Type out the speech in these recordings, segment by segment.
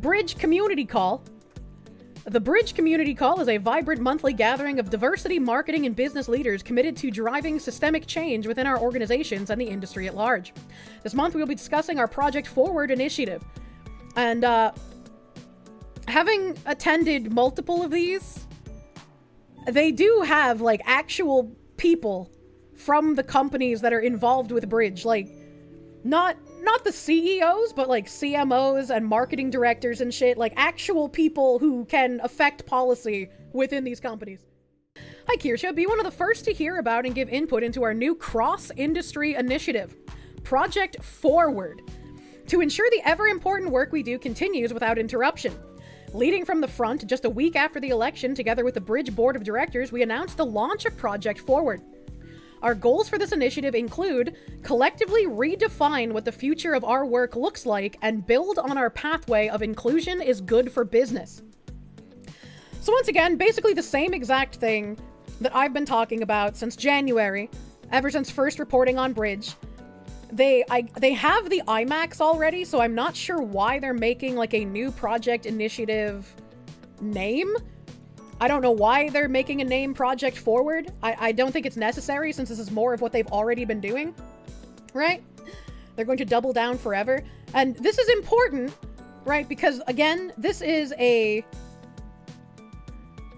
B.R.I.G.E Community Call. The B.R.I.G.E Community Call is a vibrant monthly gathering of diversity, marketing, and business leaders committed to driving systemic change within our organizations and the industry at large. This month, we will be discussing our Project Forward initiative. And, having attended multiple of these, they do have, like, actual people from the companies that are involved with B.R.I.G.E. Like, not the CEOs, but like CMOs and marketing directors and shit, like actual people who can affect policy within these companies. Hi Kirsche, be one of the first to hear about and give input into our new cross-industry initiative, Project Forward, to ensure the ever-important work we do continues without interruption. Leading from the front, just a week after the election, together with the B.R.I.G.E Board of Directors, we announced the launch of Project Forward. Our goals for this initiative include collectively redefine what the future of our work looks like and build on our pathway of inclusion is good for business. So once again, basically the same exact thing that I've been talking about since January, ever since first reporting on B.R.I.G.E. They have the IMAX already, so I'm not sure why they're making like a new project initiative name. I don't know why they're making a name Project Forward. I don't think it's necessary since this is more of what they've already been doing, right? They're going to double down forever. And this is important, right? Because again, this is a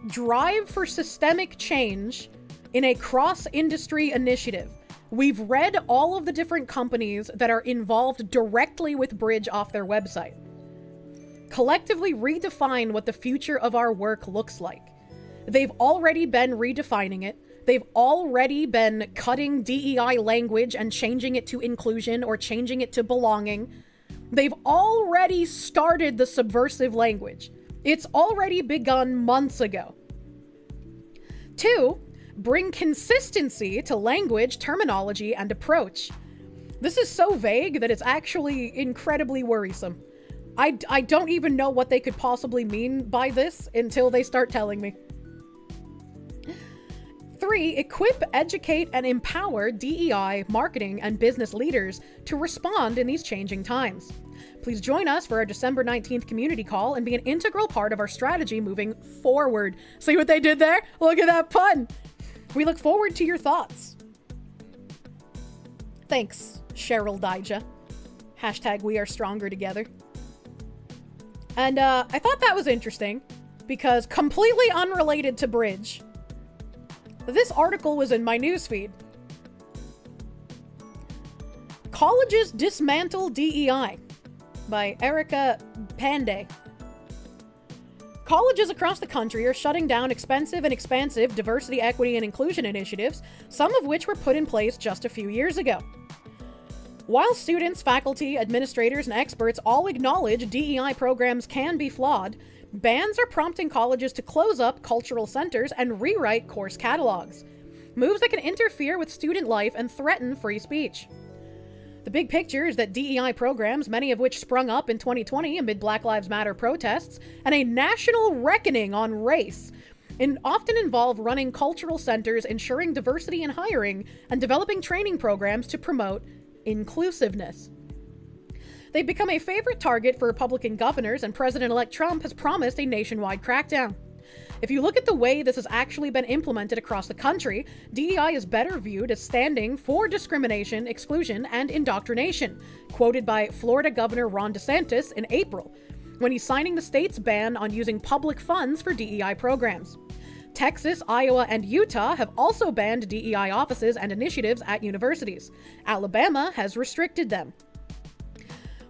drive for systemic change in a cross-industry initiative. We've read all of the different companies that are involved directly with B.R.I.G.E off their website. Collectively redefine what the future of our work looks like. They've already been redefining it. They've already been cutting DEI language and changing it to inclusion or changing it to belonging. They've already started the subversive language. It's already begun months ago. 2, bring consistency to language, terminology, and approach. This is so vague that it's actually incredibly worrisome. I don't even know what they could possibly mean by this until they start telling me. 3, equip, educate, and empower DEI, marketing, and business leaders to respond in these changing times. Please join us for our December 19th community call and be an integral part of our strategy moving forward. See what they did there? Look at that pun! We look forward to your thoughts. Thanks, Cheryl Dijah. Hashtag we are stronger together. And I thought that was interesting because completely unrelated to B.R.I.G.E, this article was in my newsfeed. Colleges Dismantle DEI by Erica Pandey. Colleges across the country are shutting down expensive and expansive diversity, equity, and inclusion initiatives, some of which were put in place just a few years ago. While students, faculty, administrators, and experts all acknowledge DEI programs can be flawed, bans are prompting colleges to close up cultural centers and rewrite course catalogs, moves that can interfere with student life and threaten free speech. The big picture is that DEI programs, many of which sprung up in 2020 amid Black Lives Matter protests and a national reckoning on race, often involve running cultural centers, ensuring diversity in hiring, and developing training programs to promote inclusiveness. They've become a favorite target for Republican governors, and President-elect Trump has promised a nationwide crackdown. If you look at the way this has actually been implemented across the country, DEI is better viewed as standing for discrimination, exclusion, and indoctrination, quoted by Florida Governor Ron DeSantis in April, when he's signing the state's ban on using public funds for DEI programs. Texas, Iowa, and Utah have also banned DEI offices and initiatives at universities. Alabama has restricted them.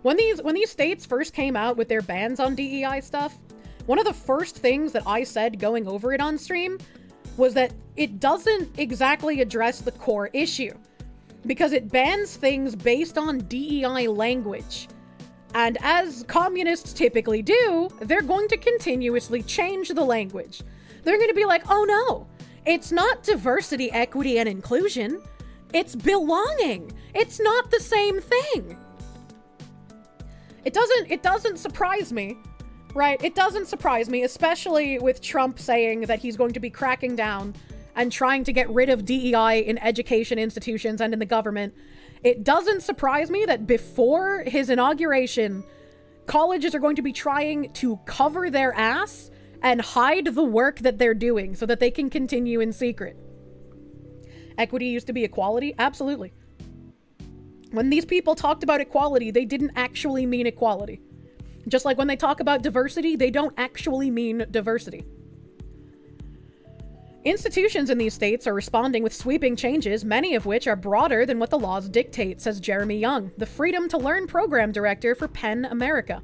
When these states first came out with their bans on DEI stuff, one of the first things that I said going over it on stream was that it doesn't exactly address the core issue, because it bans things based on DEI language. And as communists typically do, they're going to continuously change the language. They're going to be like, oh no, it's not diversity, equity, and inclusion. It's belonging. It's not the same thing. It doesn't surprise me, right? It doesn't surprise me, especially with Trump saying that he's going to be cracking down and trying to get rid of DEI in education institutions and in the government. It doesn't surprise me that before his inauguration, colleges are going to be trying to cover their ass and hide the work that they're doing so that they can continue in secret. Equity used to be equality? Absolutely. When these people talked about equality, they didn't actually mean equality. Just like when they talk about diversity, they don't actually mean diversity. Institutions in these states are responding with sweeping changes, many of which are broader than what the laws dictate, says Jeremy Young, the Freedom to Learn Program Director for Penn America.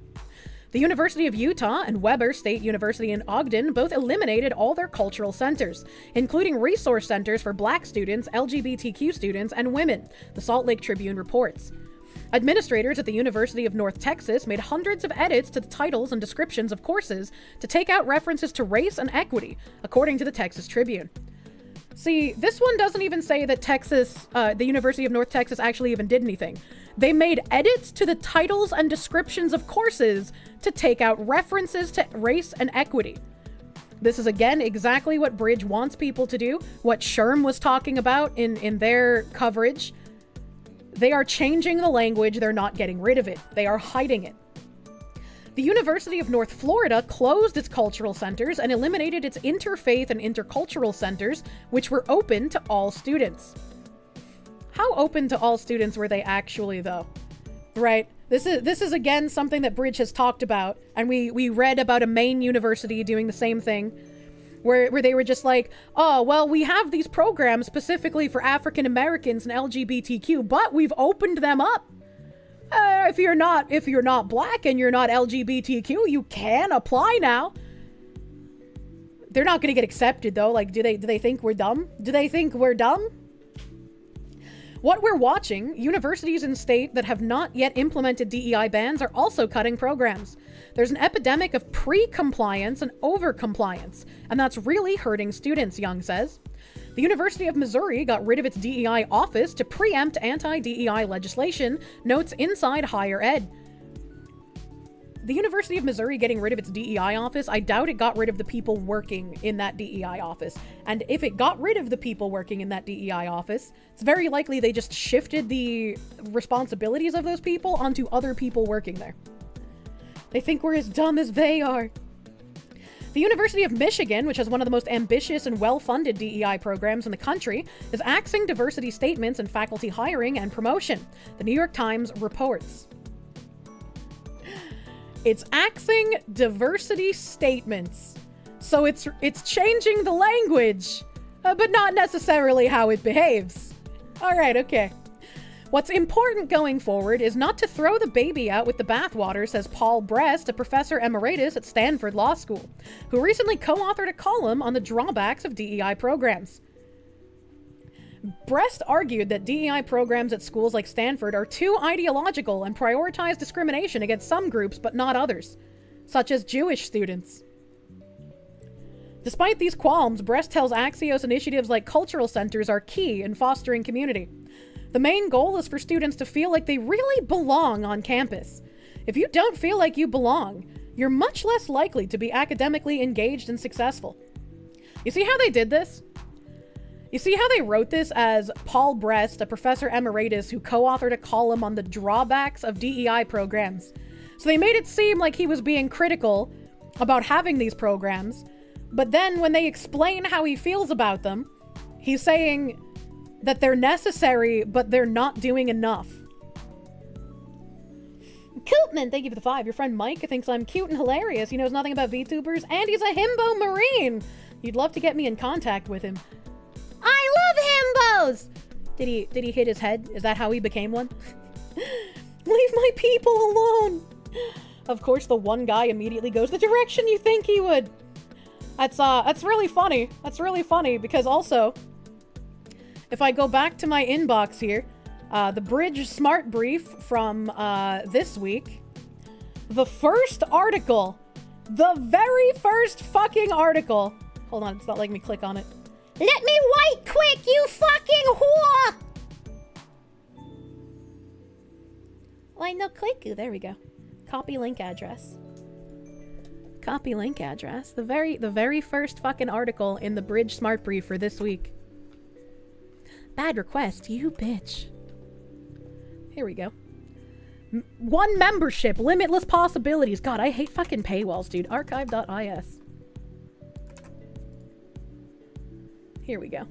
The University of Utah and Weber State University in Ogden both eliminated all their cultural centers, including resource centers for Black students, LGBTQ students, and women, the Salt Lake Tribune reports. Administrators at the University of North Texas made hundreds of edits to the titles and descriptions of courses to take out references to race and equity, according to the Texas Tribune. See, this one doesn't even say that the University of North Texas actually even did anything. They made edits to the titles and descriptions of courses to take out references to race and equity. This is, again, exactly what B.R.I.G.E wants people to do, what Sherm was talking about in their coverage. They are changing the language, they're not getting rid of it. They are hiding it. The University of North Florida closed its cultural centers and eliminated its interfaith and intercultural centers, which were open to all students. How open to all students were they actually, though? Right? This is again something that B.R.I.G.E has talked about, and we read about a Maine university doing the same thing, where they were just like, oh, well, we have these programs specifically for African Americans and LGBTQ, but we've opened them up. If you're not Black and you're not LGBTQ, you can apply now. They're not going to get accepted, though. Like, do they think we're dumb? Do they think we're dumb? What we're watching, universities in state that have not yet implemented DEI bans are also cutting programs. There's an epidemic of pre-compliance and over-compliance, and that's really hurting students, Young says. The University of Missouri got rid of its DEI office to preempt anti-DEI legislation, notes Inside Higher Ed. The University of Missouri getting rid of its DEI office, I doubt it got rid of the people working in that DEI office. And if it got rid of the people working in that DEI office, it's very likely they just shifted the responsibilities of those people onto other people working there. They think we're as dumb as they are. The University of Michigan, which has one of the most ambitious and well-funded DEI programs in the country, is axing diversity statements in faculty hiring and promotion, the New York Times reports. It's axing diversity statements. So it's changing the language, but not necessarily how it behaves. All right, okay. What's important going forward is not to throw the baby out with the bathwater, says Paul Brest, a professor emeritus at Stanford Law School, who recently co-authored a column on the drawbacks of DEI programs. Brest argued that DEI programs at schools like Stanford are too ideological and prioritize discrimination against some groups but not others, such as Jewish students. Despite these qualms, Brest tells Axios initiatives like cultural centers are key in fostering community. The main goal is for students to feel like they really belong on campus. If you don't feel like you belong, you're much less likely to be academically engaged and successful. You see how they did this? You see how they wrote this as Paul Brest, a professor emeritus who co-authored a column on the drawbacks of DEI programs. So they made it seem like he was being critical about having these programs, but then when they explain how he feels about them, he's saying that they're necessary, but they're not doing enough. Cootman, thank you for the 5. Your friend Mike thinks I'm cute and hilarious. He knows nothing about VTubers, and he's a himbo marine. You'd love to get me in contact with him. I love himbos! Did he hit his head? Is that how he became one? Leave my people alone! Of course, the one guy immediately goes the direction you think he would. That's really funny. That's really funny because also, if I go back to my inbox here, the B.R.I.G.E Smart Brief from this week, the first article, the very first fucking article. Hold on, it's not letting me click on it. Let me write quick, you fucking whore! Why no click? There we go. Copy link address. Copy link address. The very first fucking article in the B.R.I.G.E Smart Brief for this week. Bad request, you bitch. Here we go. One membership, limitless possibilities. God, I hate fucking paywalls, dude. Archive.is. Here we go.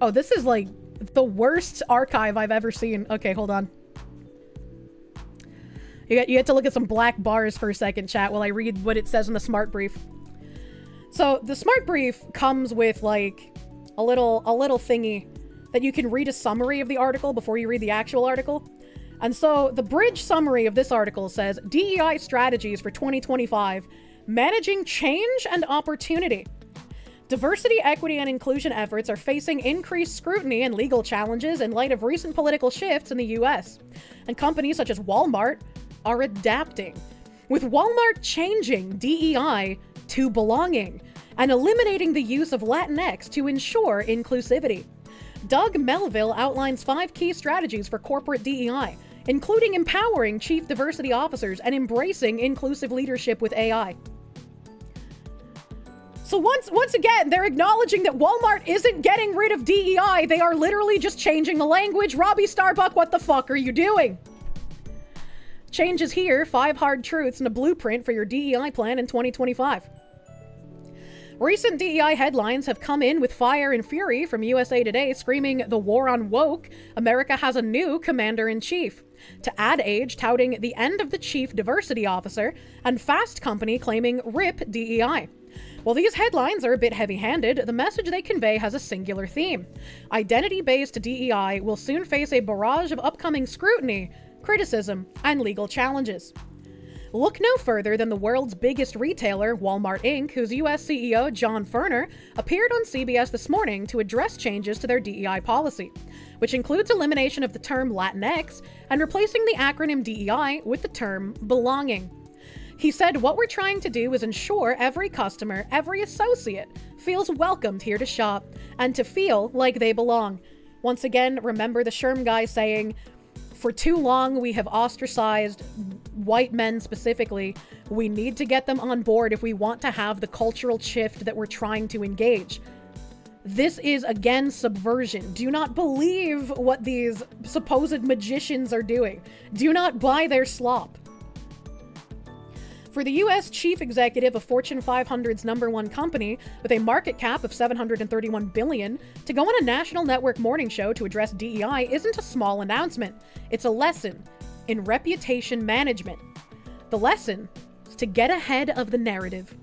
Oh, this is like the worst archive I've ever seen. Okay, hold on. You get to look at some black bars for a second, chat, while I read what it says in the smart brief. So the smart brief comes with like a little thingy that you can read a summary of the article before you read the actual article. And so the bridge summary of this article says, DEI strategies for 2025, managing change and opportunity. Diversity, equity, and inclusion efforts are facing increased scrutiny and legal challenges in light of recent political shifts in the US. And companies such as Walmart are adapting, with Walmart changing DEI to belonging and eliminating the use of Latinx to ensure inclusivity. Doug Melville outlines 5 key strategies for corporate DEI, including empowering chief diversity officers and embracing inclusive leadership with AI. So once again, they're acknowledging that Walmart isn't getting rid of DEI. They are literally just changing the language. Robbie Starbuck, what the fuck are you doing? Change is here, 5 hard truths and a blueprint for your DEI plan in 2025. Recent DEI headlines have come in with fire and fury from USA Today screaming, "The war on woke, America has a new commander-in-chief," to Ad Age touting the end of the chief diversity officer, and Fast Company claiming RIP DEI. While these headlines are a bit heavy-handed, the message they convey has a singular theme. Identity-based DEI will soon face a barrage of upcoming scrutiny, criticism, and legal challenges. Look no further than the world's biggest retailer, Walmart Inc., whose US CEO, John Furner, appeared on CBS this morning to address changes to their DEI policy, which includes elimination of the term Latinx and replacing the acronym DEI with the term belonging. He said, "What we're trying to do is ensure every customer, every associate, feels welcomed here to shop and to feel like they belong." Once again, remember the Sherm guy saying, "For too long, we have ostracized white men specifically. We need to get them on board if we want to have the cultural shift that we're trying to engage." This is, again, subversion. Do not believe what these supposed magicians are doing. Do not buy their slop. For the U.S. chief executive of Fortune 500's #1 company with a market cap of $731 billion to go on a national network morning show to address DEI isn't a small announcement. It's a lesson in reputation management. The lesson is to get ahead of the narrative.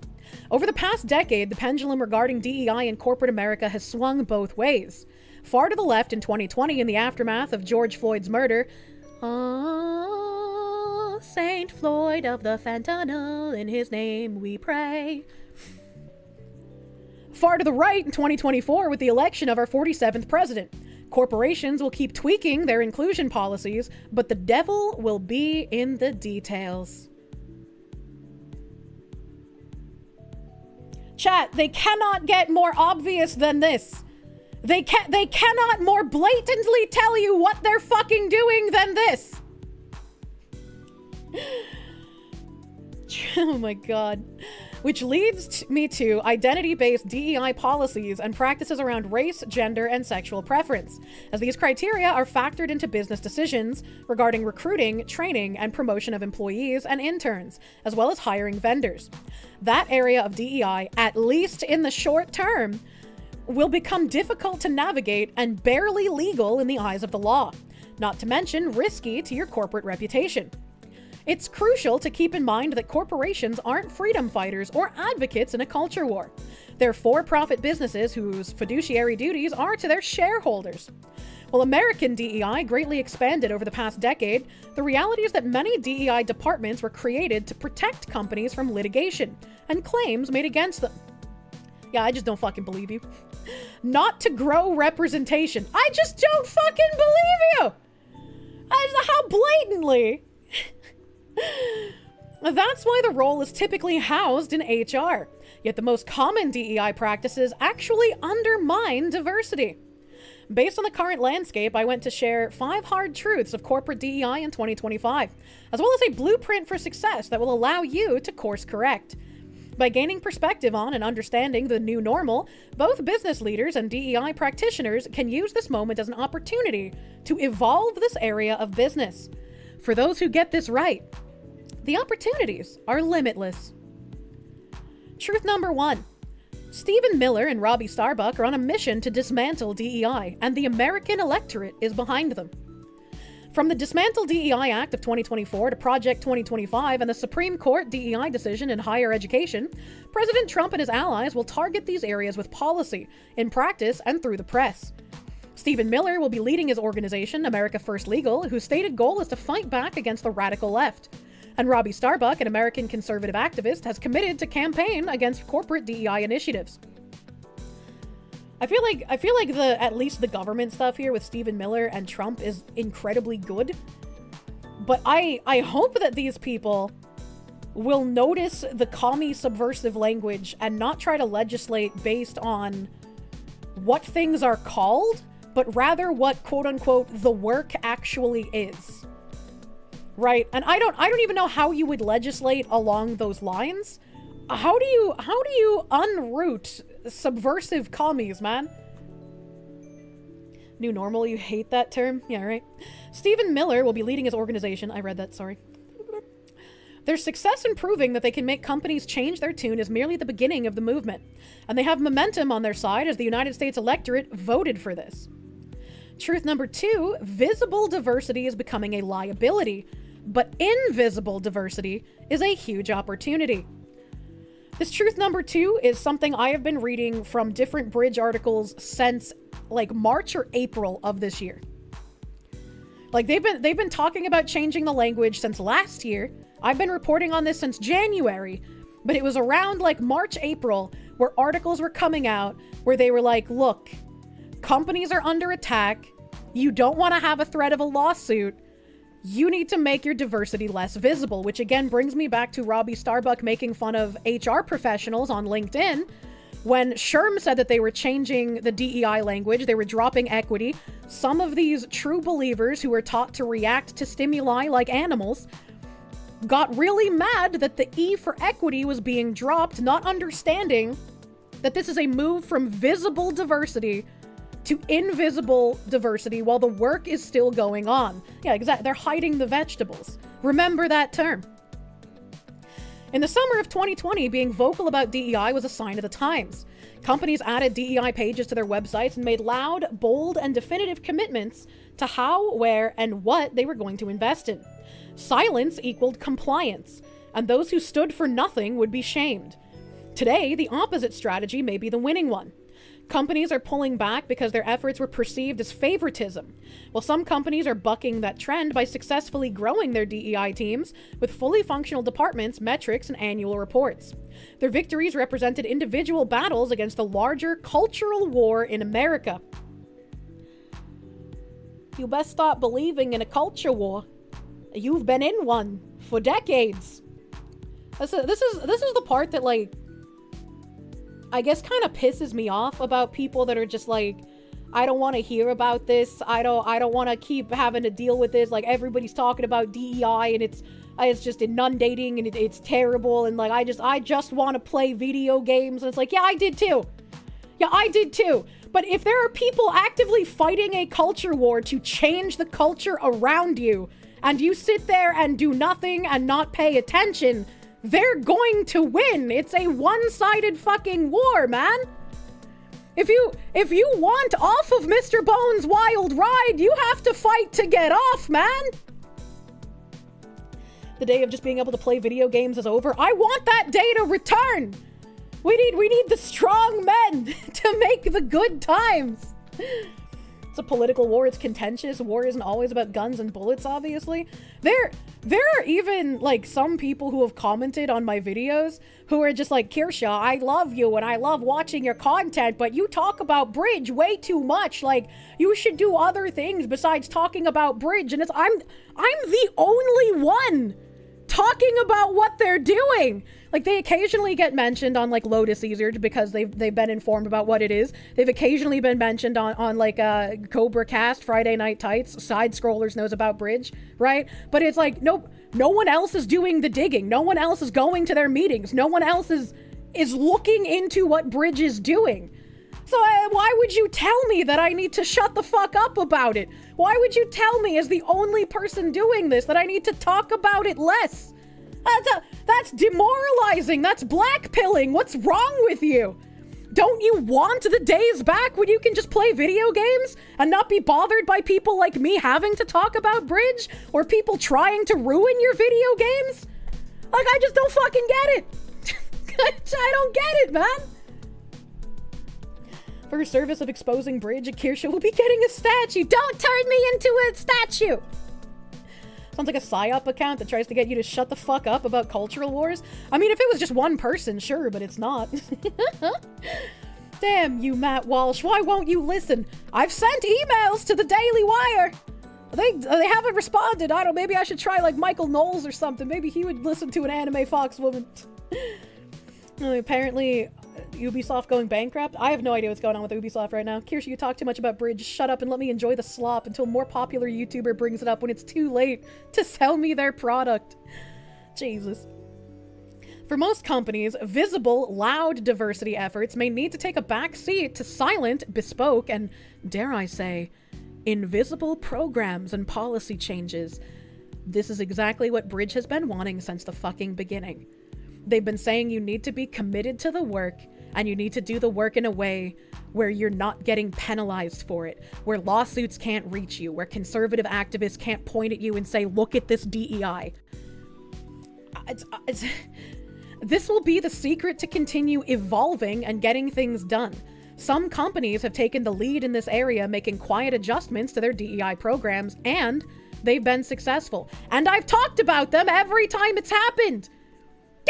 Over the past decade, the pendulum regarding DEI in corporate America has swung both ways. Far to the left in 2020 in the aftermath of George Floyd's murder, Saint Floyd of the fentanyl, in his name we pray. Far to the right in 2024 with the election of our 47th president. Corporations will keep tweaking their inclusion policies, but the devil will be in the details. Chat, they cannot get more obvious than this. They cannot more blatantly tell you what they're fucking doing than this. Oh my god. Which leads me to identity-based DEI policies and practices around race, gender, and sexual preference, as these criteria are factored into business decisions regarding recruiting, training, and promotion of employees and interns, as well as hiring vendors. That area of DEI, at least in the short term, will become difficult to navigate and barely legal in the eyes of the law, not to mention risky to your corporate reputation. It's crucial to keep in mind that corporations aren't freedom fighters or advocates in a culture war. They're for-profit businesses whose fiduciary duties are to their shareholders. While American DEI greatly expanded over the past decade, the reality is that many DEI departments were created to protect companies from litigation and claims made against them. Yeah, I just don't fucking believe you. Not to grow representation. I just don't fucking believe you! How blatantly... That's why the role is typically housed in HR, yet the most common DEI practices actually undermine diversity. Based on the current landscape, I went to share 5 hard truths of corporate DEI in 2025, as well as a blueprint for success that will allow you to course correct. By gaining perspective on and understanding the new normal, both business leaders and DEI practitioners can use this moment as an opportunity to evolve this area of business. For those who get this right, the opportunities are limitless. Truth number 1. Stephen Miller and Robbie Starbuck are on a mission to dismantle DEI, and the American electorate is behind them. From the Dismantle DEI Act of 2024 to Project 2025 and the Supreme Court DEI decision in higher education, President Trump and his allies will target these areas with policy, in practice, and through the press. Stephen Miller will be leading his organization, America First Legal, whose stated goal is to fight back against the radical left. And Robbie Starbuck, an American conservative activist, has committed to campaign against corporate DEI initiatives. I feel like at least the government stuff here with Stephen Miller and Trump is incredibly good. But I hope that these people will notice the commie subversive language and not try to legislate based on what things are called, but rather what quote unquote the work actually is. Right? And I don't even know how you would legislate along those lines. How do you unroot subversive commies, man? New normal, you hate that term? Yeah, right. Stephen Miller will be leading his organization. I read that, sorry. Their success in proving that they can make companies change their tune is merely the beginning of the movement, and they have momentum on their side as the United States electorate voted for this. Truth number 2, visible diversity is becoming a liability, but invisible diversity is a huge opportunity. This truth number 2 is something I have been reading from different B.R.I.G.E articles since like March or April of this year. Like they've been talking about changing the language since last year. I've been reporting on this since January, but it was around like March, April where articles were coming out where they were like, look, companies are under attack. You don't want to have a threat of a lawsuit. You need to make your diversity less visible, which again brings me back to Robbie Starbuck making fun of HR professionals on LinkedIn. When Sherm said that they were changing the DEI language, they were dropping equity, some of these true believers who were taught to react to stimuli like animals got really mad that the E for equity was being dropped, not understanding that this is a move from visible diversity to invisible diversity while the work is still going on. Yeah, exactly. They're hiding the vegetables. Remember that term. In the summer of 2020, being vocal about DEI was a sign of the times. Companies added DEI pages to their websites and made loud, bold, and definitive commitments to how, where, and what they were going to invest in. Silence equaled compliance, and those who stood for nothing would be shamed. Today, the opposite strategy may be the winning one. Companies are pulling back because their efforts were perceived as favoritism, while some companies are bucking that trend by successfully growing their DEI teams with fully functional departments, metrics, and annual reports. Their victories represented individual battles against the larger cultural war in America. You best stop believing in a culture war. You've been in one for decades. This is the part that, like, I guess kind of pisses me off about people that are just like, I don't want to hear about this. I don't want to keep having to deal with this. Like, everybody's talking about DEI and it's just inundating and it's terrible. And like, I just want to play video games. And it's like, yeah, I did too. Yeah, I did too. But if there are people actively fighting a culture war to change the culture around you, and you sit there and do nothing and not pay attention, they're going to win. It's a one-sided fucking war, man. If you want off of Mr. Bones' wild ride, you have to fight to get off, man. The day of just being able to play video games is over. I want that day to return. We need the strong men to make the good times. It's a political war. It's contentious. War isn't always about guns and bullets, obviously. There are even, like, some people who have commented on my videos who are just like, Kirsche, I love you and I love watching your content, but you talk about B.R.I.G.E way too much. Like, you should do other things besides talking about B.R.I.G.E. And I'm the only one talking about what they're doing. Like, they occasionally get mentioned on, like, Lotus Easer because they've been informed about what it is. They've occasionally been mentioned on like, Cobra Cast, Friday Night Tights, Side Scrollers knows about B.R.I.G.E, right? But it's like, no one else is doing the digging. No one else is going to their meetings. No one else is is looking into what B.R.I.G.E is doing. So why would you tell me that I need to shut the fuck up about it? Why would you tell me, as the only person doing this, that I need to talk about it less? That's demoralizing. That's blackpilling. What's wrong with you? Don't you want the days back when you can just play video games and not be bothered by people like me having to talk about B.R.I.G.E or people trying to ruin your video games? Like, I just don't fucking get it. I don't get it, man. For her service of exposing B.R.I.G.E, Kirsche will be getting a statue. Don't turn me into a statue. Sounds like a PSYOP account that tries to get you to shut the fuck up about cultural wars. I mean, if it was just one person, sure, but it's not. Damn you, Matt Walsh. Why won't you listen? I've sent emails to the Daily Wire. They haven't responded. I don't know, maybe I should try like Michael Knowles or something. Maybe he would listen to an anime fox woman. Apparently, Ubisoft going bankrupt? I have no idea what's going on with Ubisoft right now. Kirsche, you talk too much about B.R.I.G.E. Shut up and let me enjoy the slop until a more popular YouTuber brings it up when it's too late to sell me their product. Jesus. For most companies, visible, loud diversity efforts may need to take a back seat to silent, bespoke, and, dare I say, invisible programs and policy changes. This is exactly what B.R.I.G.E has been wanting since the fucking beginning. They've been saying you need to be committed to the work, and you need to do the work in a way where you're not getting penalized for it, where lawsuits can't reach you, where conservative activists can't point at you and say, look at this D.E.I. This will be the secret to continue evolving and getting things done. Some companies have taken the lead in this area, making quiet adjustments to their D.E.I. programs, and they've been successful. And I've talked about them every time it's happened.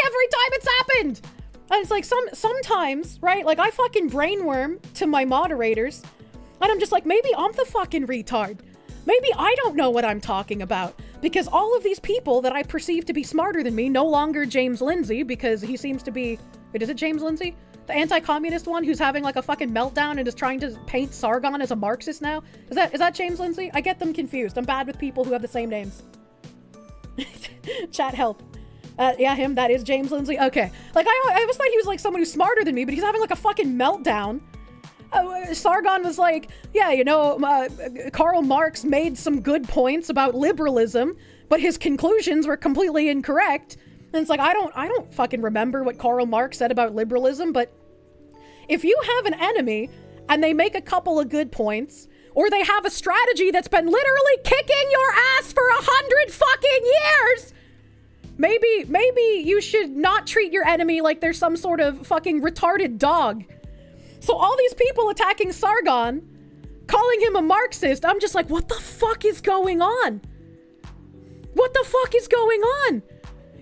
Every time it's happened! And it's like sometimes, right? Like I fucking brainworm to my moderators, and I'm just like, maybe I'm the fucking retard. Maybe I don't know what I'm talking about. Because all of these people that I perceive to be smarter than me, no longer James Lindsay, because he seems to be, wait, is it James Lindsay? The anti-communist one who's having like a fucking meltdown and is trying to paint Sargon as a Marxist now? Is that James Lindsay? I get them confused. I'm bad with people who have the same names. Chat help. Yeah, him, that is James Lindsay. Okay. Like, I always thought he was like someone who's smarter than me, but he's having like a fucking meltdown. Sargon was like, yeah, you know, Karl Marx made some good points about liberalism, but his conclusions were completely incorrect. And it's like, I don't fucking remember what Karl Marx said about liberalism, but if you have an enemy and they make a couple of good points, or they have a strategy that's been literally kicking your ass for 100 fucking years, maybe you should not treat your enemy like they're some sort of fucking retarded dog. So all these people attacking Sargon, calling him a Marxist, I'm just like, what the fuck is going on? What the fuck is going on?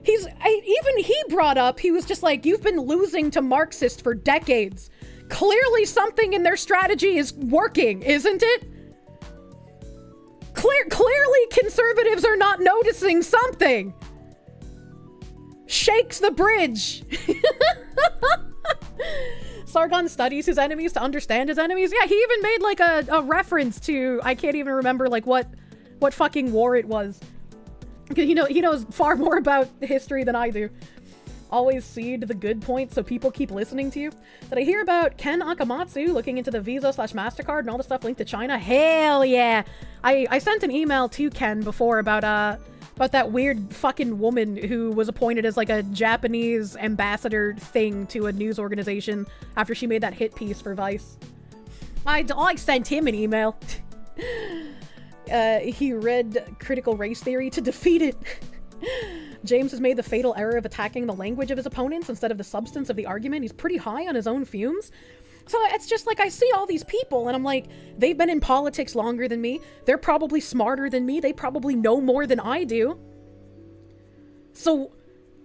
Even he brought up, he was just like, you've been losing to Marxists for decades. Clearly something in their strategy is working, isn't it? Clearly conservatives are not noticing something. Shakes the bridge. Sargon studies his enemies to understand his enemies. Yeah, he even made like a reference to, I can't even remember like what fucking war it was. He knows far more about history than I do. Always seed the good points so people keep listening to you. Did I hear about Ken Akamatsu looking into the Visa/MasterCard and all the stuff linked to China? Hell yeah! I sent an email to Ken before about that weird fucking woman who was appointed as like a Japanese ambassador thing to a news organization after she made that hit piece for Vice. I sent him an email. He read Critical Race Theory to defeat it. James has made the fatal error of attacking the language of his opponents instead of the substance of the argument. He's pretty high on his own fumes. So it's just like I see all these people and I'm like, they've been in politics longer than me. They're probably smarter than me. They probably know more than I do. So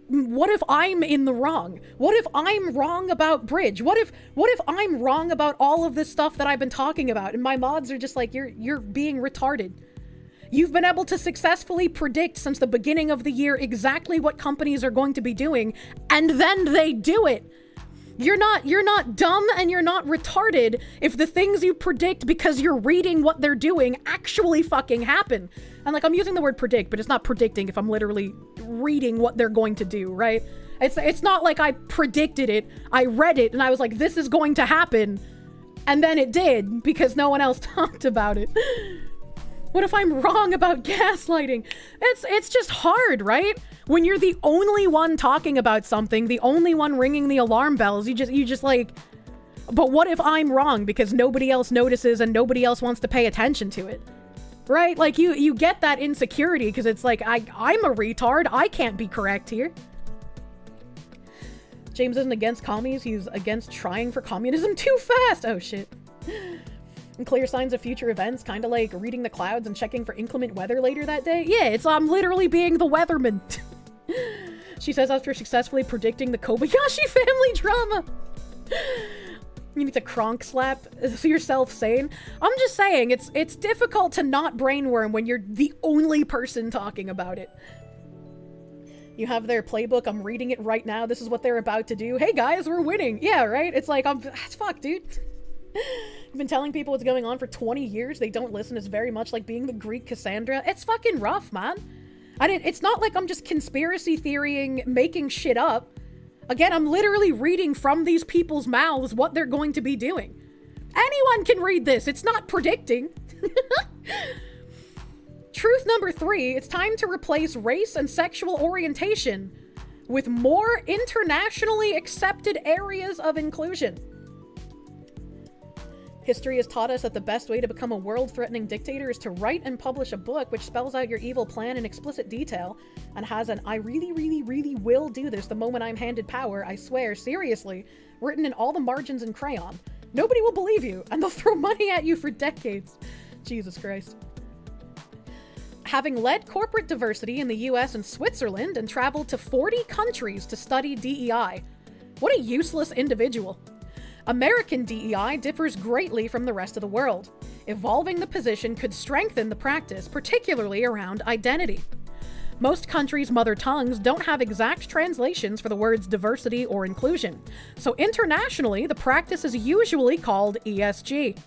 what if I'm in the wrong? What if I'm wrong about B.R.I.G.E? What if I'm wrong about all of this stuff that I've been talking about? And my mods are just like, you're being retarded. You've been able to successfully predict since the beginning of the year exactly what companies are going to be doing, and then they do it. You're not dumb and you're not retarded if the things you predict because you're reading what they're doing actually fucking happen. And like, I'm using the word predict, but it's not predicting if I'm literally reading what they're going to do, right? It's not like I predicted it. I read it and I was like, this is going to happen. And then it did because no one else talked about it. What if I'm wrong about gaslighting? It's just hard, right? When you're the only one talking about something, the only one ringing the alarm bells, you just like, but what if I'm wrong because nobody else notices and nobody else wants to pay attention to it? Right? Like you get that insecurity because it's like, I'm a retard. I can't be correct here. James isn't against commies. He's against trying for communism too fast. Oh shit. And clear signs of future events, kind of like reading the clouds and checking for inclement weather later that day. Yeah, I'm literally being the weatherman. She says after successfully predicting the Kobayashi family drama. You need to cronk slap yourself sane. I'm just saying, it's difficult to not brainworm when you're the only person talking about it. You have their playbook. I'm reading it right now. This is what they're about to do. Hey guys, we're winning. Yeah, right? It's like, fuck, dude. I've been telling people what's going on for 20 years. They don't listen. It's very much like being the Greek Cassandra. It's fucking rough, man. It's not like I'm just conspiracy theorying, making shit up. Again, I'm literally reading from these people's mouths what they're going to be doing. Anyone can read this. It's not predicting. Truth number 3, it's time to replace race and sexual orientation with more internationally accepted areas of inclusion. History has taught us that the best way to become a world-threatening dictator is to write and publish a book which spells out your evil plan in explicit detail and has an I really, really, really will do this the moment I'm handed power, I swear, seriously, written in all the margins in crayon. Nobody will believe you, and they'll throw money at you for decades. Jesus Christ. Having led corporate diversity in the US and Switzerland and traveled to 40 countries to study DEI. What a useless individual. American DEI differs greatly from the rest of the world. Evolving the position could strengthen the practice, particularly around identity. Most countries' mother tongues don't have exact translations for the words diversity or inclusion, so internationally, the practice is usually called ESG.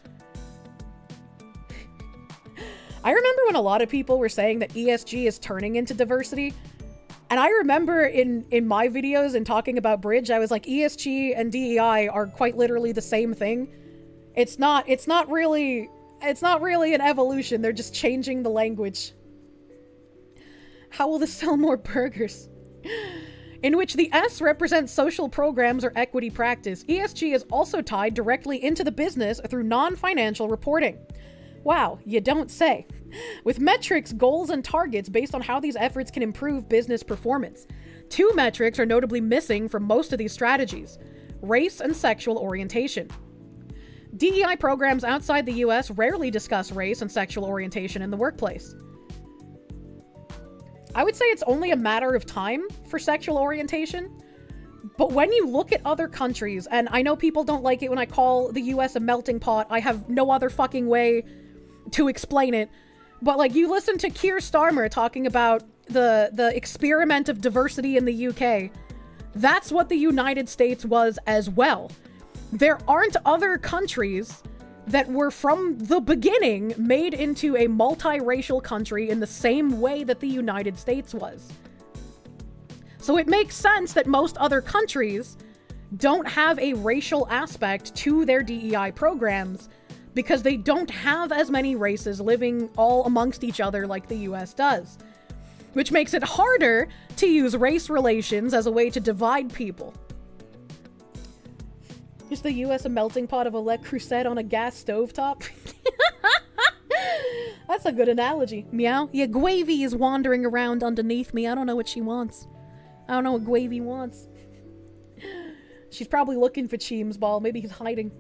I remember when a lot of people were saying that ESG is turning into diversity. And I remember in my videos and talking about B.R.I.G.E, I was like, ESG and DEI are quite literally the same thing. It's not really an evolution. They're just changing the language. How will this sell more burgers? In which the S represents social programs or equity practice. ESG is also tied directly into the business through non-financial reporting. Wow, you don't say. With metrics, goals, and targets based on how these efforts can improve business performance. 2 metrics are notably missing from most of these strategies: race and sexual orientation. DEI programs outside the US rarely discuss race and sexual orientation in the workplace. I would say it's only a matter of time for sexual orientation. But when you look at other countries, and I know people don't like it when I call the US a melting pot, I have no other fucking way to explain it. But like, you listen to Keir Starmer talking about the experiment of diversity in the UK. That's what the United States was as well. There aren't other countries that were from the beginning made into a multiracial country in the same way that the United States was. So it makes sense that most other countries don't have a racial aspect to their DEI programs because they don't have as many races living all amongst each other like the US does, which makes it harder to use race relations as a way to divide people. Is the US a melting pot of a Le Creuset on a gas stovetop? That's a good analogy. Meow. Yeah, Gravy is wandering around underneath me. I don't know what she wants. I don't know what Gravy wants. She's probably looking for Cheem's ball. Maybe he's hiding.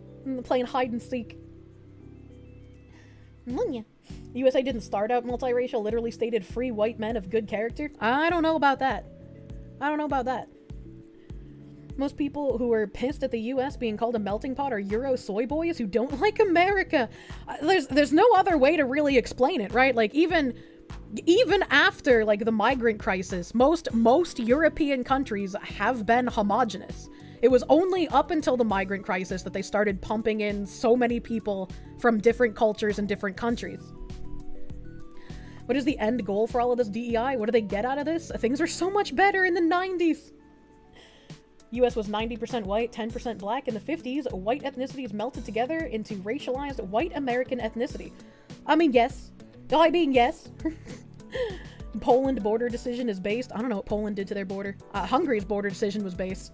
Playing hide and seek. USA didn't start out multiracial, literally stated free white men of good character. I don't know about that. Most people who are pissed at the US being called a melting pot are Euro soy boys who don't like America. There's no other way to really explain it, right? Like, even after like the migrant crisis, most European countries have been homogenous. It was only up until the migrant crisis that they started pumping in so many people from different cultures and different countries. What is the end goal for all of this DEI? What do they get out of this? Things were so much better in the 90s. US was 90% white, 10% black. In the 50s, white ethnicities melted together into racialized white American ethnicity. I mean, yes. I mean, yes. Poland border decision is based. I don't know what Poland did to their border. Hungary's border decision was based.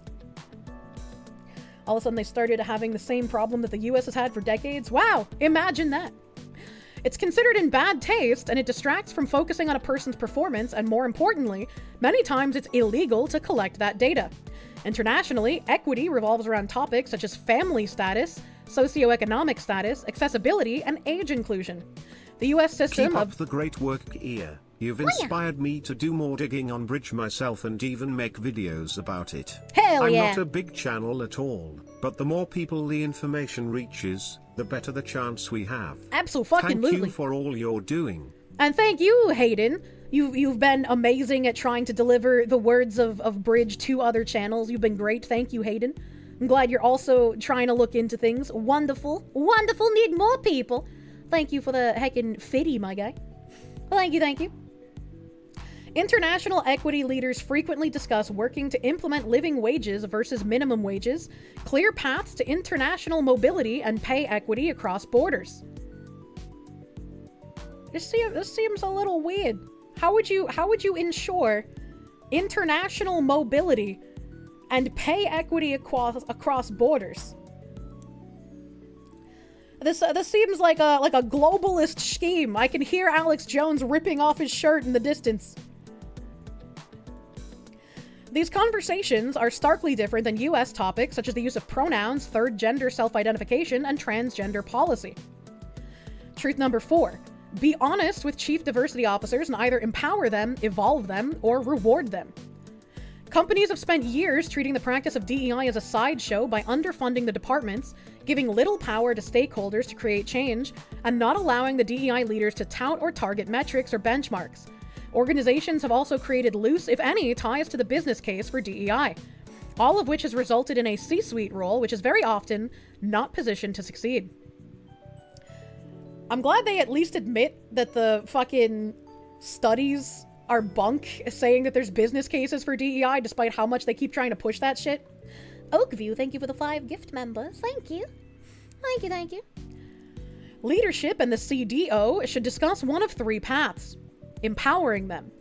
All of a sudden, they started having the same problem that the US has had for decades. Wow, imagine that. It's considered in bad taste, and it distracts from focusing on a person's performance, and more importantly, many times it's illegal to collect that data. Internationally, equity revolves around topics such as family status, socioeconomic status, accessibility, and age inclusion. The US system Keep up the great work here. You've inspired me to do more digging on Bridge myself and even make videos about it. Hell I'm yeah. not a big channel at all, but the more people the information reaches, the better the chance we have. Absolutely. Thank you for all you're doing. And thank you, Hayden. You've been amazing at trying to deliver the words of Bridge to other channels. You've been great. Thank you, Hayden. I'm glad you're also trying to look into things. Wonderful. Wonderful. Need more people. Thank you for the heckin' fitty, my guy. Well, thank you, thank you. International equity leaders frequently discuss working to implement living wages versus minimum wages, clear paths to international mobility, and pay equity across borders. This seems a little weird. How would you ensure international mobility and pay equity across borders? This seems like a globalist scheme. I can hear Alex Jones ripping off his shirt in the distance. These conversations are starkly different than US topics such as the use of pronouns, third gender self-identification, and transgender policy. Truth number 4. Be honest with chief diversity officers and either empower them, evolve them, or reward them. Companies have spent years treating the practice of DEI as a sideshow by underfunding the departments, giving little power to stakeholders to create change, and not allowing the DEI leaders to tout or target metrics or benchmarks. Organizations have also created loose, if any, ties to the business case for DEI, all of which has resulted in a C-suite role, which is very often not positioned to succeed. I'm glad they at least admit that the fucking studies are bunk, saying that there's business cases for DEI, despite how much they keep trying to push that shit. Oakview, thank you for the 5 gift members. Thank you. Thank you, thank you. Leadership and the CDO should discuss one of 3 paths. Empowering them.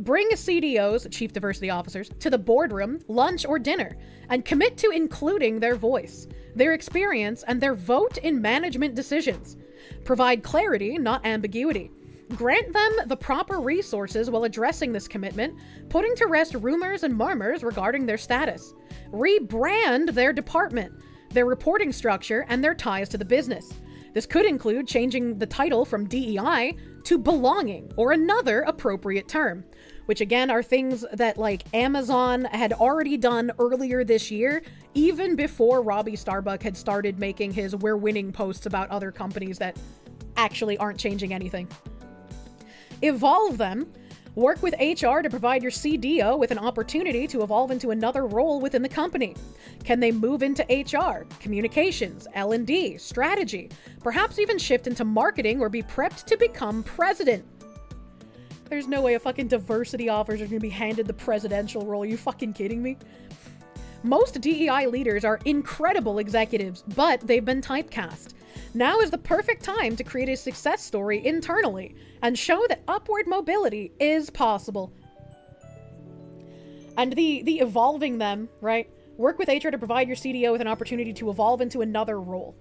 Bring CDOs, Chief Diversity Officers, to the boardroom, lunch, or dinner, and commit to including their voice, their experience, and their vote in management decisions. Provide clarity, not ambiguity. Grant them the proper resources while addressing this commitment, putting to rest rumors and murmurs regarding their status. Rebrand their department, their reporting structure, and their ties to the business. This could include changing the title from DEI to belonging or another appropriate term, which again are things that like Amazon had already done earlier this year, even before Robbie Starbuck had started making his "we're winning" posts about other companies that actually aren't changing anything. Evolve them. Work with HR to provide your CDO with an opportunity to evolve into another role within the company. Can they move into HR, communications, L&D, strategy, perhaps even shift into marketing or be prepped to become president? There's no way a fucking diversity officer is going to be handed the presidential role. Are you fucking kidding me? Most DEI leaders are incredible executives, but they've been typecast. Now is the perfect time to create a success story internally and show that upward mobility is possible. And the evolving them, right? Work with HR to provide your CDO with an opportunity to evolve into another role.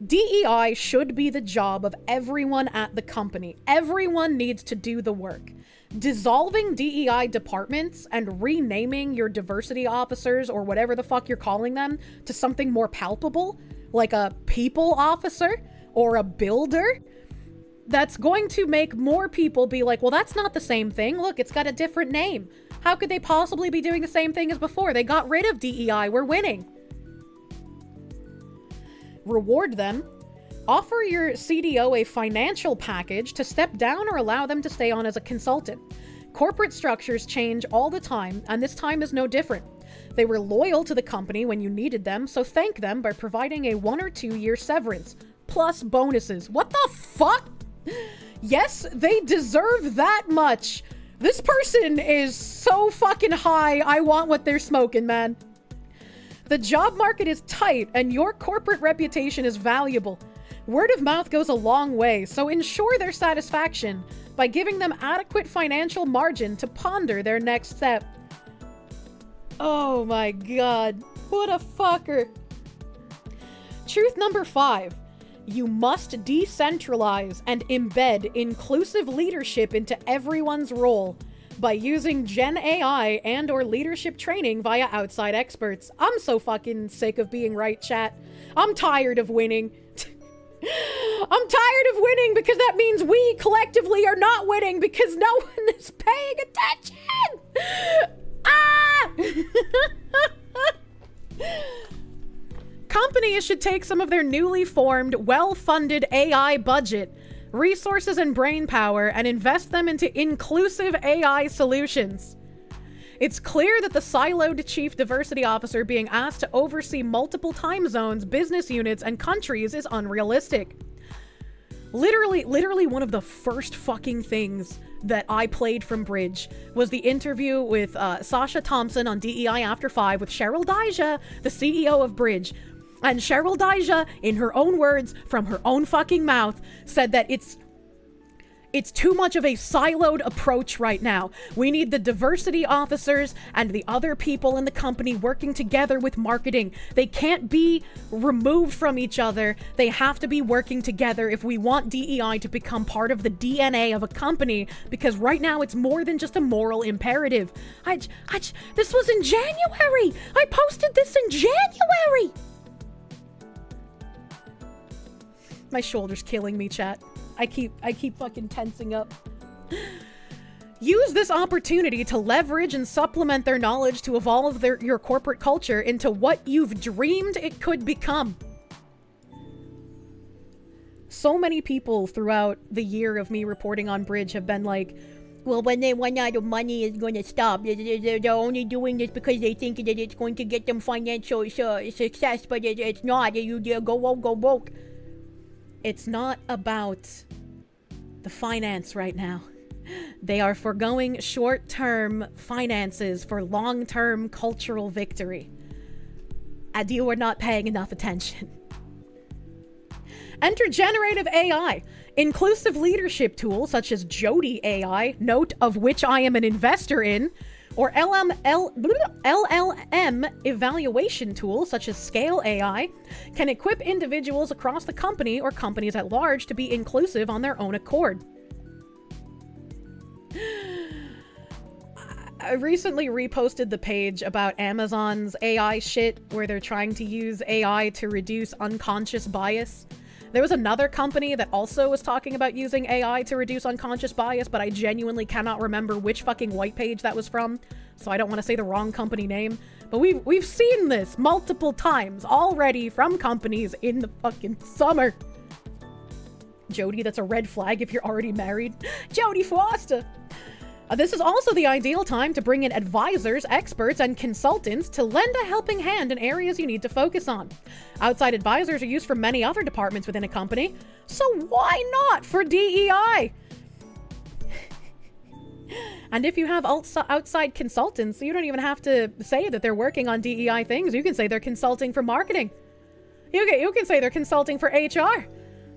DEI should be the job of everyone at the company. Everyone needs to do the work. Dissolving DEI departments and renaming your diversity officers or whatever the fuck you're calling them to something more palpable, like a people officer or a builder, that's going to make more people be like, well, that's not the same thing. Look, it's got a different name. How could they possibly be doing the same thing as before? They got rid of DEI. We're winning. Reward them. Offer your CDO a financial package to step down or allow them to stay on as a consultant. Corporate structures change all the time, and this time is no different. They were loyal to the company when you needed them, so thank them by providing a 1 or 2 year severance, plus bonuses. What the fuck? Yes, they deserve that much. This person is so fucking high, I want what they're smoking, man. The job market is tight and your corporate reputation is valuable. Word of mouth goes a long way, so ensure their satisfaction by giving them adequate financial margin to ponder their next step. Oh my god, what a fucker. Truth number 5. You must decentralize and embed inclusive leadership into everyone's role by using Gen AI and or leadership training via outside experts. I'm so fucking sick of being right, chat. I'm tired of winning. I'm tired of winning because that means we collectively are not winning because no one is paying attention. Ah! Companies should take some of their newly formed, well-funded AI budget, resources and brainpower and invest them into inclusive AI solutions. It's clear that the siloed chief diversity officer being asked to oversee multiple time zones, business units, and countries is unrealistic. Literally one of the first fucking things that I played from Bridge was the interview with Sasha Thompson on D.E.I. After 5 with Cheryl Dijja, the CEO of Bridge. And Cheryl Dijja, in her own words, from her own fucking mouth, said that it's too much of a siloed approach right now. We need the diversity officers and the other people in the company working together with marketing. They can't be removed from each other. They have to be working together if we want DEI to become part of the DNA of a company, because right now it's more than just a moral imperative. This was in January. I posted this in January. My shoulder's killing me, chat. I keep fucking tensing up. Use this opportunity to leverage and supplement their knowledge to evolve your corporate culture into what you've dreamed it could become. So many people throughout the year of me reporting on Bridge have been like, well, when they run out of money, it's going to stop. They're only doing this because they think that it's going to get them financial success, but it's not. You go woke. It's not about the finance right now. They are foregoing short-term finances for long-term cultural victory. And you are not paying enough attention. Enter generative AI. Inclusive leadership tools such as Jody AI, note of which I am an investor in, or LLM evaluation tools such as Scale AI can equip individuals across the company or companies at large to be inclusive on their own accord. I recently reposted the page about Amazon's AI shit where they're trying to use AI to reduce unconscious bias. There was another company that also was talking about using AI to reduce unconscious bias, but I genuinely cannot remember which fucking white page that was from, so I don't want to say the wrong company name. But we've seen this multiple times already from companies in the fucking summer. Jody, that's a red flag if you're already married. Jodie Foster! This is also the ideal time to bring in advisors, experts, and consultants to lend a helping hand in areas you need to focus on. Outside advisors are used for many other departments within a company, so why not for DEI? And if you have outside consultants, you don't even have to say that they're working on DEI things. You can say they're consulting for marketing. You can say they're consulting for HR.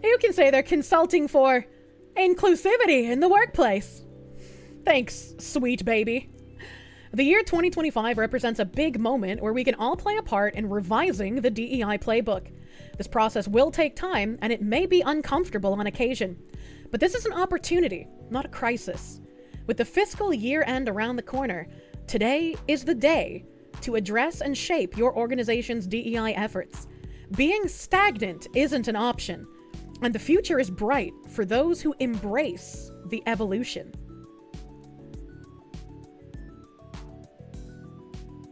You can say they're consulting for inclusivity in the workplace. Thanks, sweet baby. The year 2025 represents a big moment where we can all play a part in revising the DEI playbook. This process will take time, and it may be uncomfortable on occasion. But this is an opportunity, not a crisis. With the fiscal year end around the corner, today is the day to address and shape your organization's DEI efforts. Being stagnant isn't an option, and the future is bright for those who embrace the evolution.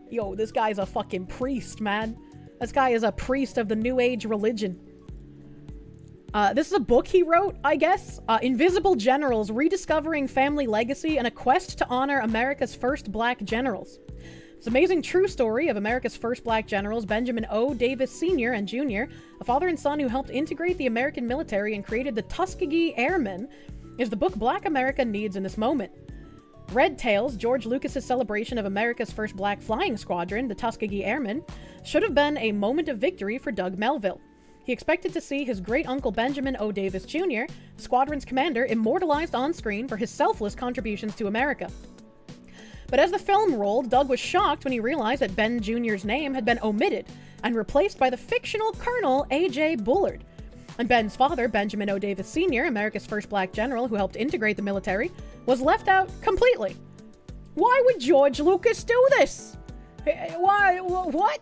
Yo, this guy's a fucking priest, man. This guy is a priest of the New Age religion. This is a book he wrote, I guess. Invisible Generals, Rediscovering Family Legacy and a Quest to Honor America's First Black Generals. It's an amazing true story of America's first black generals, Benjamin O. Davis Sr. and Jr., a father and son who helped integrate the American military and created the Tuskegee Airmen, is the book Black America needs in this moment. Red Tails, George Lucas's celebration of America's first black flying squadron, the Tuskegee Airmen, should have been a moment of victory for Doug Melville. He expected to see his great-uncle Benjamin O. Davis Jr., the squadron's commander, immortalized on screen for his selfless contributions to America. But as the film rolled, Doug was shocked when he realized that Ben Jr.'s name had been omitted and replaced by the fictional Colonel A.J. Bullard. And Ben's father, Benjamin O. Davis Sr., America's first black general who helped integrate the military, was left out completely. Why would George Lucas do this? Why? What?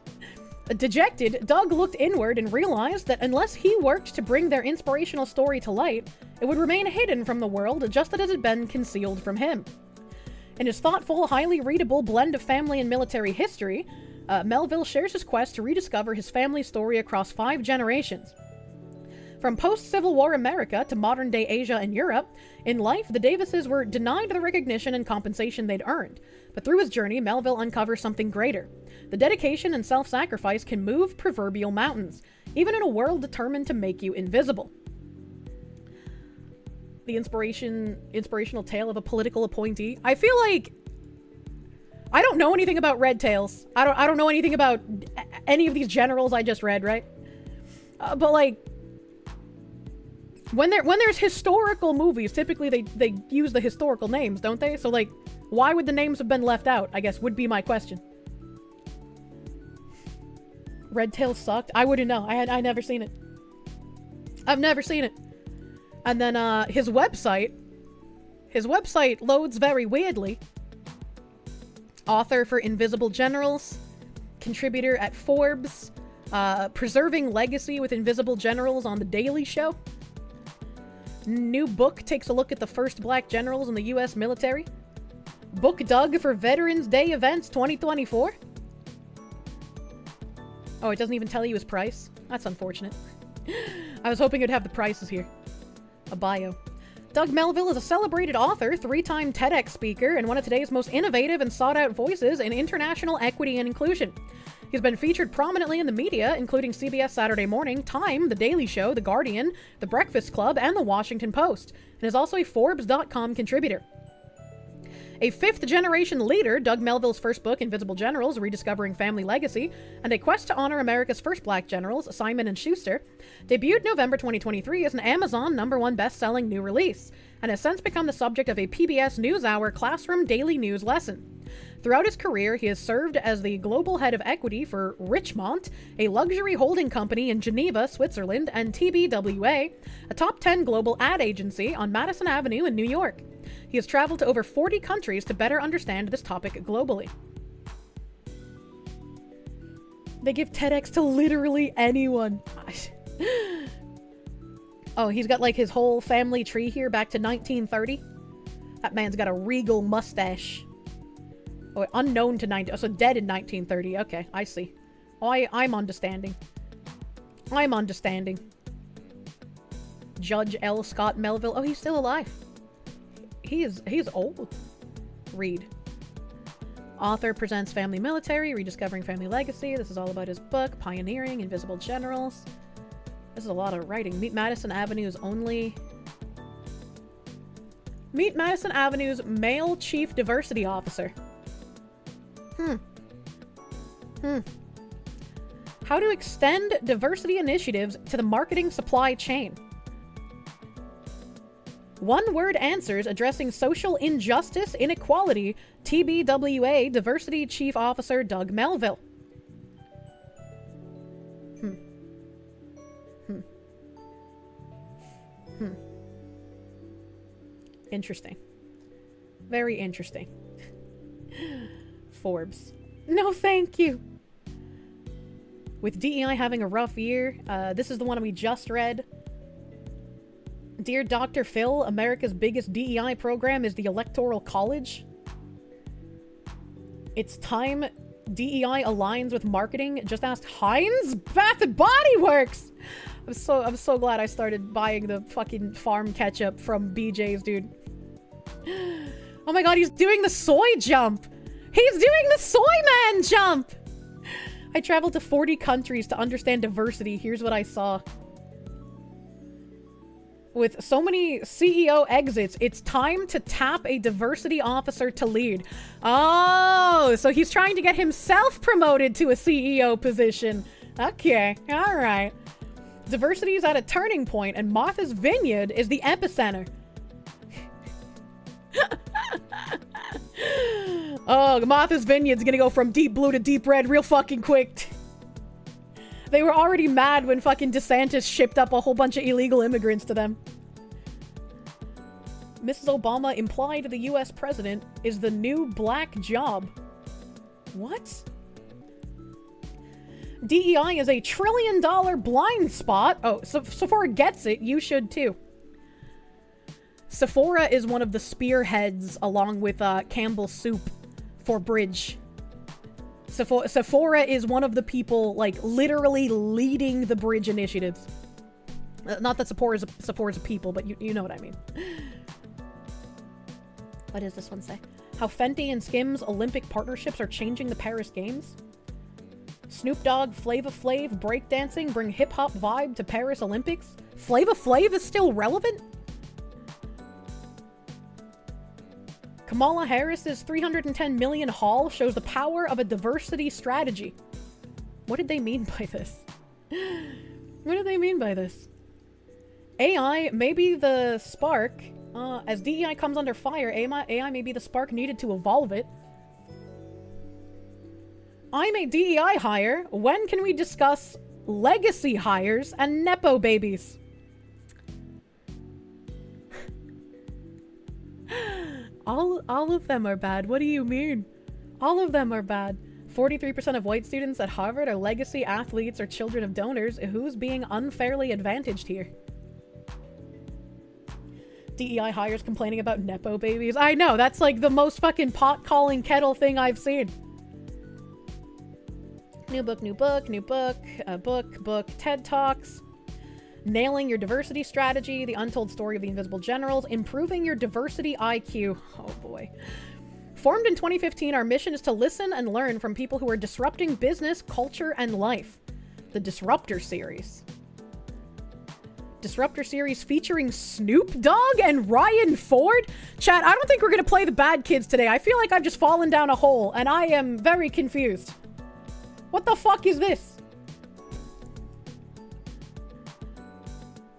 Dejected, Doug looked inward and realized that unless he worked to bring their inspirational story to light, it would remain hidden from the world just as it had been concealed from him. In his thoughtful, highly readable blend of family and military history, Melville shares his quest to rediscover his family's story across 5 generations. From post-Civil War America to modern-day Asia and Europe, in life, the Davises were denied the recognition and compensation they'd earned. But through his journey, Melville uncovers something greater. The dedication and self-sacrifice can move proverbial mountains, even in a world determined to make you invisible. The inspirational tale of a political appointee. I feel like I don't know anything about Red Tails. I don't know anything about any of these generals I just read, right? But like, when there's historical movies, typically they use the historical names, don't they? So like, why would the names have been left out, I guess, would be my question. Red Tails sucked? I wouldn't know. I never seen it. I've never seen it. And then his website loads very weirdly. Author for Invisible Generals, contributor at Forbes, preserving legacy with Invisible Generals on The Daily Show. New book takes a look at the first black generals in the U.S. military. Book Doug for Veterans Day events 2024. Oh, it doesn't even tell you his price? That's unfortunate. I was hoping it'd have the prices here. A bio. Doug Melville is a celebrated author, 3-time TEDx speaker, and one of today's most innovative and sought-out voices in international equity and inclusion. He's been featured prominently in the media, including CBS Saturday Morning, Time, The Daily Show, The Guardian, The Breakfast Club, and The Washington Post, and is also a Forbes.com contributor. A 5th-generation leader, Doug Melville's first book, Invisible Generals, Rediscovering Family Legacy, and a quest to honor America's first black generals, Simon & Schuster, debuted November 2023 as an Amazon #1 best-selling new release, and has since become the subject of a PBS NewsHour classroom daily news lesson. Throughout his career, he has served as the global head of equity for Richemont, a luxury holding company in Geneva, Switzerland, and TBWA, a top 10 global ad agency on Madison Avenue in New York. He has traveled to over 40 countries to better understand this topic globally. They give TEDx to literally anyone. Oh, he's got like his whole family tree here back to 1930. That man's got a regal mustache. Oh, unknown to 19... Oh, so dead in 1930. Okay, I see. Oh, I'm understanding. I'm understanding. Judge L. Scott Melville. Oh, he's still alive. He's old. Read. Author presents Family Military, Rediscovering Family Legacy. This is all about his book, Pioneering, Invisible Generals. This is a lot of writing. Meet Madison Avenue's male chief diversity officer. How to extend diversity initiatives to the marketing supply chain. One-word answers addressing social injustice, inequality, TBWA Diversity Chief Officer Doug Melville. Interesting. Very interesting. Forbes. No, thank you. With D.E.I. having a rough year, this is the one we just read. Dear Dr. Phil, America's biggest DEI program is the Electoral College. It's time DEI aligns with marketing. Just ask Heinz Bath and Body Works. I'm so glad I started buying the fucking farm ketchup from BJ's, dude. Oh my god, he's doing the soy jump. He's doing the soy man jump. I traveled to 40 countries to understand diversity. Here's what I saw. With so many CEO exits, it's time to tap a diversity officer to lead. Oh, so he's trying to get himself promoted to a CEO position. Okay, all right. Diversity is at a turning point, and Martha's Vineyard is the epicenter. Oh, Martha's Vineyard's gonna go from deep blue to deep red real fucking quick. They were already mad when fucking DeSantis shipped up a whole bunch of illegal immigrants to them. Mrs. Obama implied the US president is the new black job. What? DEI is a $1 trillion blind spot. Oh, so Sephora gets it. You should too. Sephora is one of the spearheads along with Campbell's Soup for B.R.I.D.G.E. Sephora is one of the people, like, literally leading the B.R.I.D.G.E. initiatives. Not that Sephora's a people, but you know what I mean. What does this one say? How Fenty and Skims Olympic partnerships are changing the Paris Games. Snoop Dogg, Flava Flav, breakdancing bring hip-hop vibe to Paris Olympics. Flava Flav is still relevant? Kamala Harris's $310 million haul shows the power of a diversity strategy. What did they mean by this? What do they mean by this? AI may be the spark. As DEI comes under fire, AI may be the spark needed to evolve it. I'm a DEI hire. When can we discuss legacy hires and Nepo babies? All of them are bad. What do you mean? All of them are bad. 43% of white students at Harvard are legacy athletes or children of donors. Who's being unfairly advantaged here? DEI hires complaining about Nepo babies. I know, that's like the most fucking pot-calling kettle thing I've seen. New book, TED Talks. Nailing your diversity strategy, the untold story of the invisible generals, improving your diversity IQ. Oh boy. Formed in 2015, our mission is to listen and learn from people who are disrupting business, culture, and life. The Disruptor series. Disruptor series featuring Snoop Dogg and Ryan Ford? Chat, I don't think we're gonna play the bad kids today. I feel like I've just fallen down a hole, and I am very confused. What the fuck is this?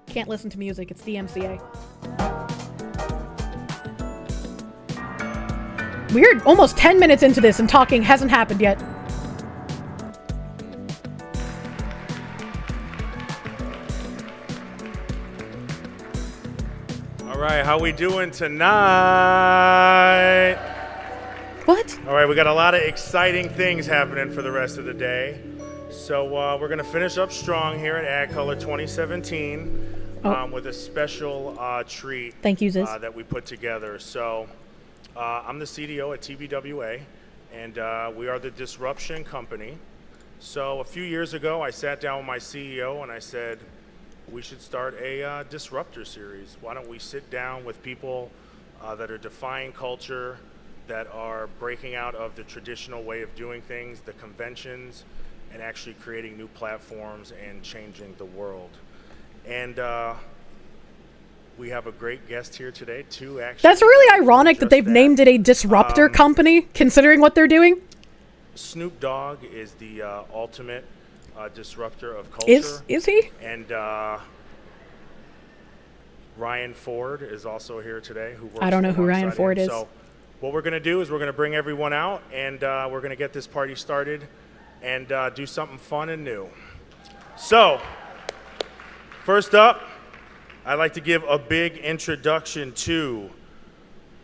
Can't listen to music, it's DMCA. We're almost 10 minutes into this and talking hasn't happened yet. All right, how we doing tonight? What? All right, we got a lot of exciting things happening for the rest of the day. So we're gonna finish up strong here at ADCOLOR 2017. With a special treat. Thank you, Ziz. That we put together. So I'm the CDO at TBWA, and we are the Disruption Company. So a few years ago, I sat down with my CEO and I said, we should start a Disruptor series. Why don't we sit down with people that are defying culture, that are breaking out of the traditional way of doing things, the conventions, and actually creating new platforms and changing the world. And we have a great guest here today, too, actually. That's really ironic that they've named it a disruptor company, considering what they're doing. Snoop Dogg is the ultimate disruptor of culture. Is he? And Ryan Ford is also here today. Who works I don't know who Ryan Ford is. So what we're going to do is we're going to bring everyone out, and we're going to get this party started and do something fun and new. So first up, I'd like to give a big introduction to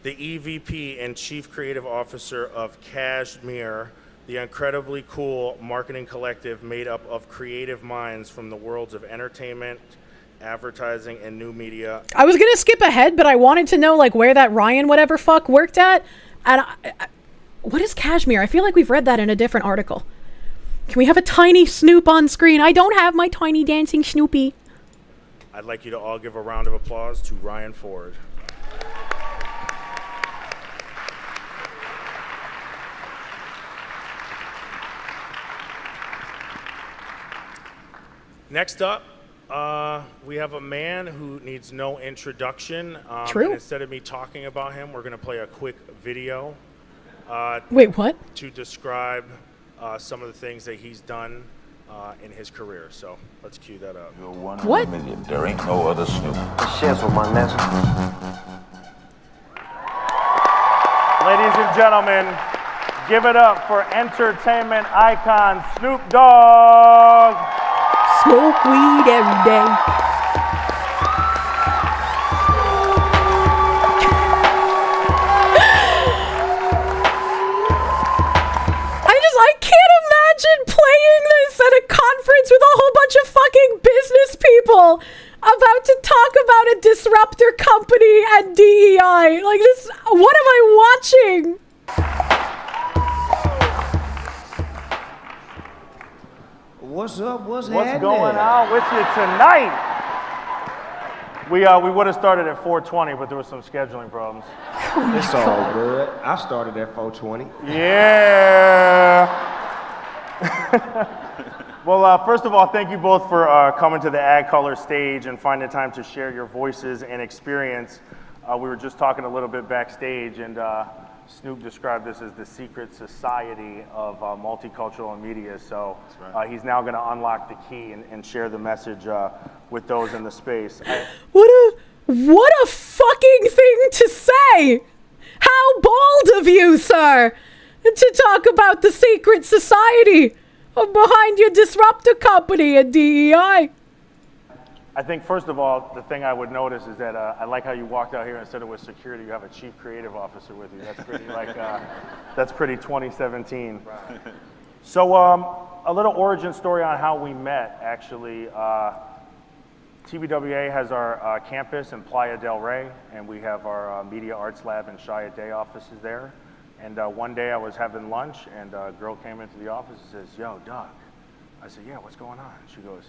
the EVP and Chief Creative Officer of Cashmere, the incredibly cool marketing collective made up of creative minds from the worlds of entertainment, advertising, and new media. I was gonna skip ahead, but I wanted to know like where that Ryan whatever fuck worked at. And what is Cashmere? I feel like we've read that in a different article. Can we have a tiny Snoop on screen? I don't have my tiny dancing Snoopy. I'd like you to all give a round of applause to Ryan Ford. Next up, We have a man who needs no introduction. True. And instead of me talking about him, we're going to play a quick video Wait, what? to describe some of the things that he's done in his career. So let's cue that up. You're one What? in a million. There ain't no other Snoop. Chef with my message. Ladies and gentlemen, give it up for entertainment icon Snoop Dogg. Smoke weed every day. I can't imagine playing this at a conference with a whole bunch of fucking business people about to talk about a disruptor company and D.E.I. Like this, what am I watching? What's up? What's What's happening? going on with you tonight? We would have started at 4:20, but there was some scheduling problems. It's all good. I started at 4:20. Yeah. Well, first of all, thank you both for coming to the ADCOLOR stage and finding time to share your voices and experience. We were just talking a little bit backstage, and Snoop described this as the secret society of multicultural media. So he's now going to unlock the key and share the message with those in the space. What a fucking thing to say! How bold of you, sir, to talk about the secret society behind your disruptor company at D.E.I. I think, first of all, the thing I would notice is that I like how you walked out here instead of with security, you have a chief creative officer with you. That's pretty that's pretty 2017. Right. So a little origin story on how we met, actually. TBWA has our campus in Playa del Rey, and we have our Media Arts Lab and Chiat offices there. And one day I was having lunch, and a girl came into the office and says, "Yo, Doug." I said, "Yeah, what's going on?" She goes,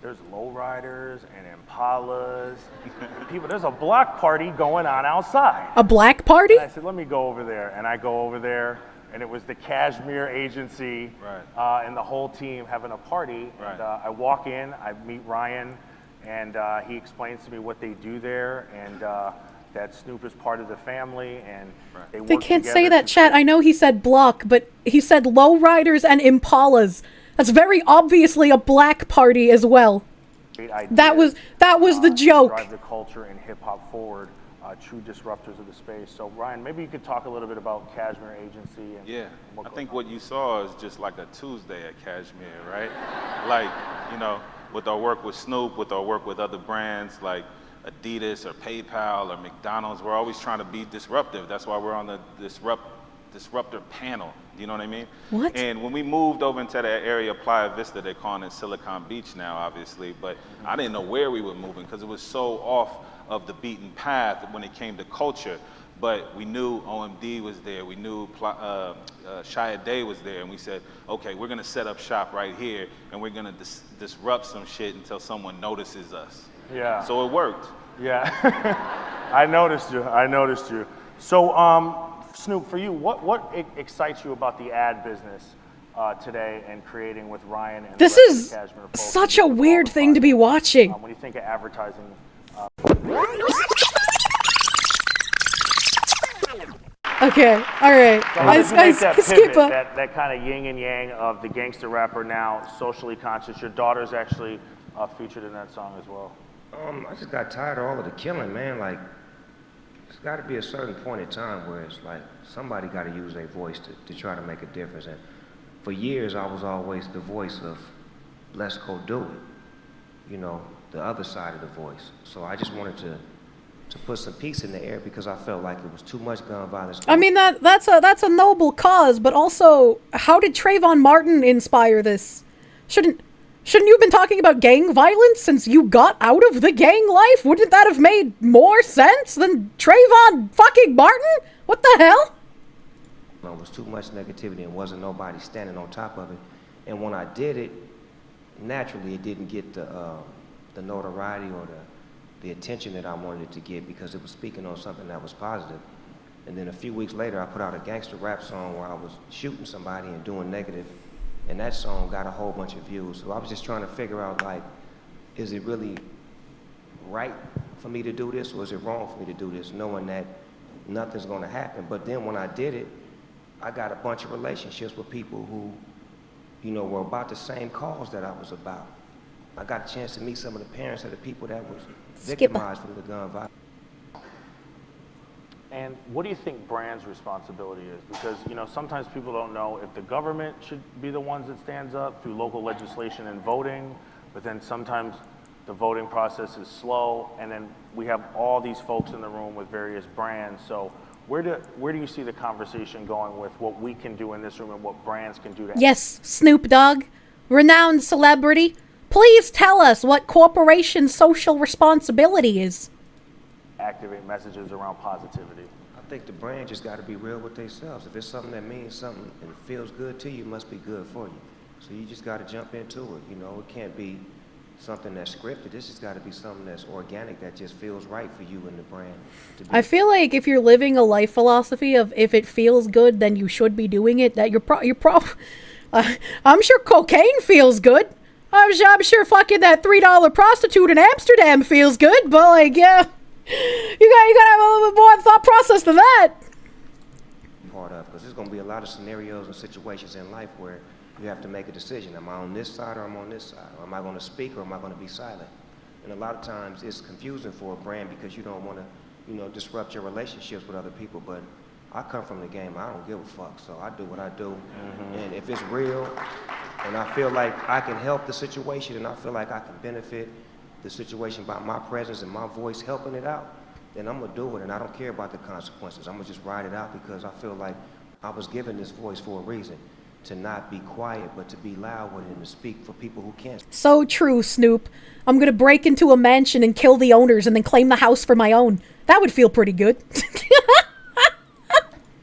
"There's lowriders and Impalas. And people, there's a block party going on outside." A black party? And I said, "Let me go over there." And I go over there, and it was the Cashmere Agency and the whole team having a party. Right. And I walk in, I meet Ryan, and he explains to me what they do there, and that Snoop is part of the family, and they work They can't together say that, to chat. I know he said block, but he said lowriders and Impalas. That's very obviously a black party as well. That was the joke. Drive the culture and hip hop forward, true disruptors of the space. So Ryan, maybe you could talk a little bit about Cashmere Agency. And Yeah, I think what you saw is just like a Tuesday at Cashmere, right? Like, you know, with our work with Snoop, with our work with other brands like Adidas or PayPal or McDonald's, we're always trying to be disruptive. That's why we're on the disruptor panel. You know what I mean? What? And when we moved over into that area, Playa Vista, they're calling it Silicon Beach now, obviously, but I didn't know where we were moving because it was so off of the beaten path when it came to culture. But we knew OMD was there, we knew Chiat was there, and we said, okay, we're gonna set up shop right here, and we're gonna disrupt some shit until someone notices us. Yeah. So it worked. Yeah. I noticed you. So, Snoop, for you, what excites you about the ad business today and creating with Ryan and This the rest is of the Cashmere folks? such a weird thing to be watching. When you think of advertising. Okay, all right. So make that skip pivot, up. that kind of yin and yang of the gangster rapper now socially conscious. Your daughter's actually featured in that song as well. I just got tired of all of the killing, man. Like, there's got to be a certain point in time where it's like somebody got to use their voice to try to make a difference. And for years, I was always the voice of let's go do it. You know, the other side of the voice. So I just wanted to put some peace in the air because I felt like it was too much gun violence. I mean that's a noble cause, but also, how did Trayvon Martin inspire this? Shouldn't you have been talking about gang violence since you got out of the gang life? Wouldn't that have made more sense than Trayvon fucking Martin? What the hell? There was too much negativity and wasn't nobody standing on top of it. And when I did it, naturally it didn't get the notoriety or the attention that I wanted it to get because it was speaking on something that was positive. And then a few weeks later, I put out a gangster rap song where I was shooting somebody and doing negative, and that song got a whole bunch of views. So I was just trying to figure out, like, is it really right for me to do this, or is it wrong for me to do this, knowing that nothing's gonna happen? But then when I did it, I got a bunch of relationships with people who, you know, were about the same cause that I was about. I got a chance to meet some of the parents of the people that was victimized from the gun violence. And what do you think brands' responsibility is? Because, you know, sometimes people don't know if the government should be the ones that stands up through local legislation and voting, but then sometimes the voting process is slow, and then we have all these folks in the room with various brands. So where do you see the conversation going with what we can do in this room and what brands can do to Yes, Snoop Dogg, renowned celebrity, please tell us what corporation social responsibility is. activate messages around positivity? I think the brand just got to be real with themselves. If it's something that means something and it feels good to you, it must be good for you. So you just got to jump into it. You know, it can't be something that's scripted. This has got to be something that's organic, that just feels right for you and the brand. I feel like if you're living a life philosophy of if it feels good, then you should be doing it, that I'm sure cocaine feels good. I'm sure fucking that $3 prostitute in Amsterdam feels good, but like, yeah, you gotta have a little bit more thought process than that. Part of, because there's going to be a lot of scenarios and situations in life where you have to make a decision. Am I on this side or am I on this side? Or am I going to speak or am I going to be silent? And a lot of times it's confusing for a brand because you don't want to, you know, disrupt your relationships with other people. But I come from the game. I don't give a fuck. So I do what I do. And if it's real and I feel like I can help the situation and I feel like I can benefit the situation by my presence and my voice helping it out, then I'm going to do it. And I don't care about the consequences. I'm going to just ride it out because I feel like I was given this voice for a reason. To not be quiet, but to be loud with it and to speak for people who can't. So true, Snoop. I'm gonna break into a mansion and kill the owners and then claim the house for my own. That would feel pretty good.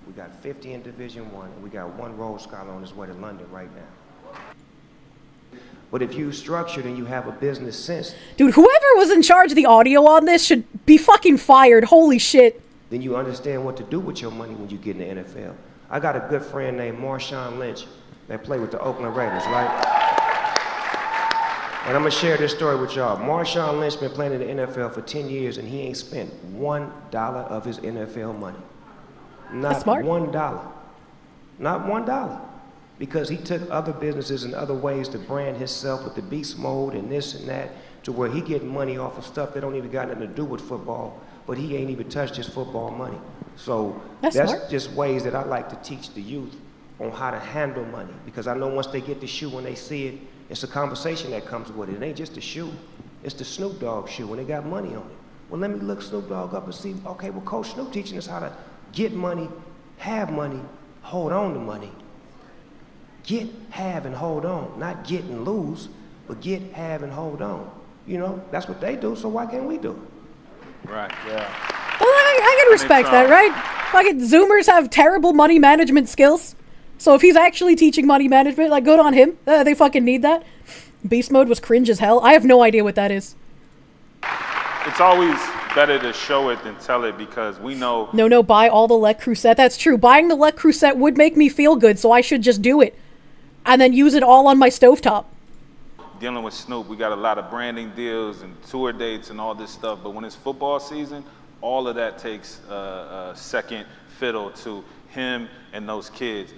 We got 50 in Division 1, and we got 1 Rhodes Scholar on his way to London right now. But if you structured and you have a business sense... Dude, whoever was in charge of the audio on this should be fucking fired. Holy shit. Then you understand what to do with your money when you get in the NFL. I got a good friend named Marshawn Lynch that played with the Oakland Raiders, right? And I'm gonna share this story with y'all. Marshawn Lynch been playing in the NFL for 10 years and he ain't spent $1 of his NFL money. Not $1. Not $1. Because he took other businesses and other ways to brand himself with the beast mode and this and that to where he getting money off of stuff that don't even got nothing to do with football, but he ain't even touched his football money. So that's just ways that I like to teach the youth on how to handle money. Because I know once they get the shoe, when they see it, it's a conversation that comes with it. It ain't just a shoe, it's the Snoop Dogg shoe and they got money on it. Well, let me look Snoop Dogg up and see, okay, well, Coach Snoop teaching us how to get money, have money, hold on to money. Get, have, and hold on. Not get and lose, but get, have, and hold on. You know, that's what they do, so why can't we do it? Right, yeah. Well, I can respect that, right? Fucking Zoomers have terrible money management skills. So if he's actually teaching money management, like, good on him. They fucking need that. Beast mode was cringe as hell. I have no idea what that is. It's always better to show it than tell it because we know... No, buy all the Le Creuset. That's true. Buying the Le Creuset would make me feel good, so I should just do it. And then use it all on my stovetop. Dealing with Snoop, we got a lot of branding deals and tour dates and all this stuff, but when it's football season, all of that takes a second fiddle to him and those kids.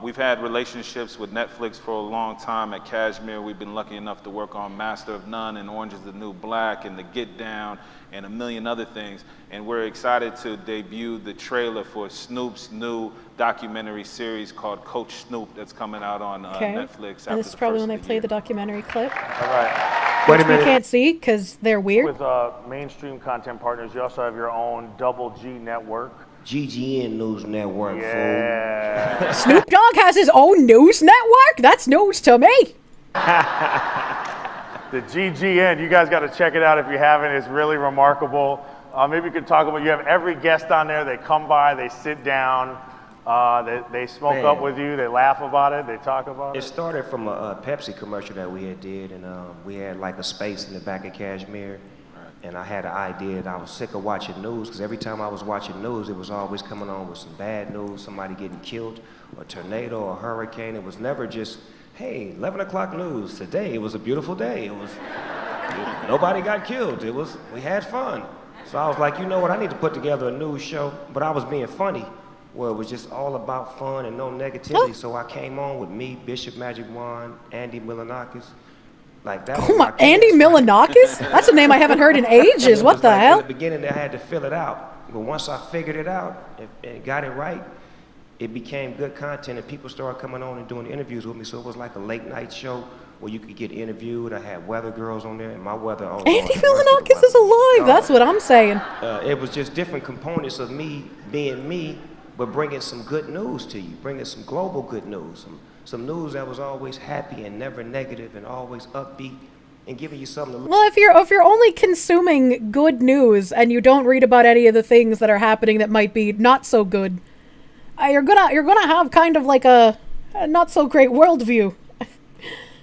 We've had relationships with Netflix for a long time. At Cashmere, we've been lucky enough to work on Master of None and Orange is the New Black and The Get Down and a million other things. And we're excited to debut the trailer for Snoop's new documentary series called Coach Snoop that's coming out on Netflix. And this is probably when they play the documentary clip. All right. Which we can't see because they're weird. With mainstream content partners, you also have your own Double G network. GGN News Network, Yeah. Snoop Dogg has his own news network? That's news to me. The GGN, you guys got to check it out if you haven't. It's really remarkable. Maybe you could talk about, you have every guest on there. They come by, they sit down, they smoke up with you, they laugh about it, they talk about it. It started from a Pepsi commercial that we had did, and we had like a space in the back of Cashmere. And I had an idea that I was sick of watching news, because every time I was watching news, it was always coming on with some bad news, somebody getting killed, a tornado, or a hurricane. It was never just, hey, 11 o'clock news, today it was a beautiful day. It was, Nobody got killed. We had fun. So I was like, you know what, I need to put together a news show, but I was being funny, where it was just all about fun and no negativity. So I came on with me, Bishop Magic Wand, Andy Milanakis. Like that. Oh my, Andy Milanakis? That's a name I haven't heard in ages. What the hell? In the beginning, I had to fill it out. But once I figured it out and got it right, it became good content, and people started coming on and doing interviews with me. So it was like a late night show where you could get interviewed. I had weather girls on there, and my weather. Andy Milanakis is alive. That's what I'm saying. It was just different components of me being me, but bringing some good news to you, bringing some global good news, some news that was always happy and never negative and always upbeat, and giving you something to look. Well, if you're only consuming good news and you don't read about any of the things that are happening that might be not so good, you're gonna have kind of like a not so great worldview. I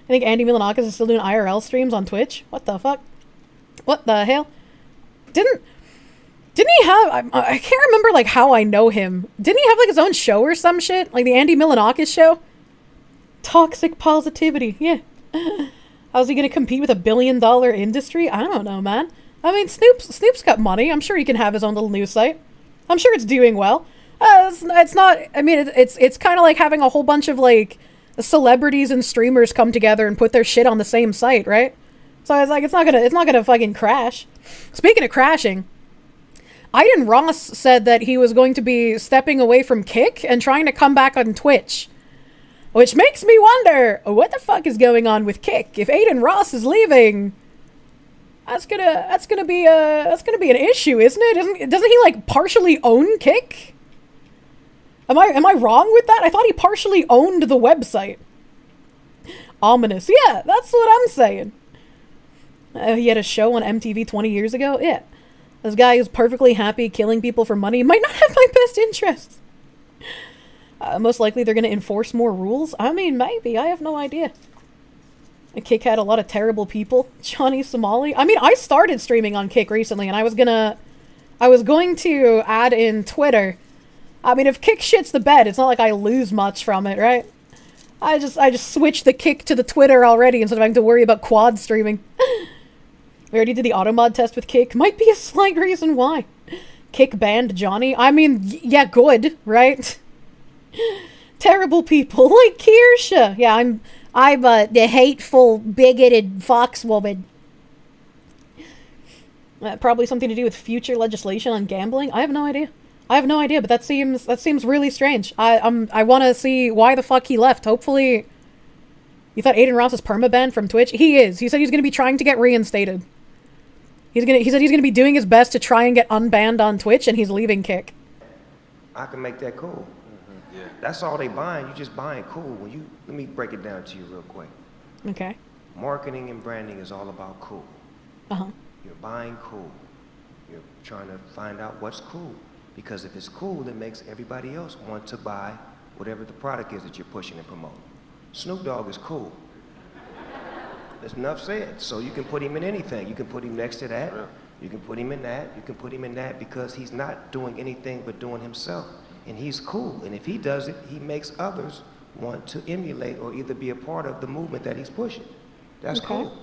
think Andy Milanakis is still doing IRL streams on Twitch. What the fuck? What the hell? Didn't he have? I can't remember like how I know him. Didn't he have like his own show or some shit? Like the Andy Milanakis show? Toxic positivity. Yeah. How's he gonna compete with $1 billion industry? I don't know, man. I mean, Snoop's got money. I'm sure he can have his own little news site. I'm sure it's doing well. It's not. I mean, it's kind of like having a whole bunch of like celebrities and streamers come together and put their shit on the same site, right? So it's like it's not gonna fucking crash. Speaking of crashing, Iden Ross said that he was going to be stepping away from Kick and trying to come back on Twitch, which makes me wonder what the fuck is going on with Kick. If Iden Ross is leaving, that's gonna be an issue, isn't it? Doesn't he like partially own Kick? Am I wrong with that? I thought he partially owned the website. Ominous. Yeah, that's what I'm saying. He had a show on MTV 20 years ago. Yeah. This guy is perfectly happy killing people for money. Might not have my best interests. Most likely they're going to enforce more rules. I mean, maybe. I have no idea. Kick had a lot of terrible people. Johnny Somali. I mean, I started streaming on Kick recently, and I was going to add in Twitter. I mean, if Kick shits the bed, it's not like I lose much from it, right? I just switched the Kick to the Twitter already instead of having to worry about quad streaming. We already did the automod test with Kick. Might be a slight reason why. Kick banned Johnny. I mean, yeah, good, right? Terrible people like Kirsche. Yeah, I'm the hateful, bigoted fox woman. Probably something to do with future legislation on gambling. I have no idea. But that seems really strange. I want to see why the fuck he left. Hopefully, you thought Iden Ross is permabanned from Twitch? He is. He said he's going to be trying to get reinstated. He said he's going to be doing his best to try and get unbanned on Twitch, and he's leaving Kick. I can make that cool. Yeah. That's all they buying. You just buying cool. Let me break it down to you real quick. Okay. Marketing and branding is all about cool. Uh-huh. You're buying cool. You're trying to find out what's cool. Because if it's cool, it makes everybody else want to buy whatever the product is that you're pushing and promoting. Snoop Dogg is cool. That's enough said. So you can put him in anything. You can put him next to that. You can put him in that. You can put him in that because he's not doing anything but doing himself. And he's cool. And if he does it, he makes others want to emulate or either be a part of the movement that he's pushing. That's cool.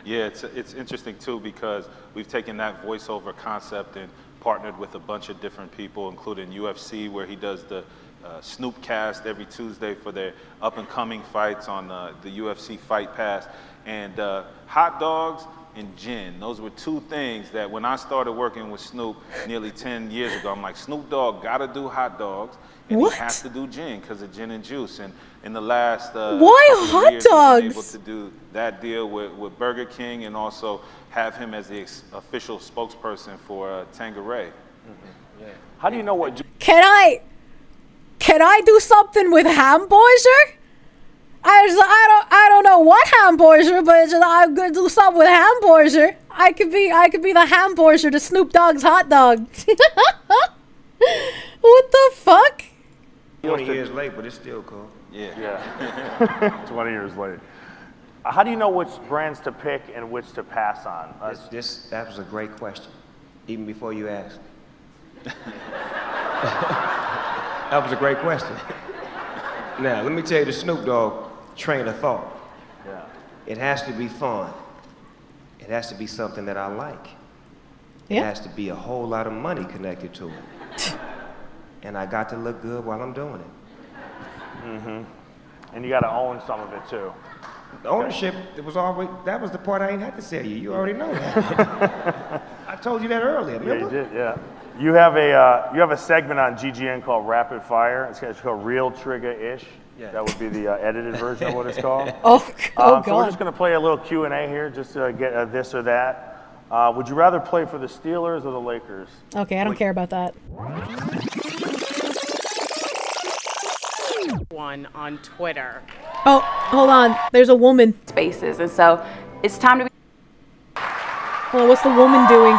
Yeah, it's interesting too because we've taken that voiceover concept and partnered with a bunch of different people, including UFC, where he does the Snoopcast every Tuesday for their up-and-coming fights on the UFC Fight Pass. And hot dogs and gin, those were two things that when I started working with Snoop nearly 10 years ago, I'm like, Snoop Dogg gotta do hot dogs, and he has to do gin because of gin and juice. And in the last why hot dogs? Able to do that deal with Burger King and also have him as the official spokesperson for Tanqueray. Yeah. How do you know what? Can I do something with hamburger? I don't know what hamburger, but I'm gonna do something with hamburger. I could be the hamburger to Snoop Dogg's hot dog. What the fuck? 20 years late, but it's still cool. Yeah. 20 years late. How do you know which brands to pick and which to pass on? That was a great question, even before you asked. That was a great question. Now, let me tell you the Snoop Dogg train of thought. Yeah. It has to be fun. it has to be something that I like. It Yeah. has to be a whole lot of money connected to it. And I got to look good while I'm doing it. And you got to own some of it too. The ownership, that was the part I ain't had to tell you. You already know that. I told you that earlier, remember? Yeah, you did, yeah. You have a segment on GGN called Rapid Fire. It's called Real Trigger-ish. Yeah. That would be the edited version of what it's called. Oh God. So we're just going to play a little Q&A here, just to get this or that. Would you rather play for the Steelers or the Lakers? Okay, I don't care about that. One on Twitter. Oh, hold on. There's a woman. Spaces, and so it's time to be. Well, what's the woman doing?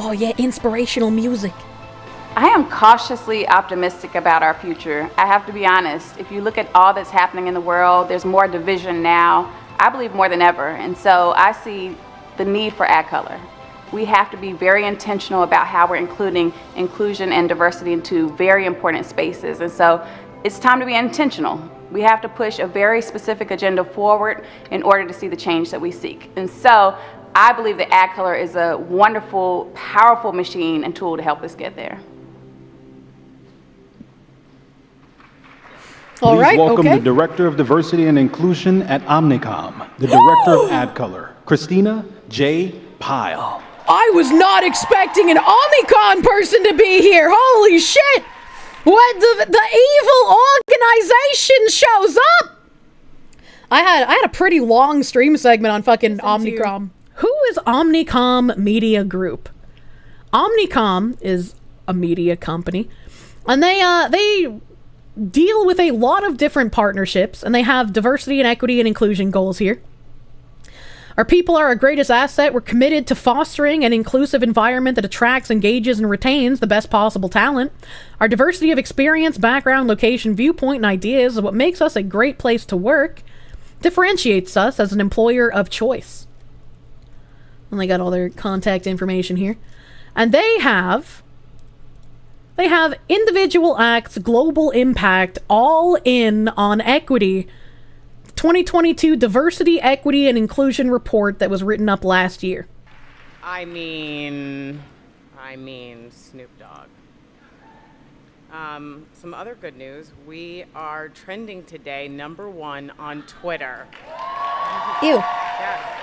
Oh yeah, inspirational music. I am cautiously optimistic about our future. I have to be honest. If you look at all that's happening in the world, there's more division now, I believe more than ever. And so I see the need for ADCOLOR. We have to be very intentional about how we're including inclusion and diversity into very important spaces. And so it's time to be intentional. We have to push a very specific agenda forward in order to see the change that we seek. And so I believe that ADCOLOR is a wonderful, powerful machine and tool to help us get there. All Please right, welcome okay. the Director of Diversity and Inclusion at Omnicom, the Director of ADCOLOR, Christina J. Pyle. I was not expecting an Omnicom person to be here. Holy shit! What the evil organization shows up? I had a pretty long stream segment on fucking Omnicom. Who is Omnicom Media Group? Omnicom is a media company, and they deal with a lot of different partnerships, and they have diversity and equity and inclusion goals here. Our people are our greatest asset. We're committed to fostering an inclusive environment that attracts, engages, and retains the best possible talent. Our diversity of experience, background, location, viewpoint, and ideas is what makes us a great place to work, differentiates us as an employer of choice. And they got all their contact information here. And they have individual acts, global impact, all in on equity. 2022 Diversity, Equity, and Inclusion Report that was written up last year. I mean Snoop Dogg. Some other good news. We are trending today #1 on Twitter. Ew. Yeah.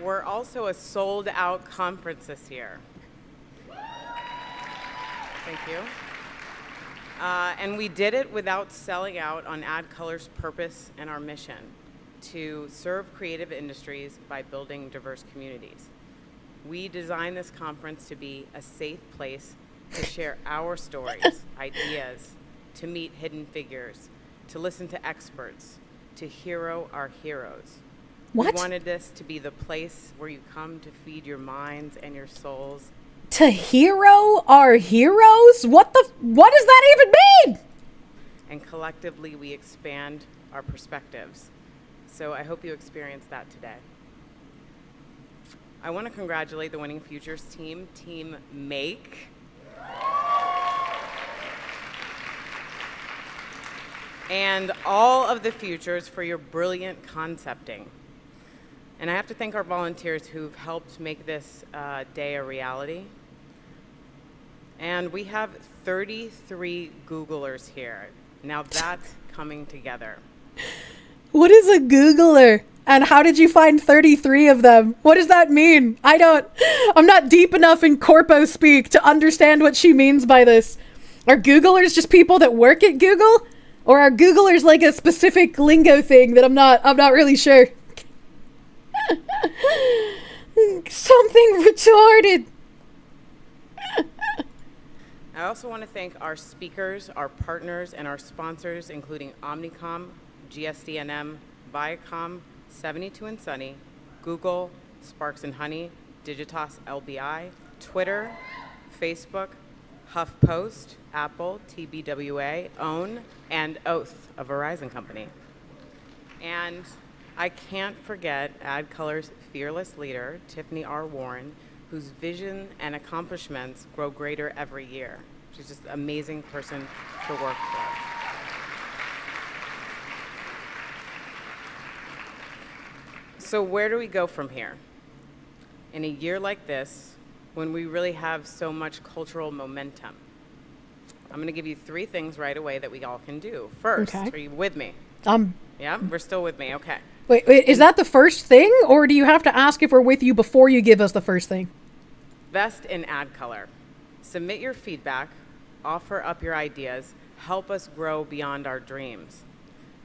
We're also a sold-out conference this year. Thank you. And we did it without selling out on ADCOLOR's purpose and our mission to serve creative industries by building diverse communities. We designed this conference to be a safe place to share our stories, ideas, to meet hidden figures, to listen to experts, to hero our heroes. What? We wanted this to be the place where you come to feed your minds and your souls. To hero our heroes? What does that even mean? And collectively we expand our perspectives. So I hope you experience that today. I want to congratulate the Winning Futures team, Team Make. And all of the futures for your brilliant concepting. And I have to thank our volunteers who've helped make this day a reality. And we have 33 Googlers here. Now that's coming together. What is a Googler? And how did you find 33 of them? What does that mean? I'm not deep enough in corpo speak to understand what she means by this. Are Googlers just people that work at Google? Or are Googlers like a specific lingo thing that I'm not really sure? Something retarded. I also want to thank our speakers, our partners, and our sponsors, including Omnicom, GSD&M, Viacom, 72 and Sunny, Google, Sparks and Honey, Digitas LBI, Twitter, Facebook, HuffPost, Apple, TBWA, OWN, and Oath, a Verizon company. And I can't forget ADCOLOR's fearless leader, Tiffany R. Warren, whose vision and accomplishments grow greater every year. She's just an amazing person to work with. So where do we go from here? In a year like this, when we really have so much cultural momentum, I'm going to give you 3 things right away that we all can do. First, Okay. are you with me? Yeah, we're still with me. Okay. Wait, is that the first thing, or do you have to ask if we're with you before you give us the first thing? Invest in ADCOLOR. Submit your feedback, offer up your ideas, help us grow beyond our dreams.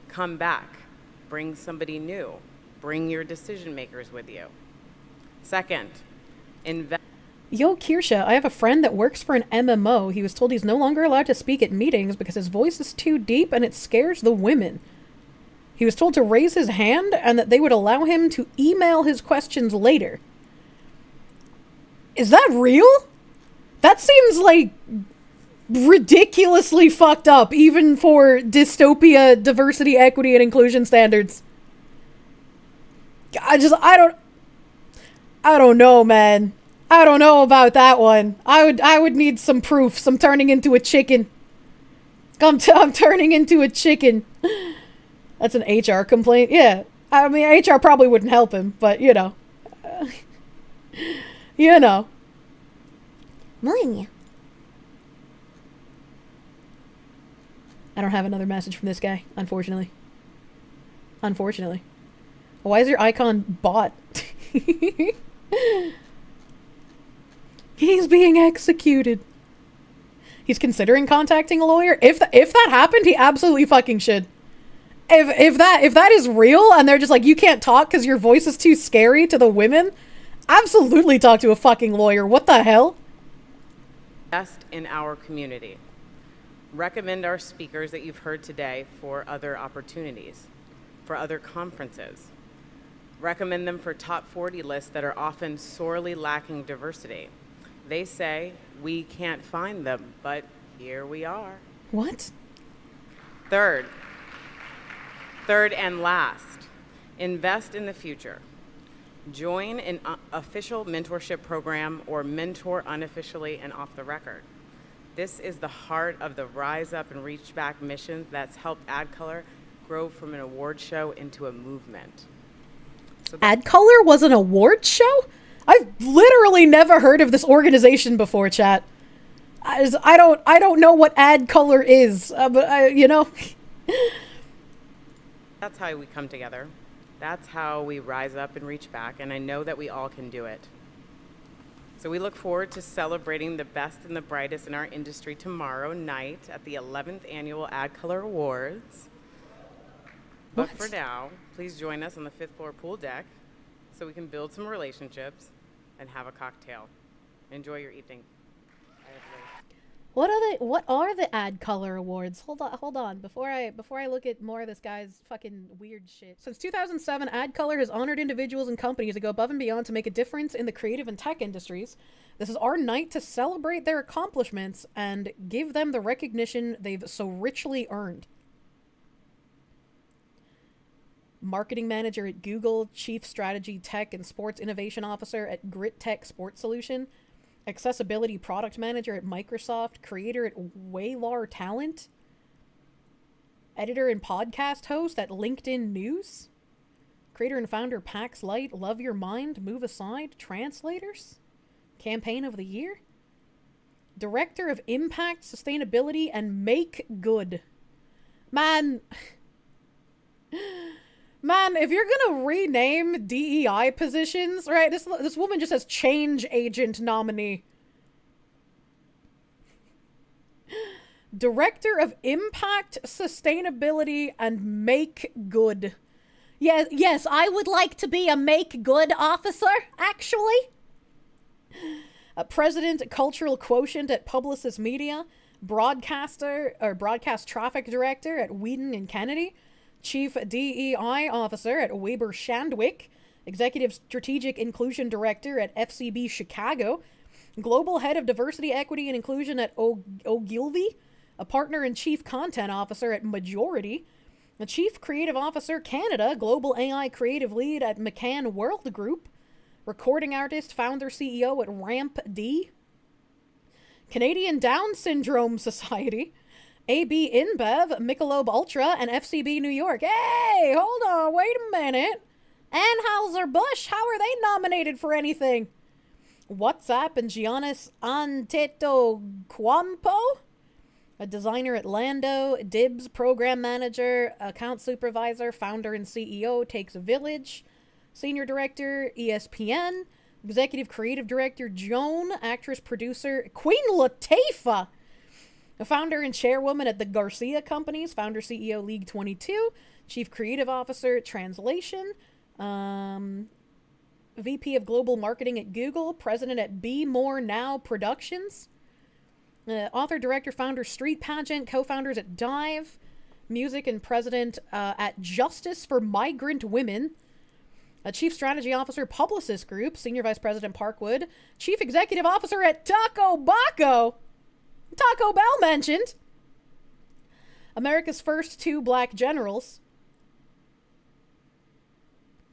Come back, bring somebody new, bring your decision makers with you. Second, invest. Yo, Kirsche, I have a friend that works for an MMO. He was told he's no longer allowed to speak at meetings because his voice is too deep and it scares the women. He was told to raise his hand and that they would allow him to email his questions later. Is that real? That seems like ridiculously fucked up, even for dystopia, diversity, equity, and inclusion standards. I don't know, man. I don't know about that one. I would need some proof. I'm turning into a chicken. I'm turning into a chicken. That's an HR complaint. Yeah. I mean, HR probably wouldn't help him, but you know. You know. I don't have another message from this guy, unfortunately. Unfortunately. Why is your icon bot? He's being executed. He's considering contacting a lawyer. If that happened, he absolutely fucking should. If that is real and they're just like, you can't talk because your voice is too scary to the women, absolutely talk to a fucking lawyer. What the hell? Invest in our community. Recommend our speakers that you've heard today for other opportunities, for other conferences. Recommend them for top 40 lists that are often sorely lacking diversity. They say we can't find them, but here we are. What? Third and last, invest in the future. Join an official mentorship program or mentor unofficially and off the record. This is the heart of the Rise Up and Reach Back mission that's helped ADCOLOR grow from an award show into a movement. So ADCOLOR was an award show? I've literally never heard of this organization before, chat. I don't know what ADCOLOR is, but you know. That's how we come together. That's how we rise up and reach back, and I know that we all can do it. So we look forward to celebrating the best and the brightest in our industry tomorrow night at the 11th Annual ADCOLOR Awards. But for now, please join us on the 5th floor pool deck so we can build some relationships and have a cocktail. Enjoy your evening. What are the ADCOLOR awards? Hold on. Before I look at more of this guy's fucking weird shit. Since 2007, ADCOLOR has honored individuals and companies that go above and beyond to make a difference in the creative and tech industries. This is our night to celebrate their accomplishments and give them the recognition they've so richly earned. Marketing Manager at Google, Chief Strategy Tech and Sports Innovation Officer at Grit Tech Sports Solution, Accessibility Product Manager at Microsoft, Creator at Waylar Talent, Editor and Podcast Host at LinkedIn News, Creator and Founder Pax Light, Love Your Mind, Move Aside, Translators, Campaign of the Year, Director of Impact, Sustainability, and Make Good. Man, if you're gonna rename DEI positions, right? This woman just says change agent nominee. Director of Impact, Sustainability, and Make Good. Yes, I would like to be a Make Good officer, actually. A President, Cultural Quotient at Publicis Media, Broadcast Traffic Director at Whedon and Kennedy, Chief D.E.I. Officer at Weber Shandwick, Executive Strategic Inclusion Director at FCB Chicago, Global Head of Diversity, Equity, and Inclusion at Ogilvy, a Partner and Chief Content Officer at Majority, a Chief Creative Officer Canada, Global AI Creative Lead at McCann World Group, recording artist, founder, CEO at Ramp D. Canadian Down Syndrome Society, AB InBev, Michelob Ultra, and FCB New York. Hey, hold on, wait a minute. Anheuser-Busch, how are they nominated for anything? WhatsApp and Giannis Antetokounmpo, a designer at Lando, Dibs, program manager, account supervisor, founder and CEO, Takes a Village, senior director, ESPN, executive creative director, Joan, actress, producer, Queen Latifah, a founder and chairwoman at the Garcia Companies, founder, CEO, League 22, chief creative officer, translation, VP of global marketing at Google, president at Be More Now Productions, author, director, founder, Street Pageant, co-founders at Dive, music and president at Justice for Migrant Women, a chief strategy officer, Publicist Group, senior vice president, Parkwood, chief executive officer at Taco Bell mentioned, America's first 2 black generals.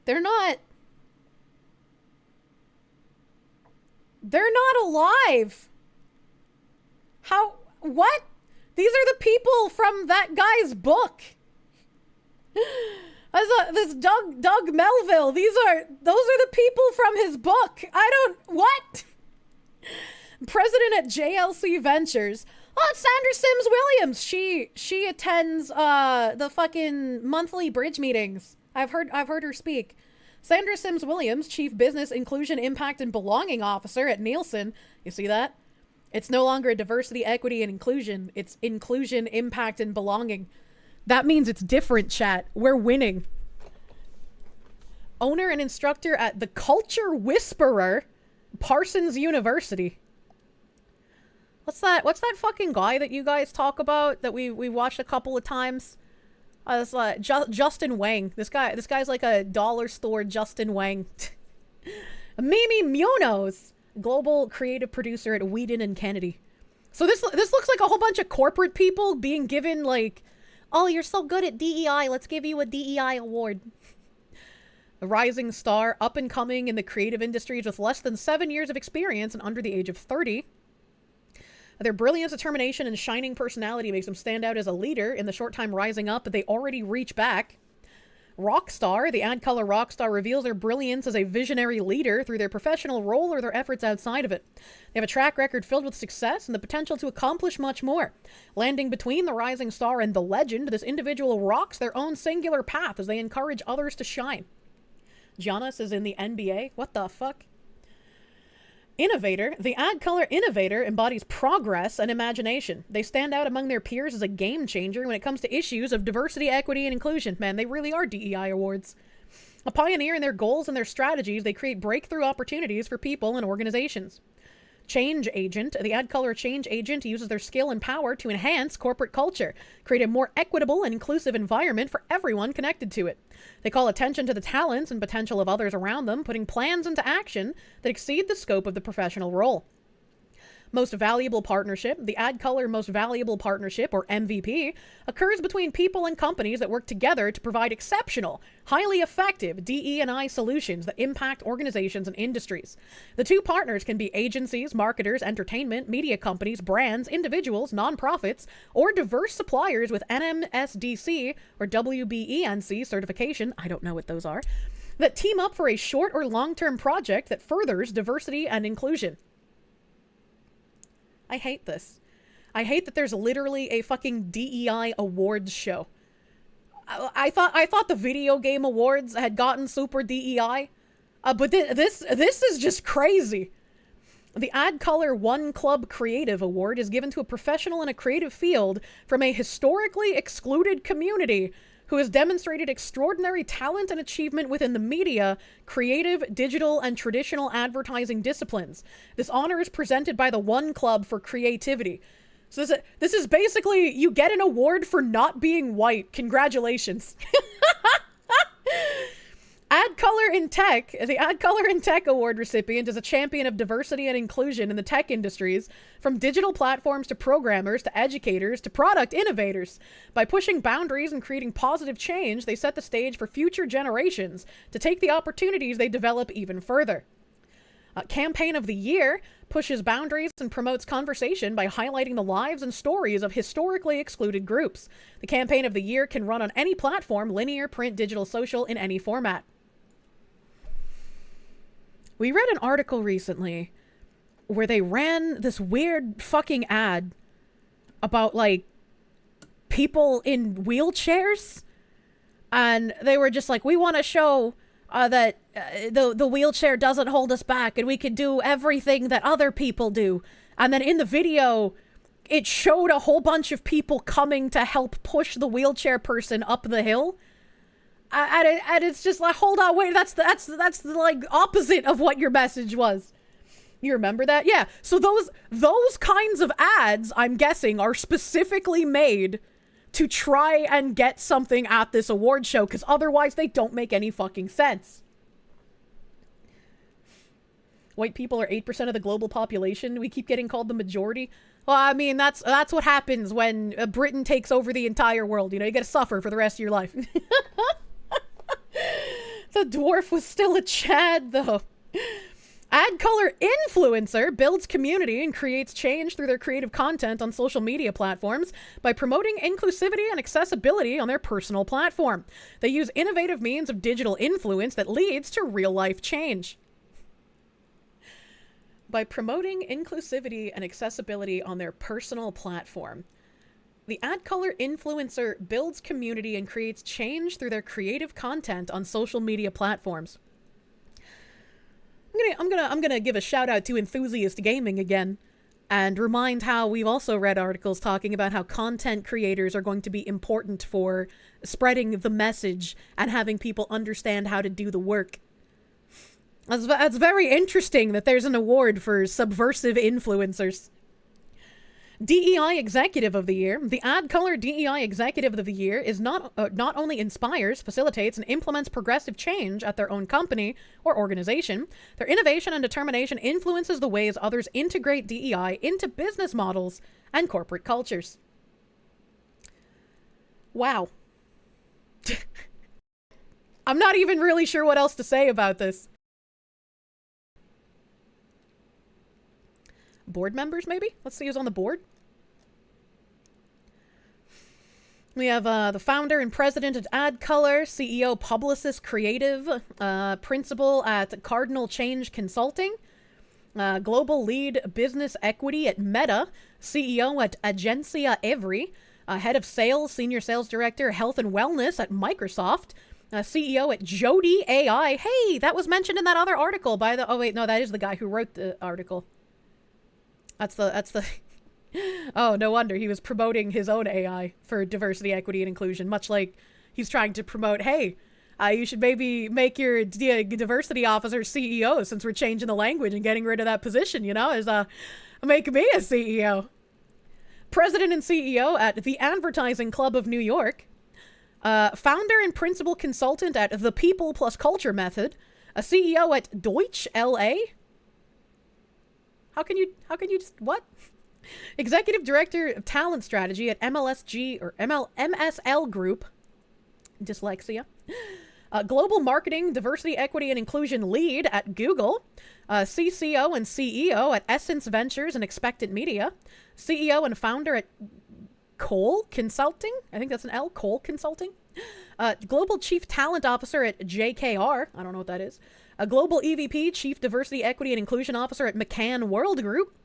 They're not alive. How? What? These are the people from that guy's book. This Doug Melville. Those are the people from his book. What? President at JLC Ventures. Oh, it's Sandra Sims Williams. She attends the fucking monthly bridge meetings. I've heard her speak. Sandra Sims Williams, Chief Business Inclusion Impact and Belonging Officer at Nielsen. You see that? It's no longer a diversity, equity, and inclusion. It's inclusion, impact, and belonging. That means it's different, chat. We're winning. Owner and instructor at The Culture Whisperer, Parsons University. What's that fucking guy that you guys talk about that we watched a couple of times? It's like Justin Wang. This guy's like a dollar store Justin Wang. Mimi Munoz, global creative producer at Whedon and Kennedy. So this looks like a whole bunch of corporate people being given like, oh, you're so good at DEI, let's give you a DEI award. A rising star, up and coming in the creative industries with less than 7 years of experience and under the age of 30. Their brilliance, determination, and shining personality makes them stand out as a leader in the short time rising up, but they already reach back. Rockstar, the ADCOLOR Rockstar reveals their brilliance as a visionary leader through their professional role or their efforts outside of it. They have a track record filled with success and the potential to accomplish much more. Landing between the rising star and the legend, this individual rocks their own singular path as they encourage others to shine. Giannis is in the NBA? What the fuck? Innovator. The ADCOLOR Innovator embodies progress and imagination. They stand out among their peers as a game changer when it comes to issues of diversity, equity, and inclusion. Man, they really are DEI awards. A pioneer in their goals and their strategies, they create breakthrough opportunities for people and organizations. Change Agent. The ADCOLOR Change Agent uses their skill and power to enhance corporate culture, create a more equitable and inclusive environment for everyone connected to it. They call attention to the talents and potential of others around them, putting plans into action that exceed the scope of the professional role. Most Valuable Partnership. The ADCOLOR Most Valuable Partnership, or MVP, occurs between people and companies that work together to provide exceptional, highly effective DE&I solutions that impact organizations and industries. The two partners can be agencies, marketers, entertainment, media companies, brands, individuals, nonprofits, or diverse suppliers with NMSDC or WBENC certification, I don't know what those are, that team up for a short or long-term project that furthers diversity and inclusion. I hate this. I hate that there's literally a fucking DEI awards show. I thought the video game awards had gotten super DEI, but this is just crazy. The ADCOLOR One Club Creative Award is given to a professional in a creative field from a historically excluded community who has demonstrated extraordinary talent and achievement within the media, creative, digital, and traditional advertising disciplines. This honor is presented by the One Club for creativity. So this is basically, you get an award for not being white. Congratulations. ADCOLOR in Tech. The ADCOLOR in Tech Award recipient is a champion of diversity and inclusion in the tech industries, from digital platforms to programmers to educators to product innovators. By pushing boundaries and creating positive change, they set the stage for future generations to take the opportunities they develop even further. Campaign of the Year pushes boundaries and promotes conversation by highlighting the lives and stories of historically excluded groups. The Campaign of the Year can run on any platform, linear, print, digital, social, in any format. We read an article recently where they ran this weird fucking ad about, like, people in wheelchairs. And they were just like, we want to show that the wheelchair doesn't hold us back and we can do everything that other people do. And then in the video, it showed a whole bunch of people coming to help push the wheelchair person up the hill. And it's just like, hold on, wait, that's the like opposite of what your message was. You remember that? Yeah. So those kinds of ads, I'm guessing, are specifically made to try and get something at this award show, because otherwise they don't make any fucking sense. White people are 8% of the global population. We keep getting called the majority. Well, I mean, that's what happens when Britain takes over the entire world. You know, you gotta suffer for the rest of your life. The dwarf was still a Chad, though. ADCOLOR influencer builds community and creates change through their creative content on social media platforms by promoting inclusivity and accessibility on their personal platform. They use innovative means of digital influence that leads to real-life change. By promoting inclusivity and accessibility on their personal platform, the ADCOLOR influencer builds community and creates change through their creative content on social media platforms. I'm gonna give a shout out to Enthusiast Gaming again, and remind how we've also read articles talking about how content creators are going to be important for spreading the message and having people understand how to do the work. That's very interesting that there's an award for subversive influencers. D.E.I. Executive of the Year. The ADCOLOR D.E.I. Executive of the Year is not only inspires, facilitates, and implements progressive change at their own company or organization, their innovation and determination influences the ways others integrate D.E.I. into business models and corporate cultures. Wow. I'm not even really sure what else to say about this. Board members, maybe? Let's see who's on the board. We have the founder and president at ADCOLOR, CEO Publicist Creative, principal at Cardinal Change Consulting, global lead business equity at Meta, CEO at Agencia Every, head of sales, senior sales director, health and wellness at Microsoft, CEO at Jody AI. Hey, that was mentioned in that other article by the... Oh, wait, no, that is the guy who wrote the article. That's the... Oh, no wonder he was promoting his own AI for diversity, equity, and inclusion, much like he's trying to promote, hey, you should maybe make your diversity officer CEO since we're changing the language and getting rid of that position, you know, make me a CEO. President and CEO at the Advertising Club of New York, founder and principal consultant at the People Plus Culture Method, a CEO at Deutsch LA. How can you just, what? Executive Director of Talent Strategy at MLSG or MSL Group, dyslexia. Global Marketing, Diversity, Equity, and Inclusion Lead at Google. CCO and CEO at Essence Ventures and Expectant Media. CEO and founder at Cole Consulting. I think that's an L, Cole Consulting. Global Chief Talent Officer at JKR. I don't know what that is. A Global EVP, Chief Diversity, Equity, and Inclusion Officer at McCann World Group.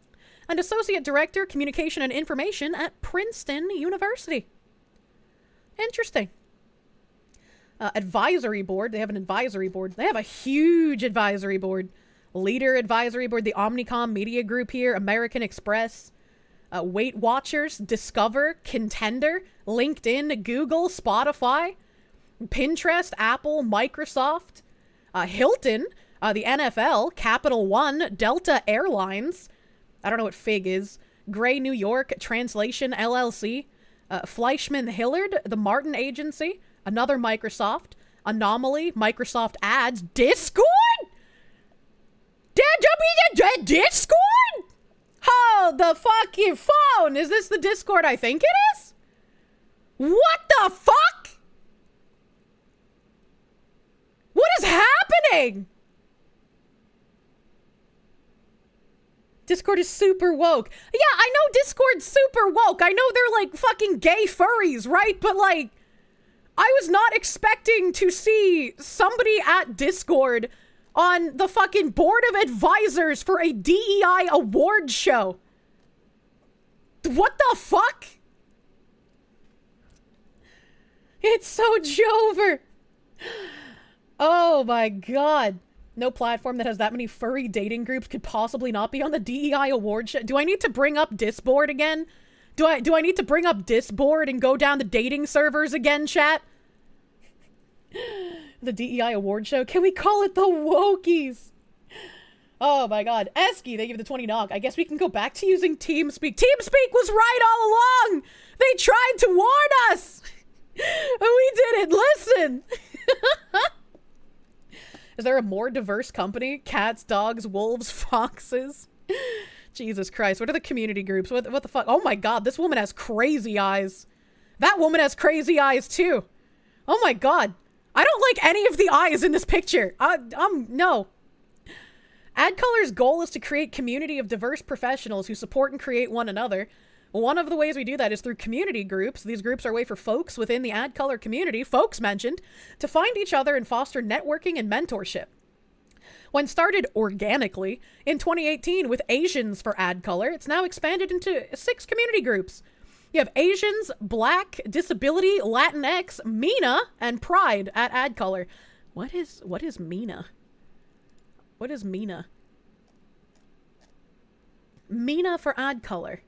And Associate Director, Communication and Information at Princeton University. Interesting. Advisory board. They have an advisory board. They have a huge advisory board. Leader advisory board, the Omnicom Media Group here, American Express, Weight Watchers, Discover, Contender, LinkedIn, Google, Spotify, Pinterest, Apple, Microsoft, Hilton, the NFL, Capital One, Delta Airlines, I don't know what FIG is, Gray New York, Translation LLC, Fleischman Hillard, the Martin Agency, another Microsoft, Anomaly, Microsoft Ads, Discord? Discord? Oh, the fucking phone! Is this the Discord I think it is? What the fuck? What is happening? Discord is super woke. Yeah, I know Discord's super woke. I know they're like fucking gay furries, right? But like, I was not expecting to see somebody at Discord on the fucking board of advisors for a DEI award show. What the fuck? It's so Jover. Oh my god. No platform that has that many furry dating groups could possibly not be on the DEI award show. Do I need to bring up Discord again? Do I need to bring up Discord and go down the dating servers again, chat? The DEI award show? Can we call it the Wokies? Oh my god. Esky, they give the 20 knock. I guess we can go back to using TeamSpeak. TeamSpeak was right all along! They tried to warn us! We didn't listen! Is there a more diverse company? Cats, dogs, wolves, foxes? Jesus Christ, what are the community groups? What the fuck? Oh my god, this woman has crazy eyes. That woman has crazy eyes too. Oh my god. I don't like any of the eyes in this picture. No. ADCOLOR's goal is to create community of diverse professionals who support and create one another. One of the ways we do that is through community groups. These groups are a way for folks within the ADCOLOR community, folks mentioned, to find each other and foster networking and mentorship. When started organically in 2018 with Asians for ADCOLOR, it's now expanded into 6 community groups. You have Asians, Black, Disability, Latinx, MENA, and Pride at ADCOLOR. What is MENA? What is MENA? MENA for ADCOLOR.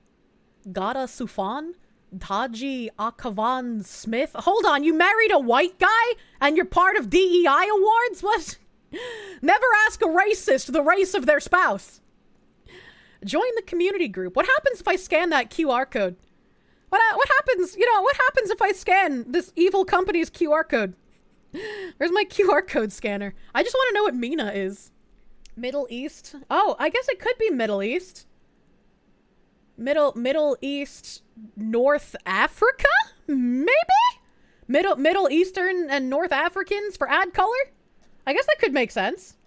Gada Sufan? Taji Akavan Smith? Hold on, you married a white guy? And you're part of DEI awards? What? Never ask a racist the race of their spouse. Join the community group. What happens if I scan that QR code? What happens, what happens if I scan this evil company's QR code? Where's my QR code scanner? I just want to know what MENA is. Middle East? Oh, I guess it could be Middle East. Middle East, North Africa? Maybe? Middle Eastern and North Africans for ADCOLOR? I guess that could make sense.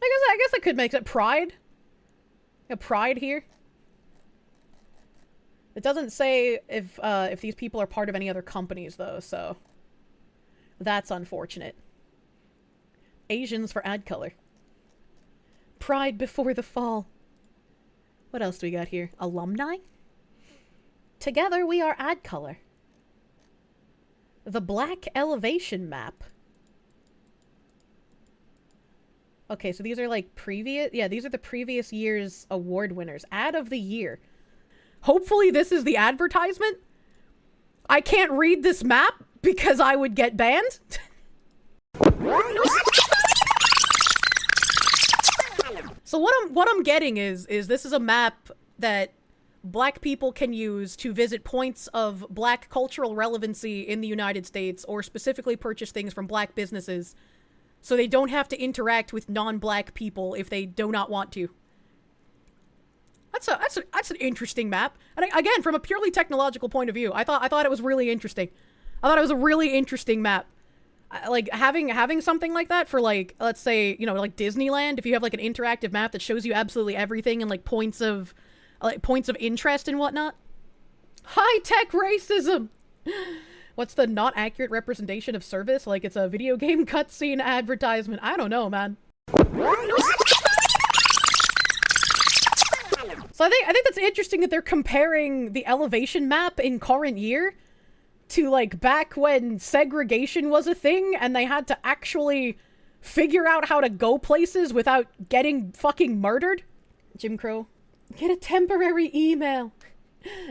I guess that could make sense. Pride? A Pride here? It doesn't say if these people are part of any other companies though, so that's unfortunate. Asians for ADCOLOR. Pride before the fall. What else do we got here? Alumni? Together we are ADCOLOR. The Black Elevation Map. Okay, so these are like previous... Yeah, these are the previous year's award winners. Ad of the year. Hopefully this is the advertisement. I can't read this map because I would get banned. So what I'm getting is this is a map that Black people can use to visit points of Black cultural relevancy in the United States, or specifically purchase things from Black businesses, so they don't have to interact with non-Black people if they do not want to. That's an interesting map. And again, from a purely technological point of view, I thought it was really interesting. I thought it was a really interesting map. Like having something like that for, like, let's say, like Disneyland, if you have like an interactive map that shows you absolutely everything and like points of interest and whatnot. High-tech racism. What's the not accurate representation of service? Like it's a video game cutscene advertisement. I don't know, man. So I think that's interesting that they're comparing the elevation map in current year to like back when segregation was a thing and they had to actually figure out how to go places without getting fucking murdered. Jim Crow, get a temporary email.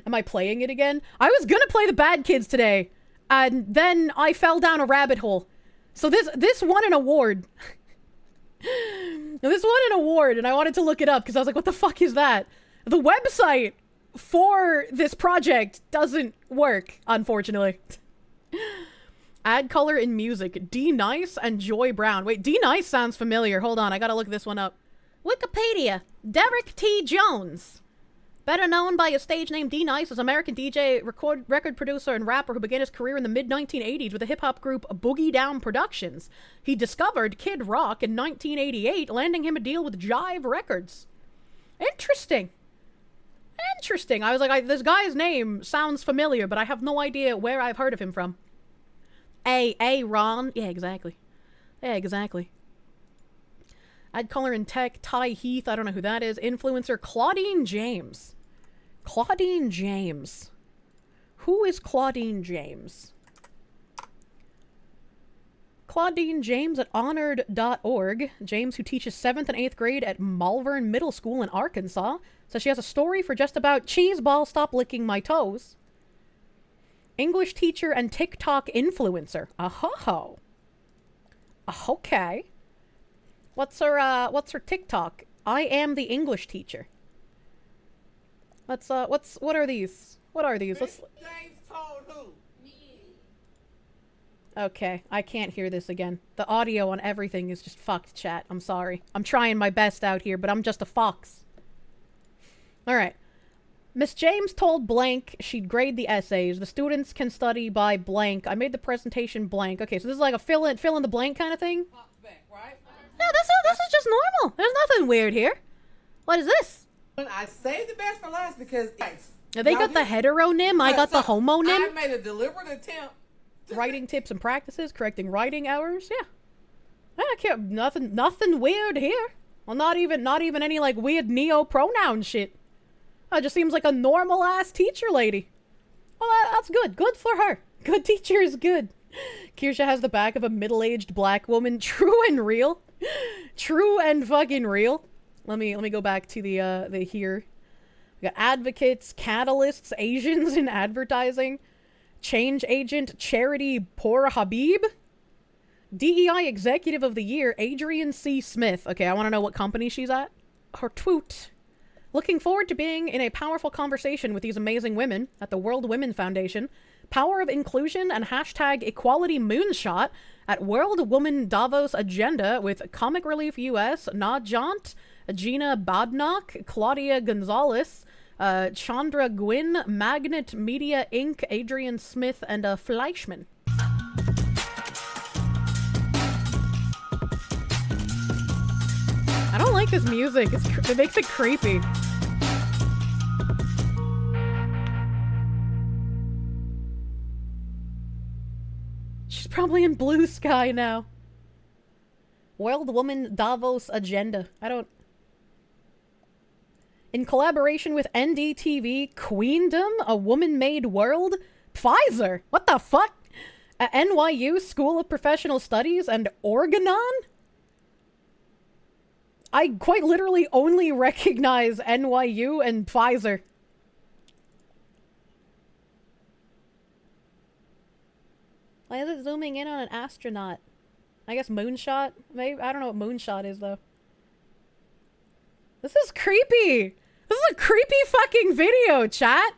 Am I playing it again? I was gonna play the Bad Kids today, and then I fell down a rabbit hole. So this won an award. Now, this won an award, and I wanted to look it up because I was like, what the fuck is that? The website for this project doesn't work, unfortunately. ADCOLOR in music. D.E.I and Joy Brown. Wait, D.E.I sounds familiar. Hold on, I gotta look this one up. Wikipedia. Derek T. Jones. Better known by his stage name D.E.I as an American DJ, record producer, and rapper who began his career in the mid-1980s with the hip-hop group Boogie Down Productions. He discovered Kid Rock in 1988, landing him a deal with Jive Records. Interesting. Interesting. I was like, this guy's name sounds familiar, but I have no idea where I've heard of him from. Ron. Yeah, exactly. Yeah, exactly. ADCOLOR in Tech, Ty Heath, I don't know who that is. Influencer, Claudine James. Claudine James. Who is Claudine James? Claudine James at honored.org. James, who teaches 7th and 8th grade at Malvern Middle School in Arkansas. So she has a story for just about cheeseball, stop licking my toes. English teacher and TikTok influencer. Oh. Okay. What's her TikTok? I am the English teacher. What are these? What are these? Let's... James told who? Okay, I can't hear this again. The audio on everything is just fucked, chat. I'm sorry. I'm trying my best out here, but I'm just a fox. Alright. Miss James told blank she'd grade the essays. The students can study by blank. I made the presentation blank. Okay, so this is like a fill in the blank kind of thing? Back, right? No, this is just normal. There's nothing weird here. What is this? I saved the best for last because They got the heteronym, I got the homonym. I made a deliberate attempt. Writing tips and practices, correcting writing errors. Yeah. I can't, nothing weird here. Well, not even any like weird neo-pronoun shit. It just seems like a normal ass teacher lady. Well, that's good. Good for her. Good teacher is good. Kirsche has the back of a middle-aged black woman. True and real. True and fucking real. Let me go back to the here. We got advocates, catalysts, Asians in advertising, change agent, charity, Poor Habib, D.E.I. executive of the year, Adrian C. Smith. Okay, I want to know what company she's at. Her tweet. Looking forward to being in a powerful conversation with these amazing women at the World Women Foundation. Power of Inclusion and hashtag Equality Moonshot at World Woman Davos Agenda with Comic Relief US, Najant, Gina Badnock, Claudia Gonzalez, Chandra Gwynn, Magnet Media Inc., Adrian Smith, and Fleischman. I don't like this music. It makes it creepy. She's probably in Blue Sky now. World Woman Davos Agenda. In collaboration with NDTV, Queendom, A Woman-Made World, Pfizer, what the fuck? NYU School of Professional Studies, and Organon? I quite literally only recognize NYU and Pfizer. Why is it zooming in on an astronaut? I guess moonshot? Maybe? I don't know what moonshot is, though. This is creepy! This is a creepy fucking video, chat!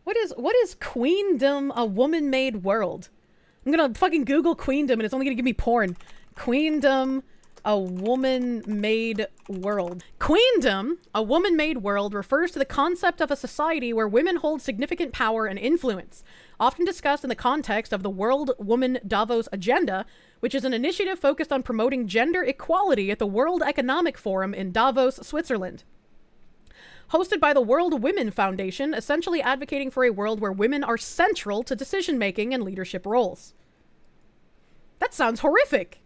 What is Queendom, A Woman-Made World? I'm gonna fucking Google Queendom and it's only gonna give me porn. Queendom, A Woman-Made World. Queendom, A Woman-Made World refers to the concept of a society where women hold significant power and influence, often discussed in the context of the World Woman Davos Agenda, which is an initiative focused on promoting gender equality at the World Economic Forum in Davos, Switzerland. Hosted by the World Women Foundation, essentially advocating for a world where women are central to decision-making and leadership roles. That sounds horrific.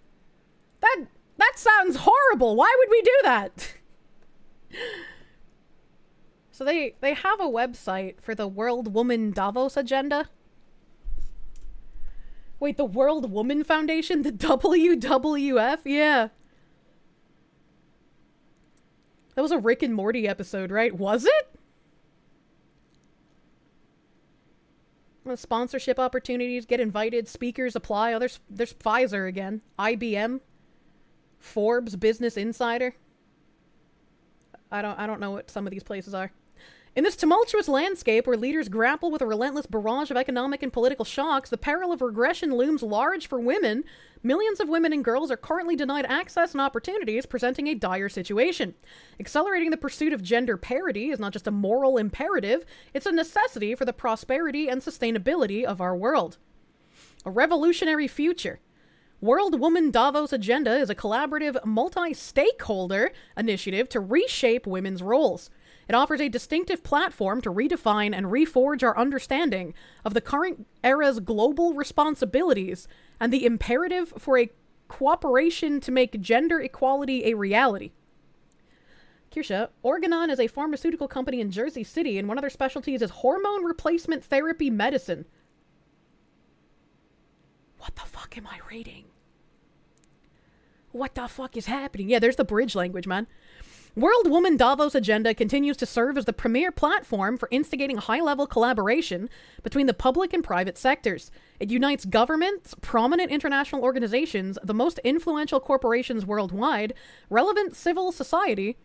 That sounds horrible. Why would we do that? So they have a website for the World Woman Davos Agenda. Wait, the World Woman Foundation? The WWF? Yeah. That was a Rick and Morty episode, right? Was it? Sponsorship opportunities, get invited, speakers apply. Oh, there's Pfizer again. IBM. Forbes, Business Insider. I don't know what some of these places are. In this tumultuous landscape where leaders grapple with a relentless barrage of economic and political shocks, the peril of regression looms large for women. Millions of women and girls are currently denied access and opportunities, presenting a dire situation. Accelerating the pursuit of gender parity is not just a moral imperative, it's a necessity for the prosperity and sustainability of our world. A revolutionary future. World Woman Davos Agenda is a collaborative, multi-stakeholder initiative to reshape women's roles. It offers a distinctive platform to redefine and reforge our understanding of the current era's global responsibilities and the imperative for a cooperation to make gender equality a reality. Kirsche, Organon is a pharmaceutical company in Jersey City, and one of their specialties is hormone replacement therapy medicine. What the fuck am I reading? What the fuck is happening? Yeah, there's the bridge language, man. World Woman Davos Agenda continues to serve as the premier platform for instigating high-level collaboration between the public and private sectors. It unites governments, prominent international organizations, the most influential corporations worldwide, relevant civil society,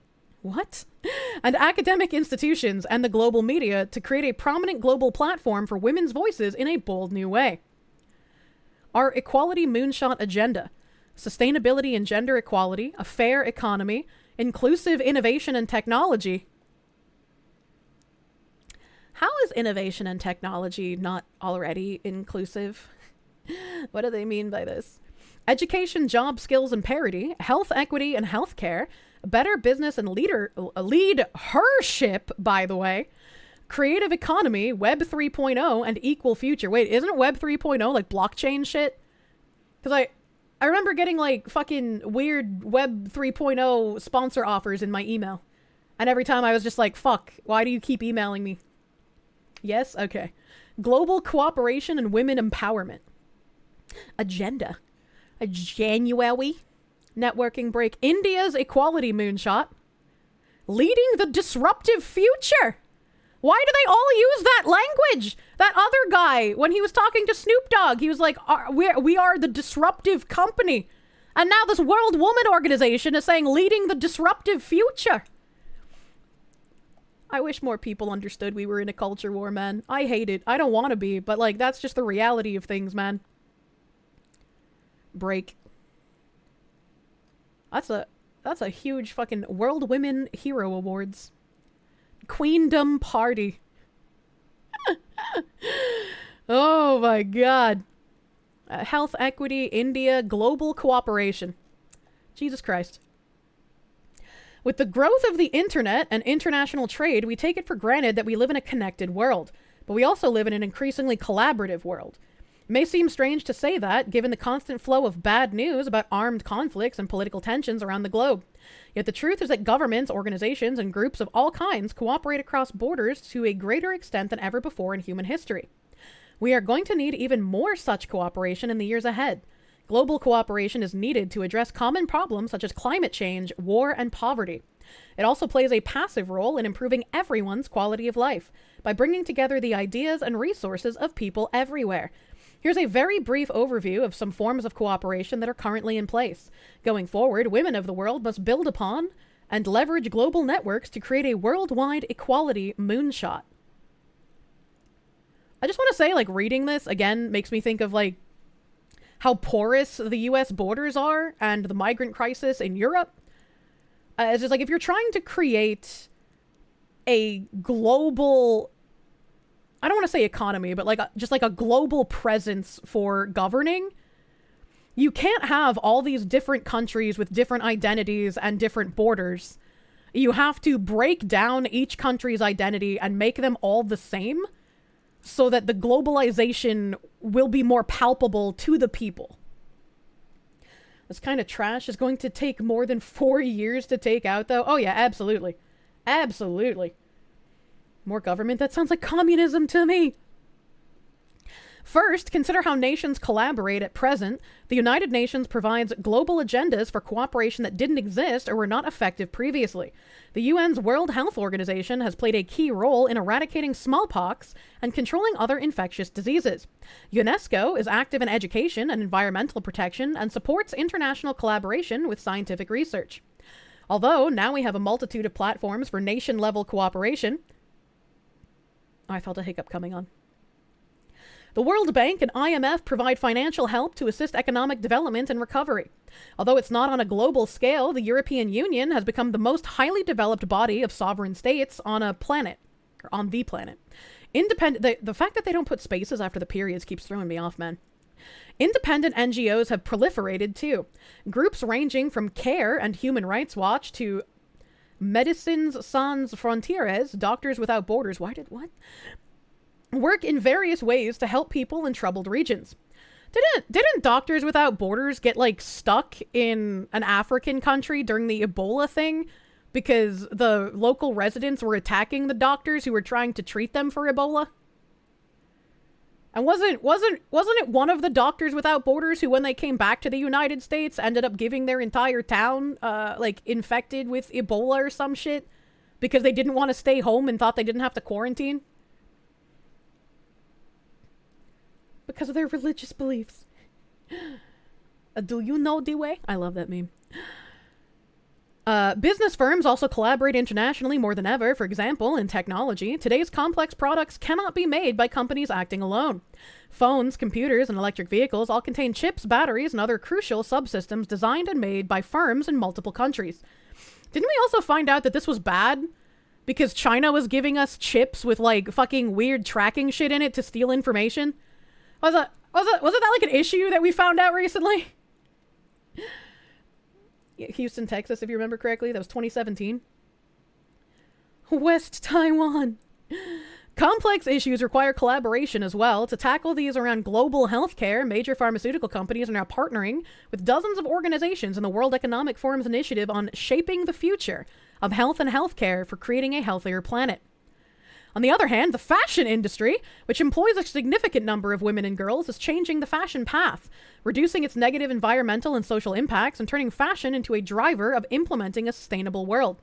and academic institutions and the global media to create a prominent global platform for women's voices in a bold new way. Our Equality Moonshot Agenda: sustainability and gender equality, a fair economy, inclusive innovation and technology. How is innovation and technology not already inclusive? What do they mean by this? Education, job skills and parity, health equity and healthcare, better business and leadership, by the way, creative economy, Web 3.0, and equal future. Wait, isn't Web 3.0 like blockchain shit? Because I remember getting like fucking weird Web 3.0 sponsor offers in my email. And every time I was just like, fuck, why do you keep emailing me? Yes? Okay. Global cooperation and women empowerment. Agenda. A January. Networking break. India's equality moonshot. Leading the disruptive future. Why do they all use that language? That other guy, when he was talking to Snoop Dogg, he was like, we are the disruptive company. And now this World Woman Organization is saying leading the disruptive future. I wish more people understood we were in a culture war, man. I hate it. I don't want to be, but like, that's just the reality of things, man. Break. That's a huge fucking World Women Hero Awards. Queendom party. Oh my god. Health equity, India, global cooperation. Jesus Christ. With the growth of the internet and international trade, we take it for granted that we live in a connected world, but we also live in an increasingly collaborative world. It may seem strange to say that, given the constant flow of bad news about armed conflicts and political tensions around the globe. Yet the truth is that governments, organizations, and groups of all kinds cooperate across borders to a greater extent than ever before in human history. We are going to need even more such cooperation in the years ahead. Global cooperation is needed to address common problems such as climate change, war, and poverty. It also plays a passive role in improving everyone's quality of life by bringing together the ideas and resources of people everywhere. Here's a very brief overview of some forms of cooperation that are currently in place. Going forward, women of the world must build upon and leverage global networks to create a worldwide equality moonshot. I just want to say, like, reading this, again, makes me think of, like, how porous the U.S. borders are and the migrant crisis in Europe. It's just like, if you're trying to create a global, I don't want to say economy, but like just like a global presence for governing, you can't have all these different countries with different identities and different borders. You have to break down each country's identity and make them all the same so that the globalization will be more palpable to the people. This kind of trash is going to take more than 4 years to take out, though. Oh yeah, absolutely. Absolutely. More government? That sounds like communism to me. First, consider how nations collaborate at present. The United Nations provides global agendas for cooperation that didn't exist or were not effective previously. The UN's World Health Organization has played a key role in eradicating smallpox and controlling other infectious diseases. UNESCO is active in education and environmental protection and supports international collaboration with scientific research. Although now we have a multitude of platforms for nation-level cooperation. Oh, I felt a hiccup coming on. The World Bank and IMF provide financial help to assist economic development and recovery. Although it's not on a global scale, the European Union has become the most highly developed body of sovereign states on the planet. The fact that they don't put spaces after the periods keeps throwing me off, man. Independent NGOs have proliferated too. Groups ranging from CARE and Human Rights Watch to Médecins Sans Frontières, Doctors Without Borders, work in various ways to help people in troubled regions. Didn't Doctors Without Borders get, like, stuck in an African country during the Ebola thing because the local residents were attacking the doctors who were trying to treat them for Ebola? And wasn't it one of the Doctors Without Borders who, when they came back to the United States, ended up giving their entire town, like, infected with Ebola or some shit because they didn't want to stay home and thought they didn't have to quarantine? Because of their religious beliefs. Do you know D.E.I? I love that meme. Business firms also collaborate internationally more than ever. For example, in technology, today's complex products cannot be made by companies acting alone. Phones, computers, and electric vehicles all contain chips, batteries, and other crucial subsystems designed and made by firms in multiple countries. Didn't we also find out that this was bad? Because China was giving us chips with, like, fucking weird tracking shit in it to steal information? Wasn't that like an issue that we found out recently? Houston, Texas, if you remember correctly. That was 2017. West Taiwan. Complex issues require collaboration as well. To tackle these around global healthcare, major pharmaceutical companies are now partnering with dozens of organizations in the World Economic Forum's initiative on shaping the future of health and healthcare for creating a healthier planet. On the other hand, the fashion industry, which employs a significant number of women and girls, is changing the fashion path, reducing its negative environmental and social impacts and turning fashion into a driver of implementing a sustainable world.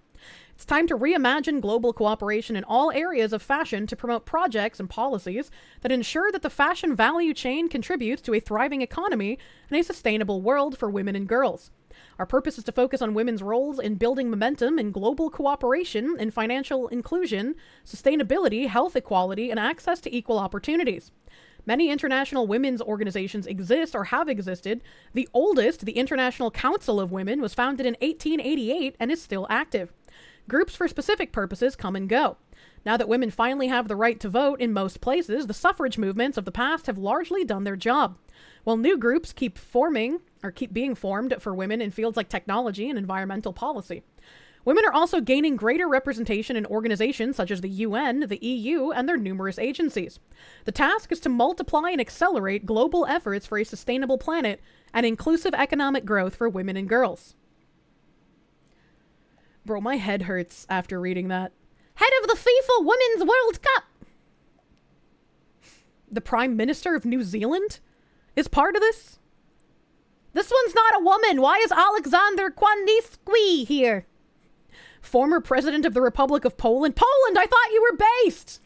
It's time to reimagine global cooperation in all areas of fashion to promote projects and policies that ensure that the fashion value chain contributes to a thriving economy and a sustainable world for women and girls. Our purpose is to focus on women's roles in building momentum in global cooperation and financial inclusion, sustainability, health equality, and access to equal opportunities. Many international women's organizations exist or have existed. The oldest, the International Council of Women, was founded in 1888 and is still active. Groups for specific purposes come and go. Now that women finally have the right to vote in most places, the suffrage movements of the past have largely done their job. While new groups keep being formed for women in fields like technology and environmental policy. Women are also gaining greater representation in organizations such as the UN, the EU, and their numerous agencies. The task is to multiply and accelerate global efforts for a sustainable planet and inclusive economic growth for women and girls. Bro, my head hurts after reading that. Head of the FIFA Women's World Cup! The Prime Minister of New Zealand is part of this? This one's not a woman. Why is Alexander Kwaniski here? Former President of the Republic of Poland. Poland, I thought you were based!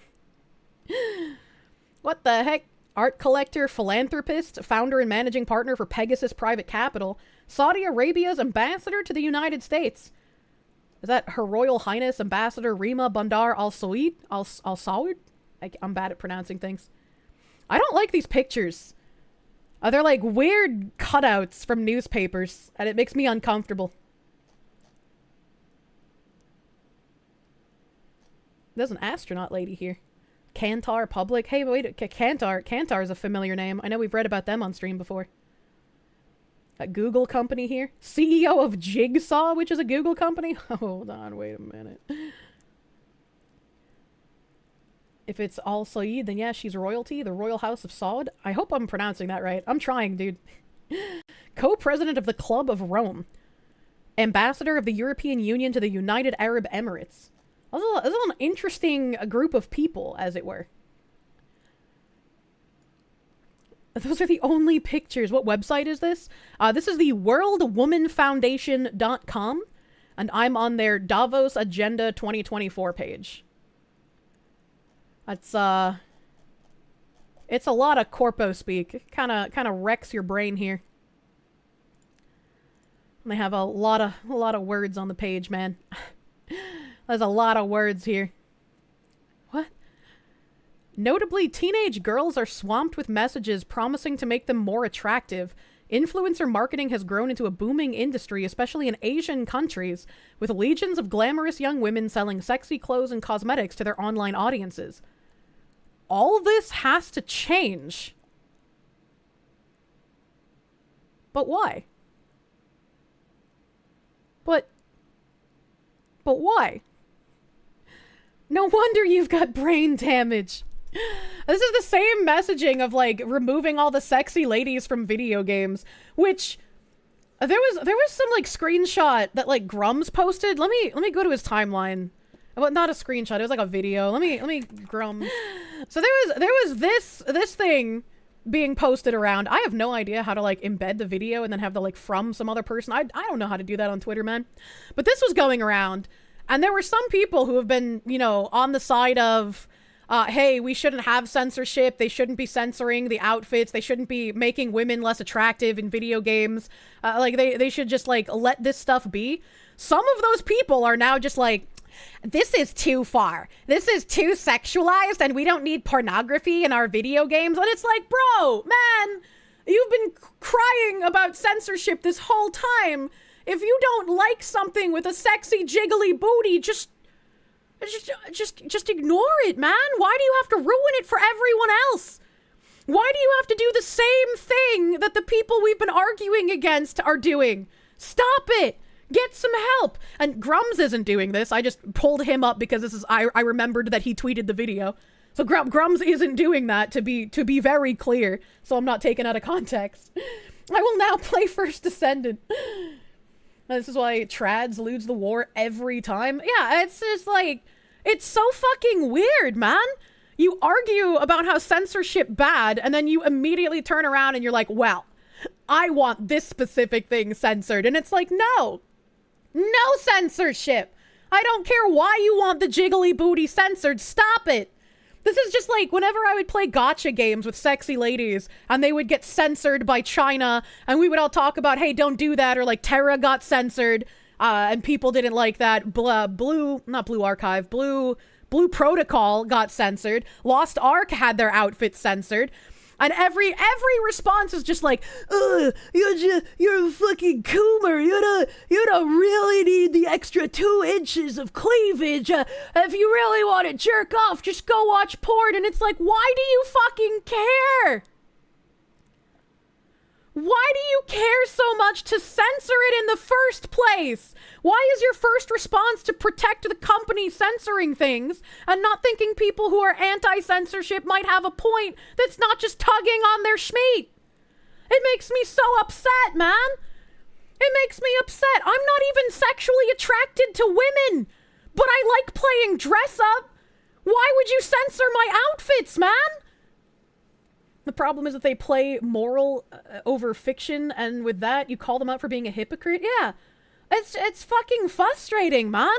What the heck? Art collector, philanthropist, founder and managing partner for Pegasus Private Capital. Saudi Arabia's ambassador to the United States. Is that Her Royal Highness Ambassador Rima Bandar Al Saud? Al Saud? I'm bad at pronouncing things. I don't like these pictures. They're like weird cutouts from newspapers, and it makes me uncomfortable. There's an astronaut lady here. Kantar Public. Hey, wait, Kantar is a familiar name. I know we've read about them on stream before. A Google company here. CEO of Jigsaw, which is a Google company. Hold on, wait a minute. If it's Al Saud, then yeah, she's royalty, the Royal House of Saud. I hope I'm pronouncing that right. I'm trying, dude. Co-president of the Club of Rome. Ambassador of the European Union to the United Arab Emirates. This is an interesting group of people, as it were. Those are the only pictures. What website is this? This is the worldwomanfoundation.com, and I'm on their Davos Agenda 2024 page. It's a lot of corpo speak. It kind of wrecks your brain here. And they have a lot of words on the page, man. There's a lot of words here. What? Notably, teenage girls are swamped with messages promising to make them more attractive. Influencer marketing has grown into a booming industry, especially in Asian countries, with legions of glamorous young women selling sexy clothes and cosmetics to their online audiences. All this has to change. But why? But why? No wonder you've got brain damage. This is the same messaging of, like, removing all the sexy ladies from video games, which there was some, like, screenshot that, like, Grums posted. Let me go to his timeline. Well, not a screenshot, it was like a video. Let me Grums. So there was this thing being posted around. I have no idea how to, like, embed the video and then have the, like, from some other person. I don't know how to do that on Twitter, man. But this was going around, and there were some people who have been, you know, on the side of, hey, we shouldn't have censorship. They shouldn't be censoring the outfits. They shouldn't be making women less attractive in video games. Like, they should just, like, let this stuff be. Some of those people are now just like, this is too far. This is too sexualized, and we don't need pornography in our video games. And it's like, bro, man, you've been crying about censorship this whole time. If you don't like something with a sexy, jiggly booty, just ignore it, man. Why do you have to ruin it for everyone else? Why do you have to do the same thing that the people we've been arguing against are doing? Stop it. Get some help. And Grums isn't doing this. I just pulled him up because this is, I remembered that he tweeted the video. So Grums isn't doing that, to be very clear. So I'm not taken out of context. I will now play First Descendant. This is why Trads lose the war every time. Yeah, it's just like, it's so fucking weird, man. You argue about how censorship bad, and then you immediately turn around and you're like, well, I want this specific thing censored. And it's like, no censorship. I don't care why you want the jiggly booty censored. Stop it. This is just like whenever I would play gotcha games with sexy ladies and they would get censored by China, and we would all talk about, hey, don't do that, or like Terra got censored, and people didn't like that. Blue Protocol got censored. Lost Ark had their outfits censored. And every response is just like, you're a fucking coomer. You don't really need the extra 2 inches of cleavage. If you really want to jerk off, just go watch porn. And it's like, why do you fucking care? Why do you care so much to censor it in the first place? Why is your first response to protect the company censoring things and not thinking people who are anti-censorship might have a point that's not just tugging on their schmeat? It makes me so upset, man. It makes me upset. I'm not even sexually attracted to women, but I like playing dress up. Why would you censor my outfits, man? The problem is that they play moral over fiction, and with that, you call them out for being a hypocrite? Yeah. It's fucking frustrating, man.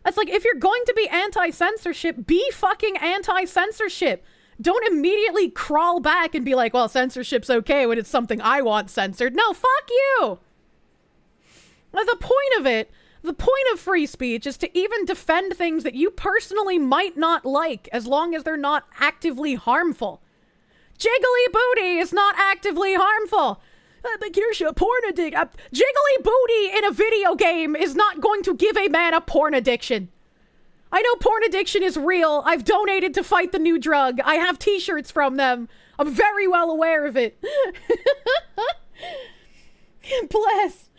It's like, if you're going to be anti-censorship, be fucking anti-censorship. Don't immediately crawl back and be like, well, censorship's okay when it's something I want censored. No, fuck you. The point of free speech is to even defend things that you personally might not like, as long as they're not actively harmful. Jiggly booty is not actively harmful. But Kirsche, porn addict. Jiggly booty in a video game is not going to give a man a porn addiction. I know porn addiction is real. I've donated to fight the new drug. I have t-shirts from them. I'm very well aware of it. Bless.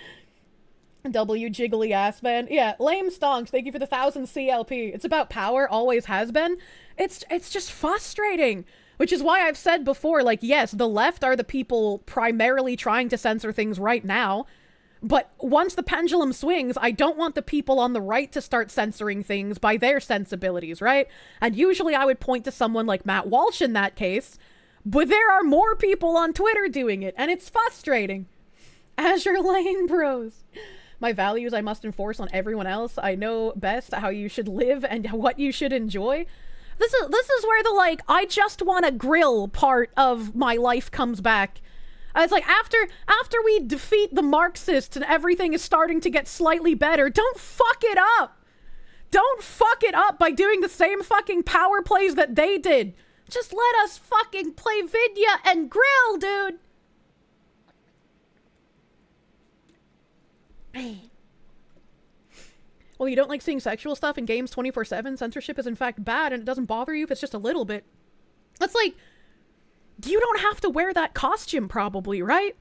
W jiggly ass man. Yeah, lame stonks. Thank you for the 1,000 CLP. It's about power. Always has been. It's just frustrating. Which is why I've said before, like, yes, the left are the people primarily trying to censor things right now. But once the pendulum swings, I don't want the people on the right to start censoring things by their sensibilities, right? And usually I would point to someone like Matt Walsh in that case. But there are more people on Twitter doing it, and it's frustrating. Azure Lane Bros. My values I must enforce on everyone else. I know best how you should live and what you should enjoy. This is where the, like, I just want to grill part of my life comes back. It's like, after we defeat the Marxists and everything is starting to get slightly better, don't fuck it up. Don't fuck it up by doing the same fucking power plays that they did. Just let us fucking play Vidya and grill, dude. Well, you don't like seeing sexual stuff in games 24/7? Censorship is in fact bad, and it doesn't bother you if it's just a little bit. That's like, you don't have to wear that costume probably, right?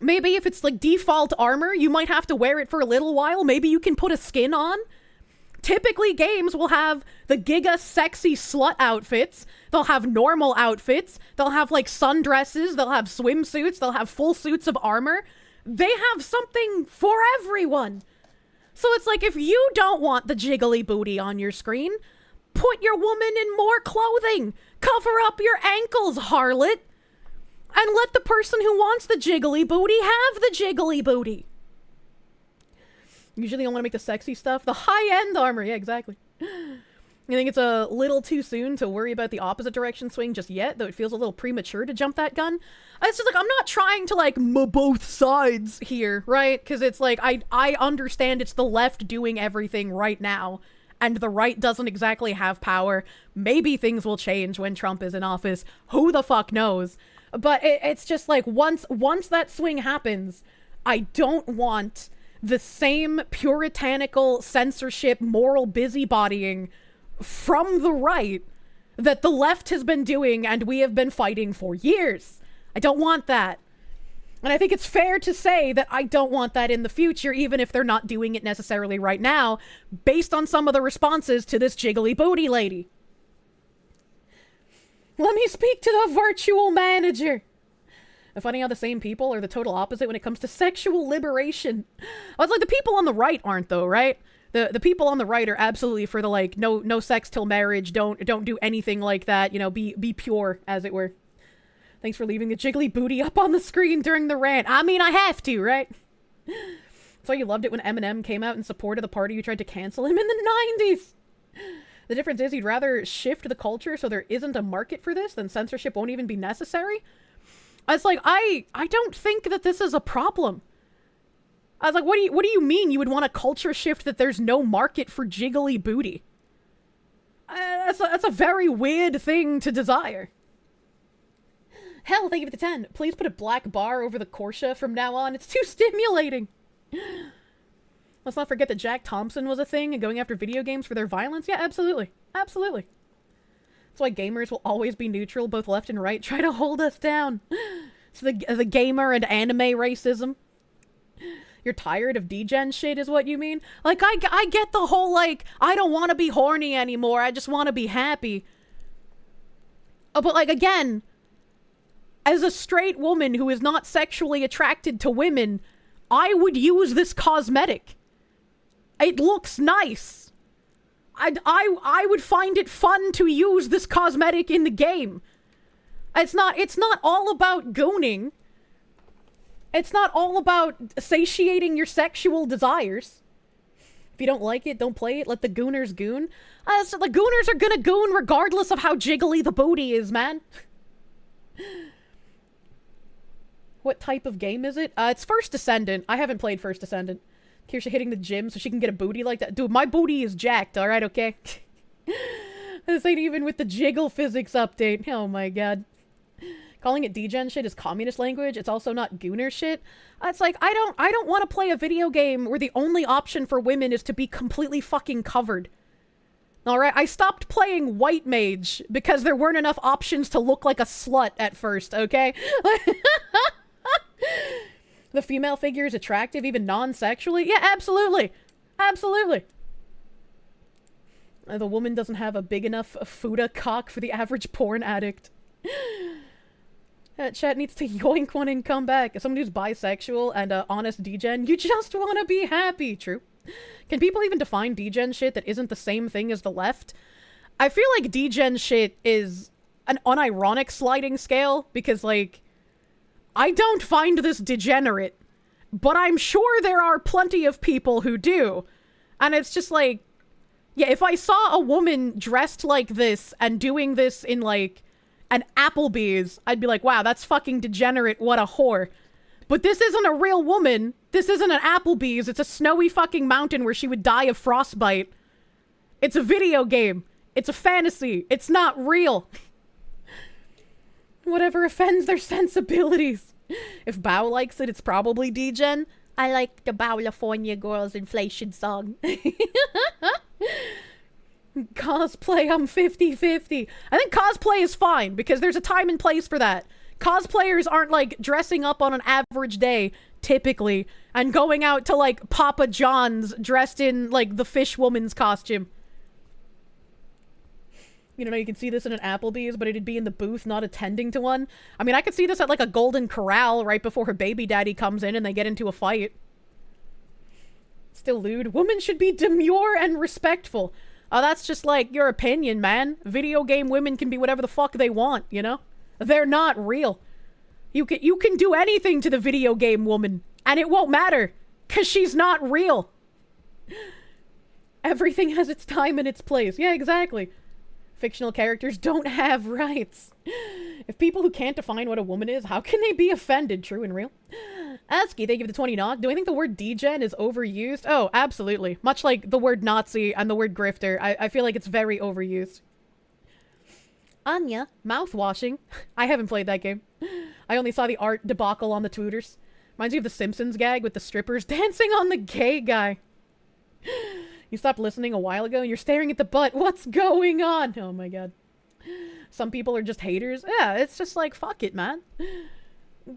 Maybe if it's like default armor, you might have to wear it for a little while. Maybe you can put a skin on. Typically, games will have the giga sexy slut outfits. They'll have normal outfits. They'll have like sundresses. They'll have swimsuits. They'll have full suits of armor. They have something for everyone. So it's like, if you don't want the jiggly booty on your screen, put your woman in more clothing. Cover up your ankles, harlot. And let the person who wants the jiggly booty have the jiggly booty. Usually you don't want to make the sexy stuff. The high-end armor. Yeah, exactly. I think it's a little too soon to worry about the opposite direction swing just yet, though it feels a little premature to jump that gun. It's just like, I'm not trying to like both sides here, right? Because it's like, I understand it's the left doing everything right now, and the right doesn't exactly have power. Maybe things will change when Trump is in office. Who the fuck knows? But it's just like, once that swing happens, I don't want the same puritanical censorship, moral busybodying from the right that the left has been doing and we have been fighting for years. I don't want that. And I think it's fair to say that I don't want that in the future, even if they're not doing it necessarily right now, based on some of the responses to this jiggly booty lady. Let me speak to the virtual manager. Funny how the same people are the total opposite when it comes to sexual liberation. Well, it's like the people on the right aren't, though, right? The people on the right are absolutely for the, like, no sex till marriage, don't do anything like that, you know, be pure, as it were. Thanks for leaving the jiggly booty up on the screen during the rant. I mean, I have to, right? That's why you loved it when Eminem came out in support of the party who tried to cancel him in the 90s. The difference is you'd rather shift the culture so there isn't a market for this, then censorship won't even be necessary. It's like, I don't think that this is a problem. I was like, what do you mean you would want a culture shift that there's no market for jiggly booty? That's a very weird thing to desire. Hell, thank you for the 10. Please put a black bar over the Kirsche from now on. It's too stimulating. Let's not forget that Jack Thompson was a thing and going after video games for their violence. Yeah, absolutely. Absolutely. That's why gamers will always be neutral, both left and right. Try to hold us down. It's the gamer and anime racism. You're tired of degen shit is what you mean? Like, I get the whole, like, I don't want to be horny anymore. I just want to be happy. But, like, again, as a straight woman who is not sexually attracted to women, I would use this cosmetic. It looks nice. I would find it fun to use this cosmetic in the game. It's not all about gooning. It's not all about satiating your sexual desires. If you don't like it, don't play it. Let the gooners goon. So the gooners are gonna goon regardless of how jiggly the booty is, man. What type of game is it? It's First Descendant. I haven't played First Descendant. Kirsche hitting the gym so she can get a booty like that. Dude, my booty is jacked, alright, okay? This ain't even with the jiggle physics update. Oh my god. Calling it degen shit is communist language. It's also not gooner shit. It's like, I don't want to play a video game where the only option for women is to be completely fucking covered. Alright, I stopped playing White Mage because there weren't enough options to look like a slut at first, okay? The female figure is attractive, even non-sexually? Yeah, absolutely. Absolutely. The woman doesn't have a big enough Fuda cock for the average porn addict. Chat needs to yoink one and come back. As someone who's bisexual and honest degen, you just want to be happy. True. Can people even define degen shit that isn't the same thing as the left? I feel like degen shit is an unironic sliding scale because, like, I don't find this degenerate, but I'm sure there are plenty of people who do. And it's just like, yeah, if I saw a woman dressed like this and doing this in, like, an Applebee's, I'd be like, wow, that's fucking degenerate, what a whore. But this isn't a real woman. This isn't an Applebee's. It's a snowy fucking mountain where she would die of frostbite. It's a video game. It's a fantasy. It's not real. Whatever offends their sensibilities. If Bao likes it, it's probably degen. I like the California Girls inflation song. Cosplay, I'm 50-50. I think cosplay is fine, because there's a time and place for that. Cosplayers aren't like dressing up on an average day, typically, and going out to like Papa John's dressed in like the fish woman's costume. You know, you can see this in an Applebee's, but it'd be in the booth, not attending to one. I mean, I could see this at like a Golden Corral right before her baby daddy comes in and they get into a fight. Still lewd. Women should be demure and respectful. Oh, that's just like your opinion, man. Video game women can be whatever the fuck they want, you know? They're not real. You can do anything to the video game woman, and it won't matter, because she's not real. Everything has its time and its place. Yeah, exactly. Fictional characters don't have rights. If people who can't define what a woman is, how can they be offended? True and real. Asky, thank you for the 20 knock. Do I think the word degen is overused? Oh, absolutely. Much like the word Nazi and the word grifter. I feel like it's very overused. Anya, mouthwashing. I haven't played that game. I only saw the art debacle on the Twitters. Reminds me of the Simpsons gag with the strippers dancing on the gay guy. You stopped listening a while ago and you're staring at the butt. What's going on? Oh my god. Some people are just haters. Yeah, it's just like, fuck it, man.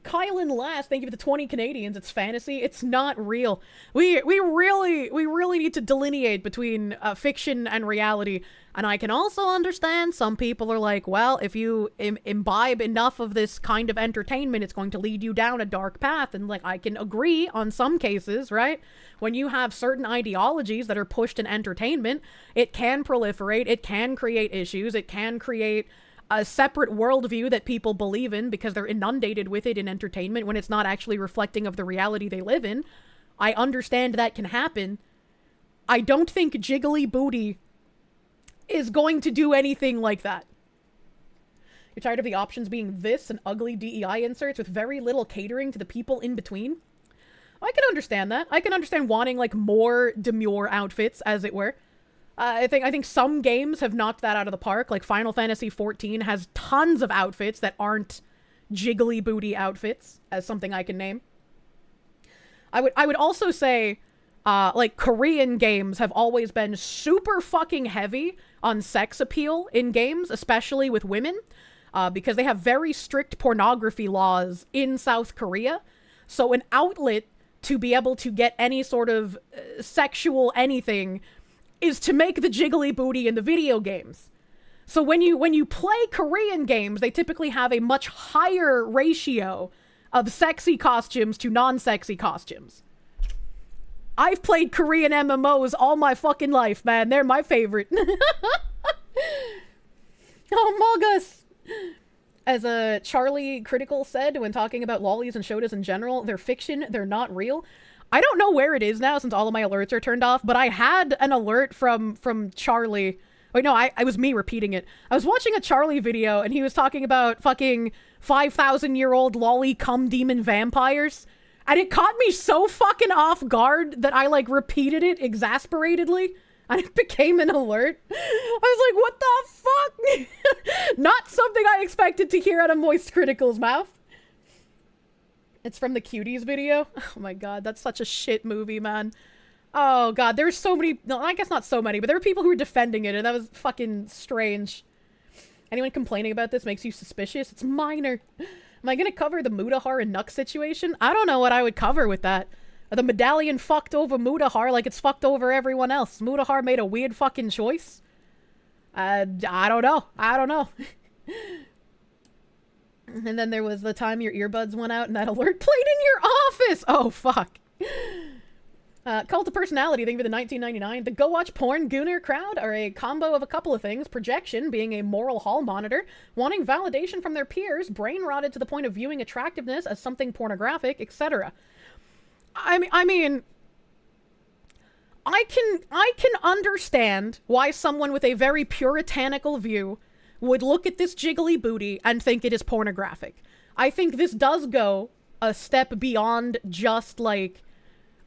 Kylan Last, thank you for the 20 Canadians. It's fantasy. It's not real. We really need to delineate between fiction and reality. And I can also understand some people are like, well, if you imbibe enough of this kind of entertainment, it's going to lead you down a dark path. And like, I can agree on some cases, right? When you have certain ideologies that are pushed in entertainment, it can proliferate, it can create issues, it can create a separate worldview that people believe in because they're inundated with it in entertainment when it's not actually reflecting of the reality they live in. I understand that can happen. I don't think Jiggly Booty is going to do anything like that. You're tired of the options being this and ugly DEI inserts with very little catering to the people in between? I can understand that. I can understand wanting like more demure outfits, as it were. I think some games have knocked that out of the park. Like Final Fantasy XIV has tons of outfits that aren't jiggly booty outfits, as something I can name. I would also say, like Korean games have always been super fucking heavy on sex appeal in games, especially with women, because they have very strict pornography laws in South Korea. So an outlet to be able to get any sort of sexual anything is to make the jiggly booty in the video games. So when you play Korean games, they typically have a much higher ratio of sexy costumes to non-sexy costumes. I've played Korean MMOs all my fucking life, man. They're my favorite. Oh, Mogus! As Charlie Critical said when talking about lollies and shotas in general, they're fiction, they're not real. I don't know where it is now since all of my alerts are turned off, but I had an alert from Charlie. Wait, no, it was me repeating it. I was watching a Charlie video and he was talking about fucking 5,000-year-old lolly cum demon vampires. And it caught me so fucking off guard that I like repeated it exasperatedly. And it became an alert. I was like, what the fuck? Not something I expected to hear out of Moist Critical's mouth. It's from the Cuties video. Oh my god, that's such a shit movie, man. Oh god, there's so many, no, I guess not so many, but there were people who were defending it, and that was fucking strange. Anyone complaining about this makes you suspicious? It's minor. Am I gonna cover the Mutahar and Nux situation? I don't know what I would cover with that. The medallion fucked over Mutahar like it's fucked over everyone else. Mutahar made a weird fucking choice. I don't know. I don't know. And then there was the time your earbuds went out and that alert played in your office! Oh, fuck. Cult of Personality, thank you for the 1999. The Go Watch Porn Gooner crowd are a combo of a couple of things. Projection, being a moral hall monitor, wanting validation from their peers, brain-rotted to the point of viewing attractiveness as something pornographic, etc. I mean, I can understand why someone with a very puritanical view would look at this jiggly booty and think it is pornographic. I think this does go a step beyond just, like,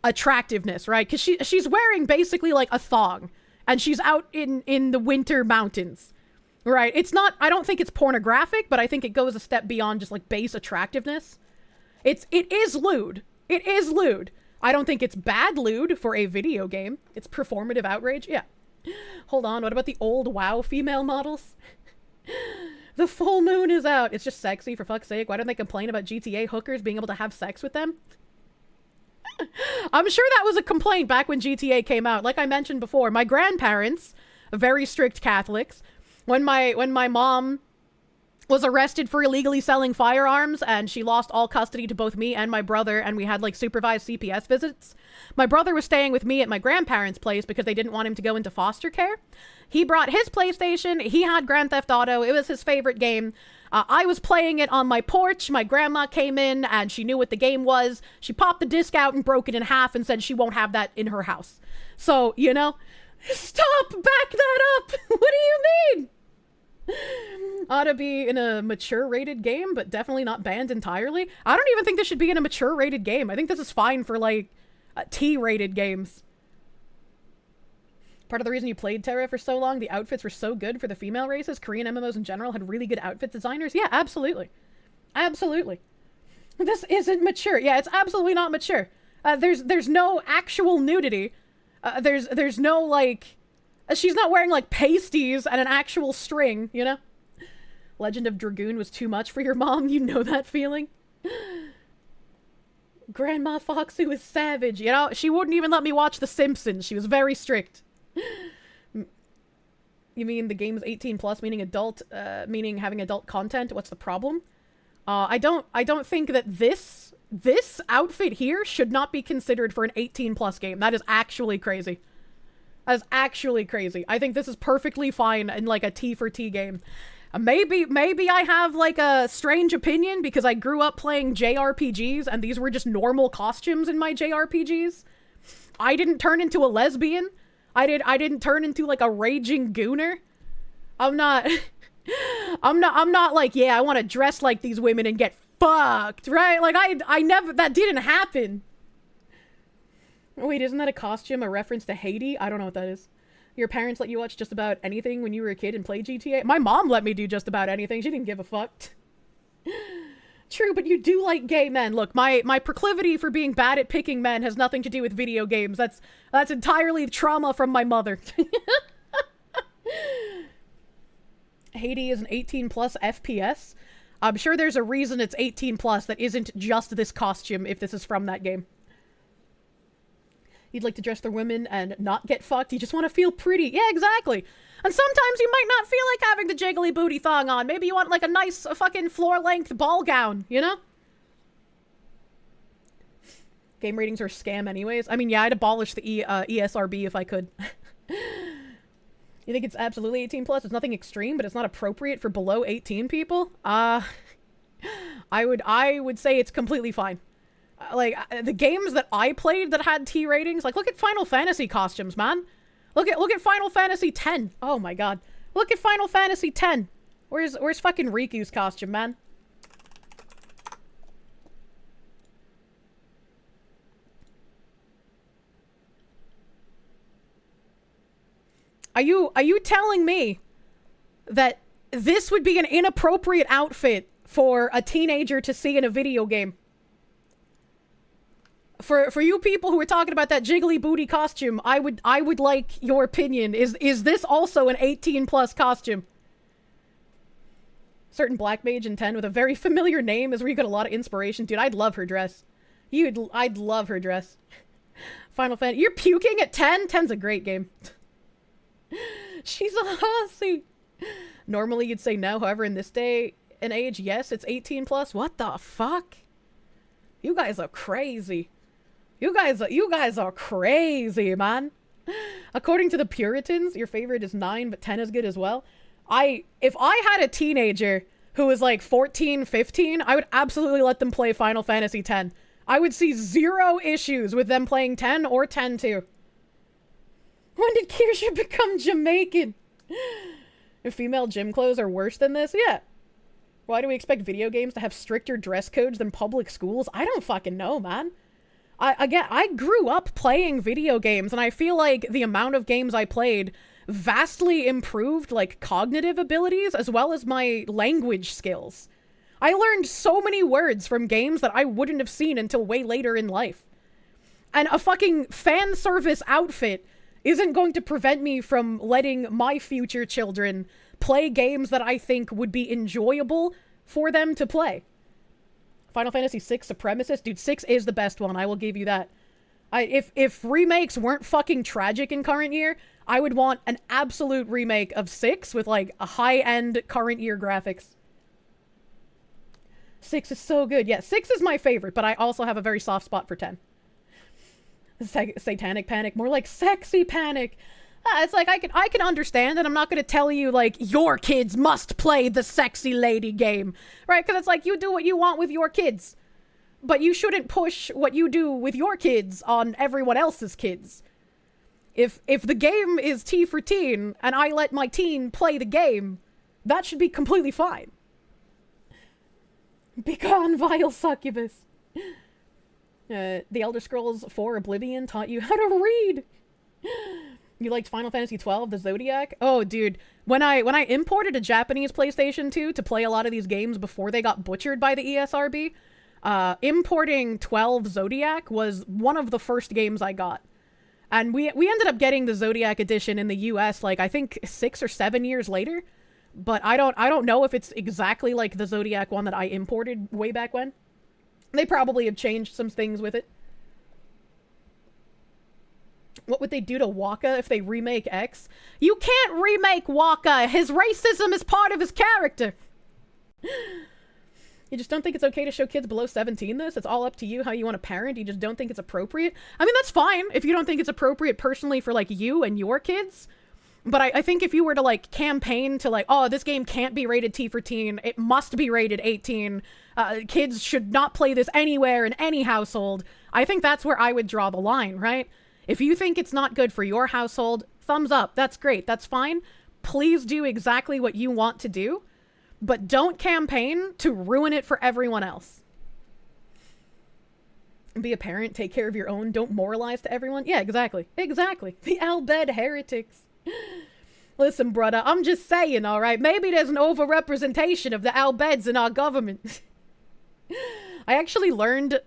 attractiveness, right? Because she's wearing basically, like, a thong, and she's out in the winter mountains, right? It's not, I don't think it's pornographic, but I think it goes a step beyond just, like, base attractiveness. It is lewd. It is lewd. I don't think it's bad lewd for a video game. It's performative outrage, yeah. Hold on, what about the old WoW female models? The full moon is out. It's just sexy, for fuck's sake. Why don't they complain about GTA hookers being able to have sex with them? I'm sure that was a complaint back when GTA came out. Like I mentioned before, my grandparents, very strict Catholics, when my mom was arrested for illegally selling firearms and she lost all custody to both me and my brother, and we had like supervised CPS visits. My brother was staying with me at my grandparents' place because they didn't want him to go into foster care. He brought his PlayStation. He had Grand Theft Auto. It was his favorite game. I was playing it on my porch. My grandma came in and she knew what the game was. She popped the disc out and broke it in half and said she won't have that in her house. So, you know, stop, back that up. What do you mean? Ought to be in a mature rated game, but definitely not banned entirely. I don't even think this should be in a mature rated game. I think this is fine for like T-rated games. Part of the reason you played Terra for so long, the outfits were so good for the female races. Korean MMOs in general had really good outfit designers. Yeah, absolutely. Absolutely. This isn't mature. Yeah, it's absolutely not mature. There's no actual nudity. There's no, like... she's not wearing, like, pasties and an actual string, you know? Legend of Dragoon was too much for your mom. You know that feeling? Grandma Foxy was savage, you know? She wouldn't even let me watch The Simpsons. She was very strict. You mean the game's 18 plus, meaning adult, meaning having adult content? What's the problem? I don't think that this outfit here should not be considered for an 18 plus game. That is actually crazy. That is actually crazy. I think this is perfectly fine in like a T for T game. Maybe I have like a strange opinion because I grew up playing JRPGs and these were just normal costumes in my JRPGs. I didn't turn into a lesbian. I didn't turn into like a raging gooner. I'm not like, yeah, I want to dress like these women and get fucked, right? Like I never, that didn't happen. Wait, isn't that a costume, a reference to Haiti? I don't know what that is. Your parents let you watch just about anything when you were a kid and play GTA? My mom let me do just about anything. She didn't give a fuck. True, but you do like gay men. Look, my proclivity for being bad at picking men has nothing to do with video games. That's entirely trauma from my mother. Haiti is an 18 plus FPS. I'm sure there's a reason it's 18 plus that isn't just this costume if this is from that game. You'd like to dress the women and not get fucked. You just want to feel pretty. Yeah, exactly. And sometimes you might not feel like having the jiggly booty thong on. Maybe you want like a nice fucking floor-length ball gown, you know? Game ratings are a scam anyways. I mean, yeah, I'd abolish the ESRB if I could. You think it's absolutely 18 plus? It's nothing extreme, but it's not appropriate for below 18 people? I would say it's completely fine. Like, the games that I played that had T ratings, like, look at Final Fantasy costumes, man. Look at Final Fantasy X. Oh my god. Look at Final Fantasy X. Where's fucking Riku's costume, man? Are you telling me that this would be an inappropriate outfit for a teenager to see in a video game? For you people who are talking about that jiggly booty costume, I would like your opinion. Is this also an 18 plus costume? Certain black mage in 10 with a very familiar name is where you get a lot of inspiration. Dude, I'd love her dress. I'd love her dress. Final Fantasy. You're puking at 10? 10's a great game. She's a hussy. Normally you'd say no, however in this day and age, yes, it's 18 plus. What the fuck? You guys are crazy. You guys are crazy, man. According to the Puritans, your favorite is 9, but 10 is good as well. If I had a teenager who was like 14, 15, I would absolutely let them play Final Fantasy X. I would see zero issues with them playing 10 or 10-2. When did Kirsche become Jamaican? If female gym clothes are worse than this? Yeah. Why do we expect video games to have stricter dress codes than public schools? I don't fucking know, man. I grew up playing video games, and I feel like the amount of games I played vastly improved, like, cognitive abilities as well as my language skills. I learned so many words from games that I wouldn't have seen until way later in life. And a fucking fan service outfit isn't going to prevent me from letting my future children play games that I think would be enjoyable for them to play. Final Fantasy VI Supremacist? Dude, 6 is the best one, I will give you that. If remakes weren't fucking tragic in current year, I would want an absolute remake of 6 with, like, a high-end current year graphics. 6 is so good. Yeah, 6 is my favorite, but I also have a very soft spot for 10. Satanic Panic, more like Sexy Panic. It's like, I can understand it. I'm not gonna tell you, like, your kids must play the sexy lady game, right? Because it's like, you do what you want with your kids. But you shouldn't push what you do with your kids on everyone else's kids. If the game is T for teen, and I let my teen play the game, that should be completely fine. Begone, vile succubus. The Elder Scrolls 4 Oblivion taught you how to read. You liked Final Fantasy XII, the Zodiac? Oh, dude. When I imported a Japanese PlayStation 2 to play a lot of these games before they got butchered by the ESRB, importing 12 Zodiac was one of the first games I got. And we ended up getting the Zodiac edition in the US, like, I think 6 or 7 years later. But I don't know if it's exactly like the Zodiac one that I imported way back when. They probably have changed some things with it. What would they do to Waka if they remake X? You can't remake Waka! His racism is part of his character! You just don't think it's okay to show kids below 17 this? It's all up to you how you want to parent. You just don't think it's appropriate? I mean, that's fine if you don't think it's appropriate personally for, like, you and your kids. But I think if you were to, like, campaign to, like, oh, this game can't be rated T for teen, it must be rated 18, kids should not play this anywhere in any household, I think that's where I would draw the line, right? If you think it's not good for your household, thumbs up, that's great, that's fine. Please do exactly what you want to do, but don't campaign to ruin it for everyone else. Be a parent, take care of your own, don't moralize to everyone. Yeah, exactly. Exactly. The Al-Bed heretics. Listen, brother, I'm just saying, alright? Maybe there's an overrepresentation of the Al-Beds in our government. I actually learned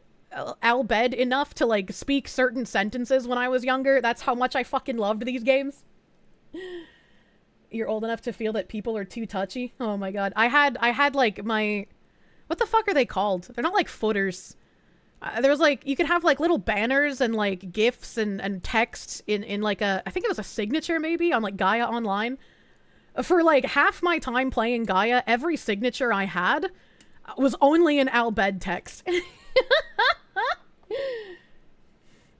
Al-Bed enough to, like, speak certain sentences when I was younger. That's how much I fucking loved these games. You're old enough to feel that people are too touchy? Oh my god. I had like, my... What the fuck are they called? They're not, like, footers. There was, like, you could have, like, little banners and, like, GIFs and text in like, a... I think it was a signature, maybe, on, like, Gaia Online. For, like, half my time playing Gaia, every signature I had was only in Al-Bed text.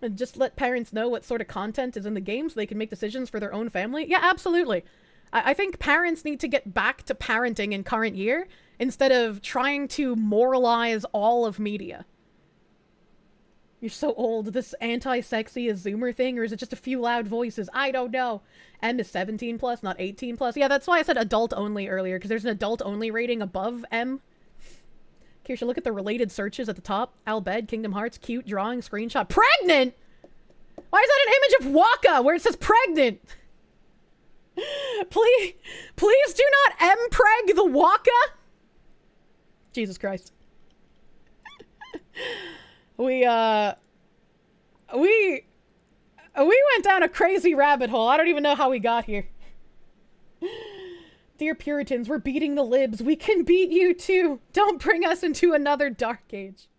And just let parents know what sort of content is in the game so they can make decisions for their own family. Yeah, absolutely. I think parents need to get back to parenting in current year instead of trying to moralize all of media. You're so old. This anti-sexy is Zoomer thing, or is it just a few loud voices? I don't know. M is 17 plus, not 18 plus. Yeah, that's why I said adult only earlier, because there's an adult only rating above M. Kirsche, look at the related searches at the top. Al-Bed, Kingdom Hearts, cute, drawing, screenshot. Pregnant! Why is that an image of Waka where it says pregnant? Please do not M-preg the Waka! Jesus Christ. We went down a crazy rabbit hole. I don't even know how we got here. Dear Puritans, we're beating the libs. We can beat you too. Don't bring us into another dark age.